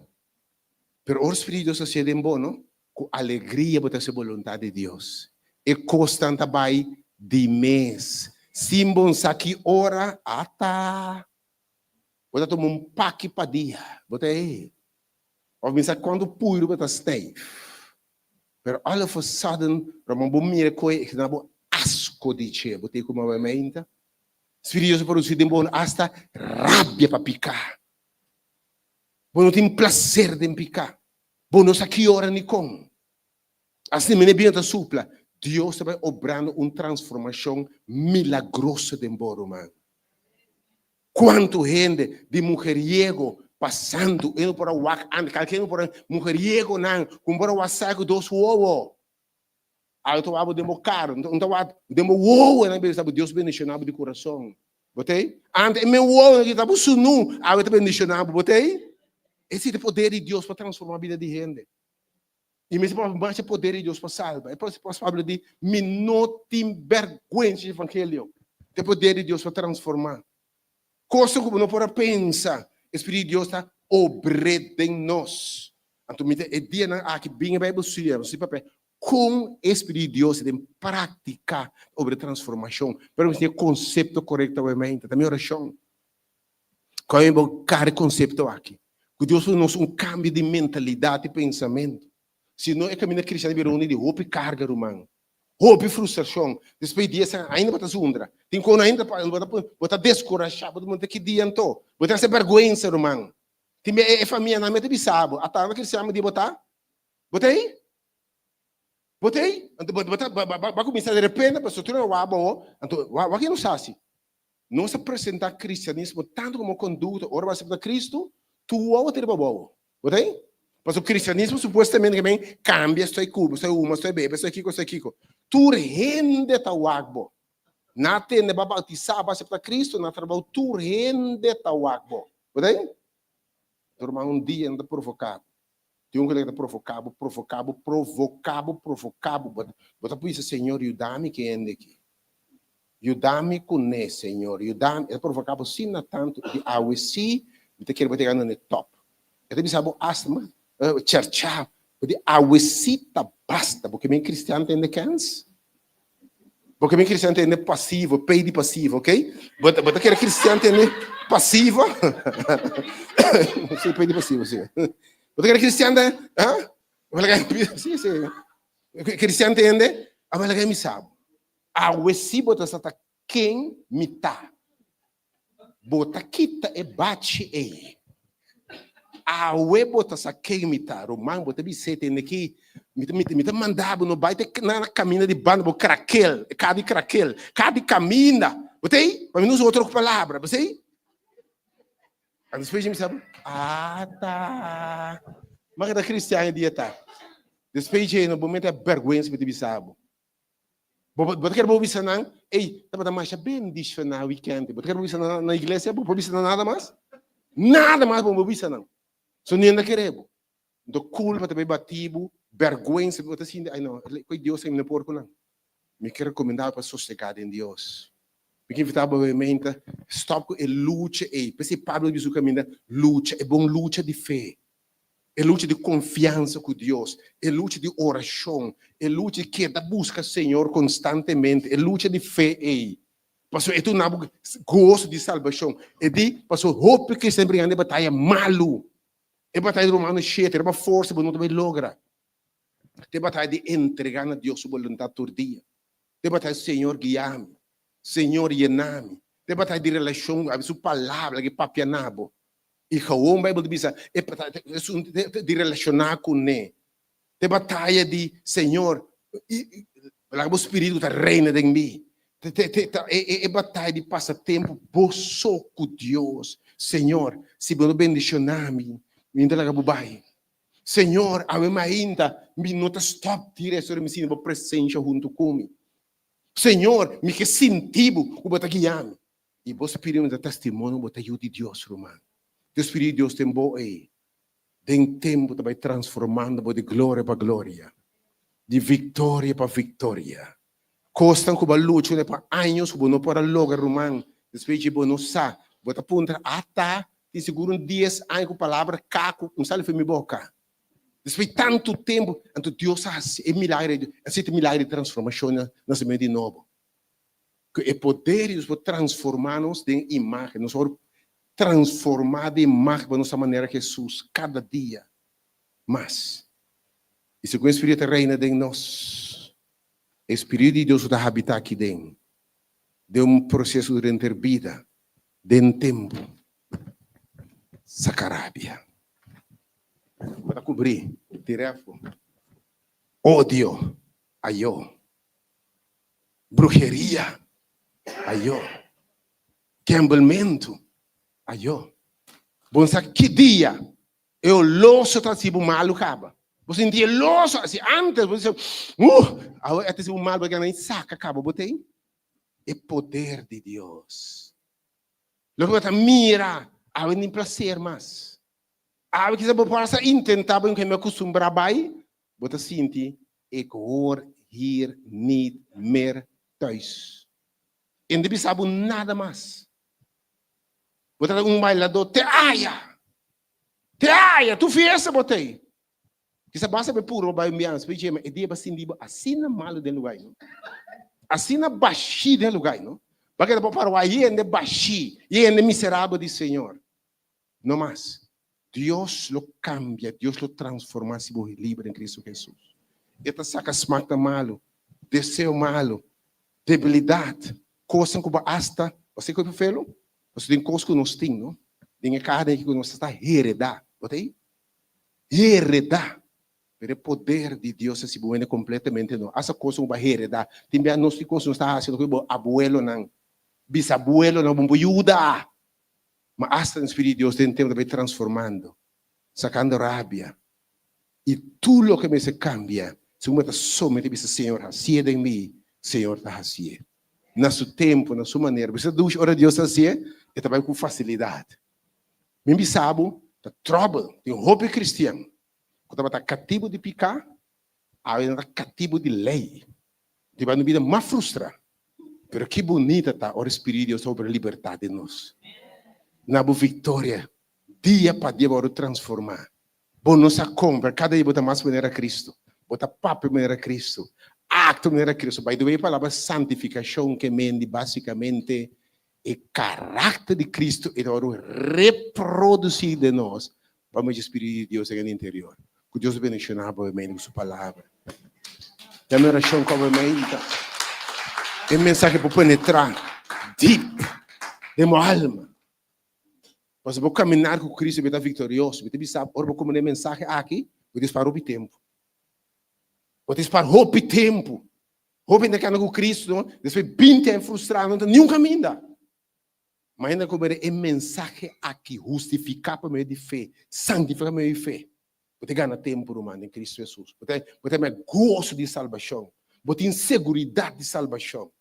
Pero o Espírito de Deus se tem bom, não? Com alegria você se vontade de Deus. E constante vai de mês. Simbon saki ora ata. Você toma paque para dia. Você aí. Ou pensa quando puro você stay. Pero all of a sudden, ramon bom mira coi que na bo asco de che. Você como vai meinta. Espírito de Deus por tem bom hasta rabia para picar. Bom tem prazer de picar. Bom saki ora ni com. Assim me nebia supla. Deus está obrando uma transformação milagrosa de embora, mano. Quanto gente de mujeriego passando, indo para o wak, indo para mujeriego, não, com para o wasago dos uovo. Aí eu abo demo caro, então demo uovo, né, Deus bendicionado de coração. Botei? Ante meu uovo, que estava sunu, aí eu bendicionado, botei? Esse é o poder de Deus para transformar a vida de gente. E mesmo mais o poder de Deus para salvar. É possível de não ter vergonha do evangelho. O poder de Deus para transformar. Coisa que não pode pensar. O Espírito de Deus está obrando em nós. Então, é dia que bem a Bíblia com o Espírito de Deus tem praticar sobre transformação. Para você ter conceito corretamente. Também oração. Qual é o cara conceito aqui? Que Deus nos um cambio de mentalidade e pensamento. Se não é caminho cristão, de roupa e carga, irmão. Roupa e frustração. Depois disso, ainda vai estar zundra. Tem como ainda vai estar descorajado. Vai estar que dia então. Vai estar sem vergonha, irmão. Tem a família na mente de sábado. A tarde cristã de botar. Botei? Botei? Vai começar de repente, para estruturar o abo. Então, o que não sabe? Não se apresentar cristianismo tanto como conduta. Ora vai ser para Cristo. Tu ou ter bobo. Botei? Mas o cristianismo supostamente também cambia, estou cubo, estou uma, estou bebê, estou kiko, estou kiko. Tu rende tawagbo. Na tende bautizar para Cristo, na trabalho tu rende tawagbo. Pode? Turma um dia anda provocado. Tem que está provocado. Bota por isso, Senhor, ajuda-me que ande aqui. Ajuda-me com ele, Senhor. Ajuda-me. É provocado sim na tanto de awesi, você quer botar no top. Eu te pensava asma. Cercar, porque a uesita basta, porque bem cristiano tem de cans, porque bem cristiano tem de passivo, pede passivo, ok? Bota que cristiano tem de passivo, não sei pede passivo, sim. Bota que cristiano, sim, cristiano tem de, a malagay me sabe, a uesi bota sata quem me tá, bota kita e bate ei. A webo tá sa queimita, romang bota bisete aqui, me mandava no baita na caminha de banda, bo craquel, cada caminha, botei? Para mim não usa outra palavra, botei? Aí depois me sabe, tá. Mas da cristiana dia tá. Depois no momento é vergonha se me sabe. Bota quer bo bisa nang, ei, tá mais bem disso na weekend, bota quer bo bisa na igreja, bo bisa nada mais? Nada mais bo bisa nang. So nem ainda queremos. Então, culpa também batido, vergonha, se você assim, ai não, Deus é me porco não. Me quero recomendar para sossegar em Deus. Porque invitava a mente, stop com a luta aí. Porque Pablo diz o caminho, luta, é bom luta de fé. É luta de confiança com Deus. É luta de oração. É luta que da busca Senhor constantemente. É luta de fé aí. Passou, é tu não gosto de salvação. É de, passou, roupa que sempre anda batalha malo. É batalha romana cheia, é uma força, mas não também logra. É batalha de entregar a Deus sua vontade todo dia. É batalha, Senhor, guia-me. Senhor, llena-me. É batalha de relação, a sua palavra, que papianabo. E o Bible diz, é batalha de relacionar com Ele. É batalha de, Senhor, o Espírito está reina em mim. É batalha de passatempo, só com Deus. Senhor, se você bendicionar-me, me entrega bubai. Senhor, a minha ainda, me nota stop, tira sobre me sinto presença junto comigo. Senhor, me que sentivo, o bota guiando. E vos pedimos de testemunho, bota ajuda de Deus, romano. O Espírito de Deus tem boa aí. Tem tempo para transformando de glória para glória. De vitória para vitória. Costam que a luta né, para anos, que não para logo, romano. Depois de não sa, bota ponta ata, de seguro 10 anos com palavra caco, sabe foi minha boca. Depois de tanto tempo, então Deus é milagre, é milagre de transformação nesse meio de novo. Que é poder de transformar-nos em imagem, nós vamos transformar de imagem para nossa maneira Jesus, cada dia mais. E se o Espírito reina em nós, o Espírito de Deus está habitar aqui dentro, de processo durante a vida, de tempo, sacarabia. Para cobrir, tirefo, ódio, aiô, bruxeria, aiô, gamblemento, aiô. Bom, sabe que dia eu loço tá tipo malo acaba. Você sentia loço assim antes você agora até se o mal vai ganhar saca acaba botei. É poder de Deus. Logo você mira, a nem prazer mais. A que você pode intentar bem que me acostumbrar bem, você sente ik hoor hier niet meer thuis. En de sabe nada mais. Você bailador te aya, tu fez botei. Que se basta be puro ba mians, pe jema e dia basin dibo asina malo den lugar, no? Asina baixi den lugar, no? Porque depois para o aí ende baixi, e ende miserável de Senhor. No mais. Deus lo cambia, Deus lo transforma se você livre em Cristo Jesus. Esta saca smacta malo, desejo malo, debilidade, coisa que basta, você que fez, você tem coisa que nós temos, não? Tem carne que nós está heredar, botei? Heredar. Pero o poder de Deus se buena completamente não. Essa coisa vai heredar. Também nós ficamos não está fazendo com abuelo não, bisabuelo não, vamos ajudar. Mas hasta o Espírito de Deus tem tempo de transformando, sacando rabia. E tudo o que me se cambia, se uma somente diz, Senhor, assim em mim, Senhor, está assim. Na seu tempo, na sua maneira. Você diz, ora Deus assim, e também com facilidade. Me sabe, está trouble, tem roupa cristiano. Quando está cativo de picar, aí está cativo de lei. Tem uma vida mais frustrada. Mas que bonita está o Espírito de Deus sobre a liberdade de nós. Na boa vitória, dia para dia, vamos transformar. Bom, nossa compra, cada dia bota mais maneira a Cristo. Bota papo maneira a Cristo. Acto maneira a Cristo. By the way, a palavra santificação, que mende basicamente o caráter de Cristo e agora reproduzir de nós. Vamos o Espírito de Deus no interior. Que Deus bendiga com sua palavra. A minha oração como é mensagem para penetrar deep em minha alma. Você vai caminhar com Cristo e vai estar vitorioso. Você sabe, ora, como é mensagem aqui, você para o tempo. Você para o tempo. Roupa ainda que com Cristo, não? Depois 20 anos frustrado, não tem nenhum caminho. Mas ainda como é mensagem aqui, justificar para meio de fé, santificar para meio de fé. Você ganha tempo, humano, em Cristo Jesus. Você tem mais gosto de salvação. Você tem segurança de salvação.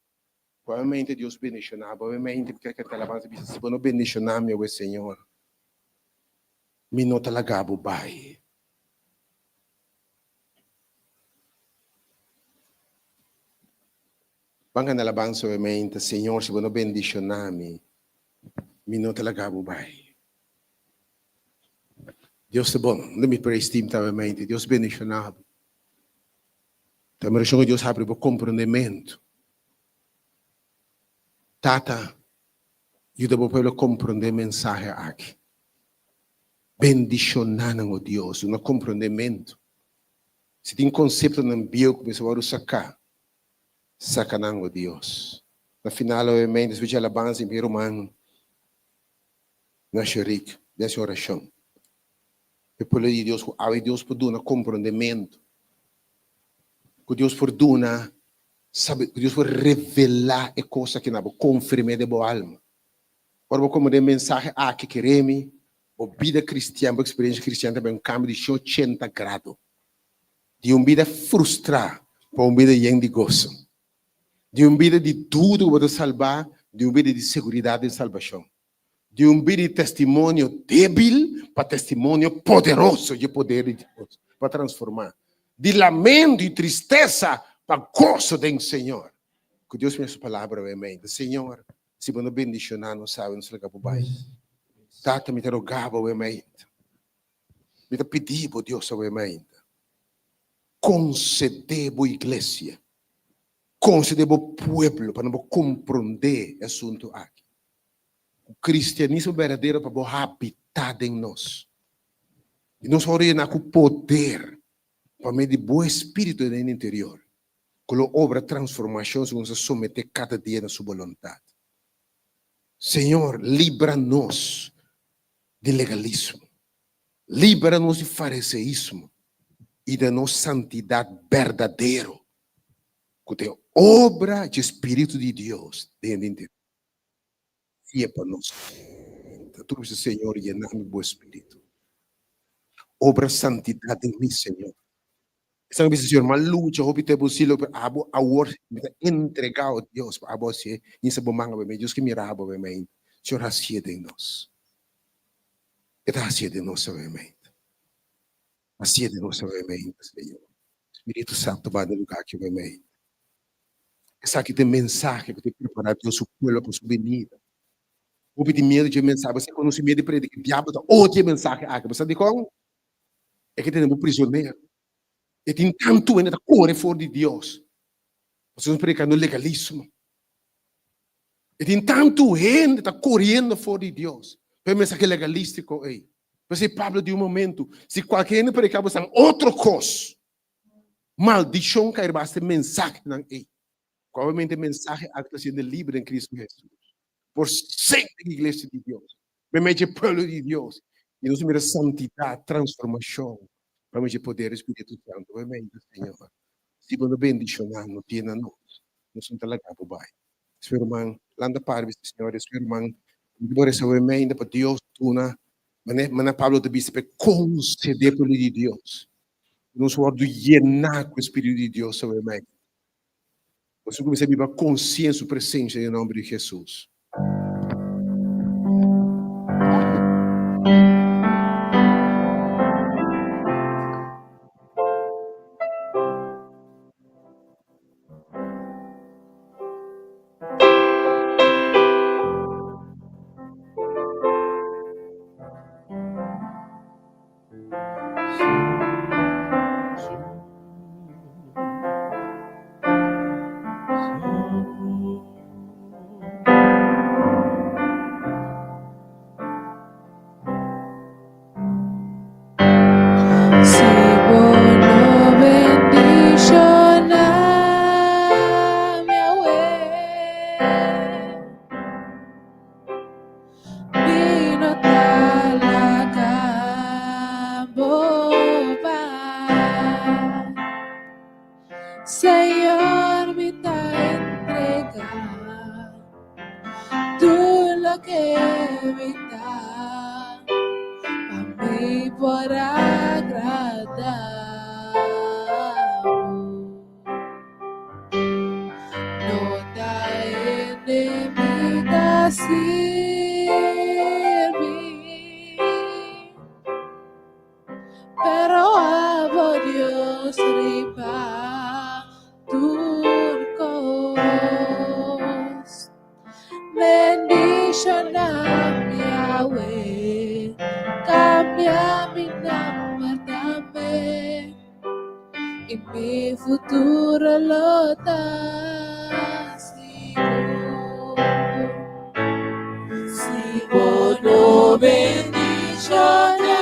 Provavelmente Deus bendicionar, provavelmente porque que alabança diz, se não bendicionar meu Senhor, me não te lagabo bai. Banga na alabança provavelmente, Senhor, se não bendicionar me não te lagabo bai. Deus é bom, não me prestim provavelmente, Deus bendicionar. Também que Deus abre o compreendimento. Tata, ajuda o povo a compreender a mensagem aqui. Bendicionando o Deus, um compreendimento. Se tem conceito na Bíblia que você vai sacar, sacanando o Deus. No final, obviamente, se você alabança em Romano, na Xerique, dessa oração. O povo de Deus, a Deus por dar um compreendimento. Que Deus por dar Sabe, Deus vai revelar a coisa que não confirme de boa alma. Agora, como de mensagem, que queremos, a vida cristã, a experiência cristã também um cambio de 80 graus. De uma vida frustrada para uma vida llena de gozo. De uma vida de tudo para salvar, de uma vida de segurança e salvação. De uma vida de testemunho débil para testemunho poderoso de poder de Deus, para transformar. De lamento e tristeza para gozo do Senhor. Que Deus me sua palavra, amém. Senhor, se você bendicionar, não sabe, não se liga para o bairro. Tata me rogava, amém. Me pedir por Deus, amém. Conceder a igreja. Conceder o pueblo para não compreender o assunto aqui. O cristianismo verdadeiro para habitar em nós. E nós oramos com poder para meio de bom espírito no interior. Com a obra de transformação, vamos submeter cada dia na sua vontade. Senhor, livra-nos de legalismo. Livra-nos de fariseísmo. E da nossa santidade verdadeira. Que tem obra de Espírito de Deus dentro do interior. E é para nós. Tu dizes, Senhor, llenar-me do Espírito. Obra santidade em mim, Senhor. Estão dizendo, Senhor, mas luta, eu te busilo, abo a word, entregar a Deus, para você, e se bomanga bem, Deus que mirava bem, Senhor, assim de nós. É assim de nós, bem. Assim de nós, bem, Senhor. Espírito Santo vai no lugar que bem. Essa aqui tem mensagem que tem preparado Deus o pueblo para sua venida. O pedir medo de mensagem, você conhece medo de predicar, o diabo dá outra mensagem aqui, você sabe como? É que temos um prisioneiro. E tem tanto ainda corre fora de Deus. Vocês estão predicando legalismo. E tem tanto gente está correndo fora de Deus. Para mensagem legalístico aí. Você Pablo de um momento, se qualquer um predicar você outra coisa, maldição cair basta mensagem não aí. Provavelmente mensagem está sendo livre em Cristo Jesus. Por ser a igreja de Deus. Para meio de pueblo de Deus. E nós temos santidade, transformação. Para meio de poder Espírito Santo. Amém, Senhor. Se você bendicionar, não tem nós. Não somos talaga po ba? Senhor, irmão, lá na parve, Senhor, Senhor, irmão, por essa amém, para Deus, tu na, mana Pablo te disse, para conceder pelo de Deus. Nós vamos llenar com o Espírito de Deus, amém. Você começa a viver consciência e presença em nome de Jesus. Señor, me está entregar tú lo que me da a mí por agradar. No da enemiga sirvi, pero amo Dios riba. Turcos, bendición a Yahweh, cambia mi nombre también, y mi futuro lo da si vos no bendición a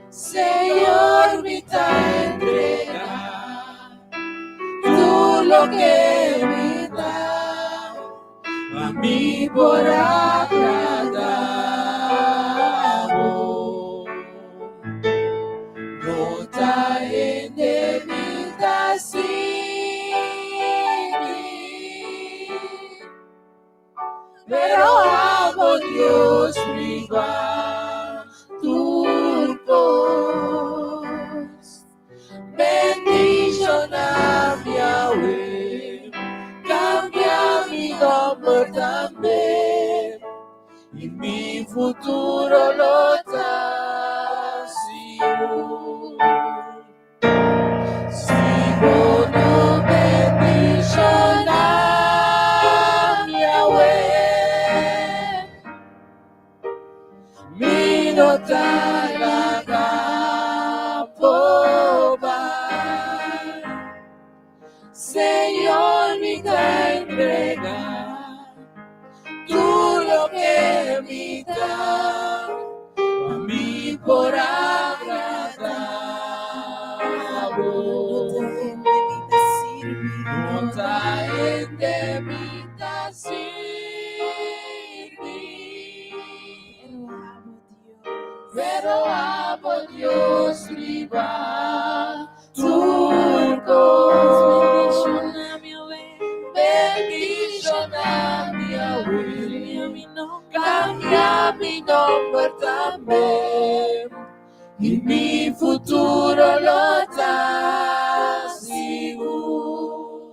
Señor, me está entregando tú lo que me da Dios viva turcos. Bendición a Yahweh, cambia mi nombre también, y mi futuro lo sigo. Sigo tu bendición a Yahweh, mi no talaga pobar. Señor, mi te entrega tú lo que me da, a mí por agradar. No te indemita servir, pero amo Dios viva turcos. Bendición a mi Yahweh, cambia mi nombre también, y mi futuro lo sigo.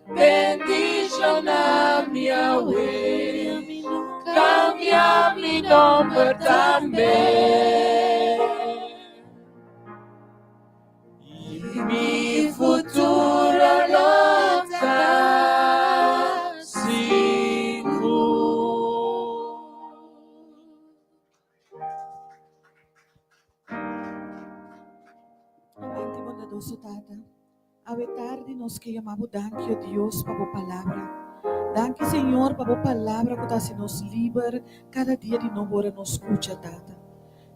Bendición a mi Yahweh, cambia mi nombre también, y mi futuro lo sigo. Amante bondadoso Tata, ave tarde nos que llamamos danke, oh Dios, para tu palabra. Danke, Senhor, para tu palavra que está nos liber cada dia de novo ora nos escuta, Tata.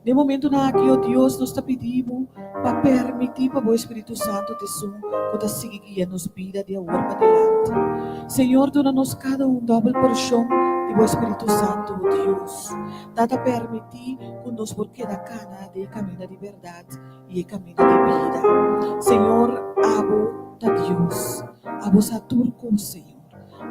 No momento na que, oh Deus, nós te pedimos para permitir para o Espírito Santo te som, que te siga guiando-nos vida de agora para adelante. Senhor, dona-nos cada double porção de o Espírito Santo, oh Deus. Tata permitir que nos por queda cana de caminho de verdade e caminho de vida. Senhor, abo da Deus, abo sa turco, Senhor.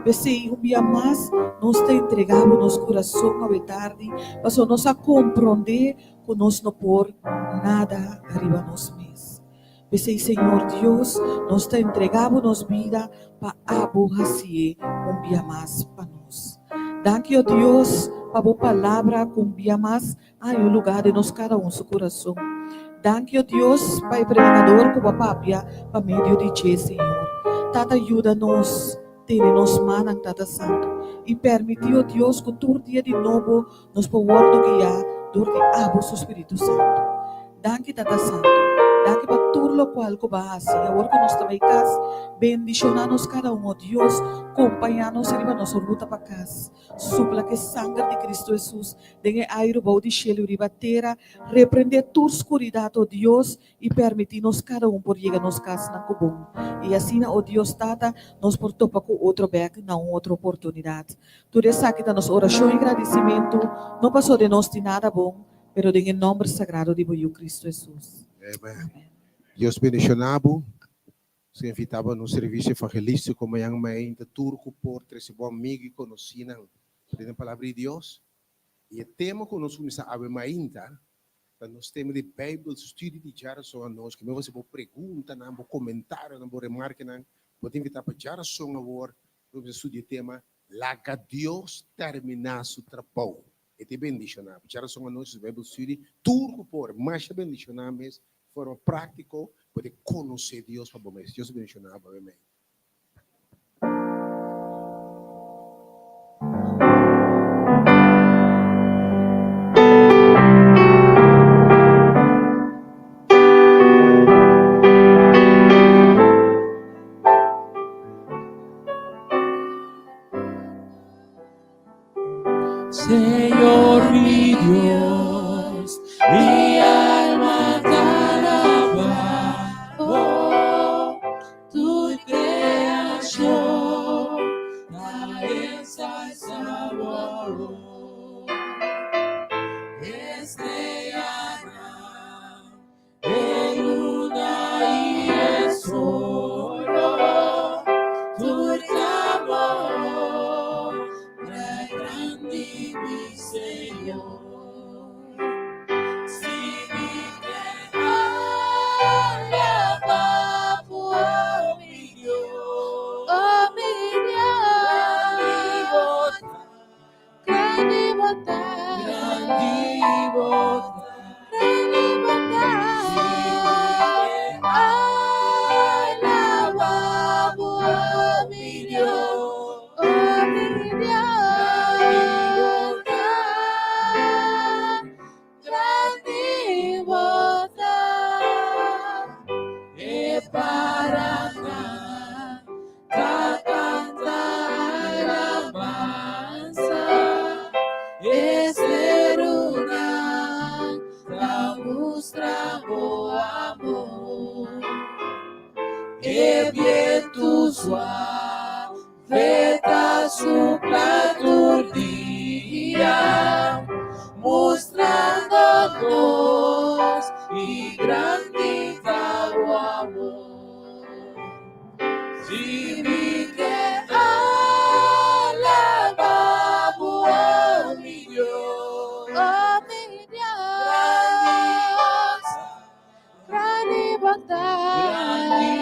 Vese um dia mais nós te entregamos nosso coração a tarde, para nós a compreender que nós não por nada arriba nós mesmos. Vese, Senhor Deus, nós te entregamos nossa vida para aborrecer um dia mais para nós. Danke, oh Deus, para a palavra que um dia mais há um lugar de nós cada seu coração. Danke, oh Deus, para o pregador que vai para meio de ti, Senhor. Tata, ajuda-nos. Nos manan, Tata Santo, e permitiu, Deus, que todo dia de novo nos poder guiar durante o Espírito Santo. Danke, Tata Santo. Danke para tudo o qual que vai fazer. Agora que nós também casa, bendicionar-nos cada oh Deus, acompanhar-nos em nossa luta para casa. Supla que sangue de Cristo Jesus, dengue aire bom de cielo e terra, repreender toda escuridão, oh Deus, e permitir-nos cada por chegar a nossa casa na bom. E assim, oh Deus, Tata, nos por topar com outro beck, na outra oportunidade. Tudo isso aqui da nossa oração e agradecimento, não passou de nós de nada bom, pero em nome sagrado de Cristo Jesus. Amen. Deus bendicionado. Se invitava no serviço evangelístico como yang main de turco por três bom amigo e conheciam a palavra de Deus. E o tema que nós vamos a ver ainda, nós temos de Bible estudo de geração a nós, que você pode perguntar, não pode comentar, não pode remarcar, não pode invitar para geração agora, vamos estudar o tema, Laga Deus terminar seu trabalho. E te bendicionar. Geração a nós, Bible estudo, turco por, mas bendicionar mesmo, de forma prática, pode conhecer Deus para você. Deus bendicionar para você. Señor mi Dios, mi alma te alaba, oh, tu creación, la ensalzador, estrella de luna y el sol, tu amor, gran grande mi Señor. Si mi alababo a mi Dios, grande bondad, alababo a mi Dios, grande bondad, para cantar alabanza, seruna mostramo amor, viento suave sopla dia, mostrando-nos e grande o amor. Se me quer alababo a mi Deus, grande bondade,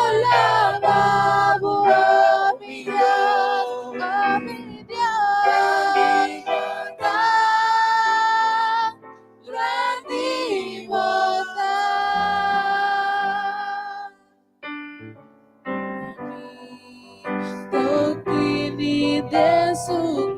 alababo a mi Deus, grande bondade. Totini desu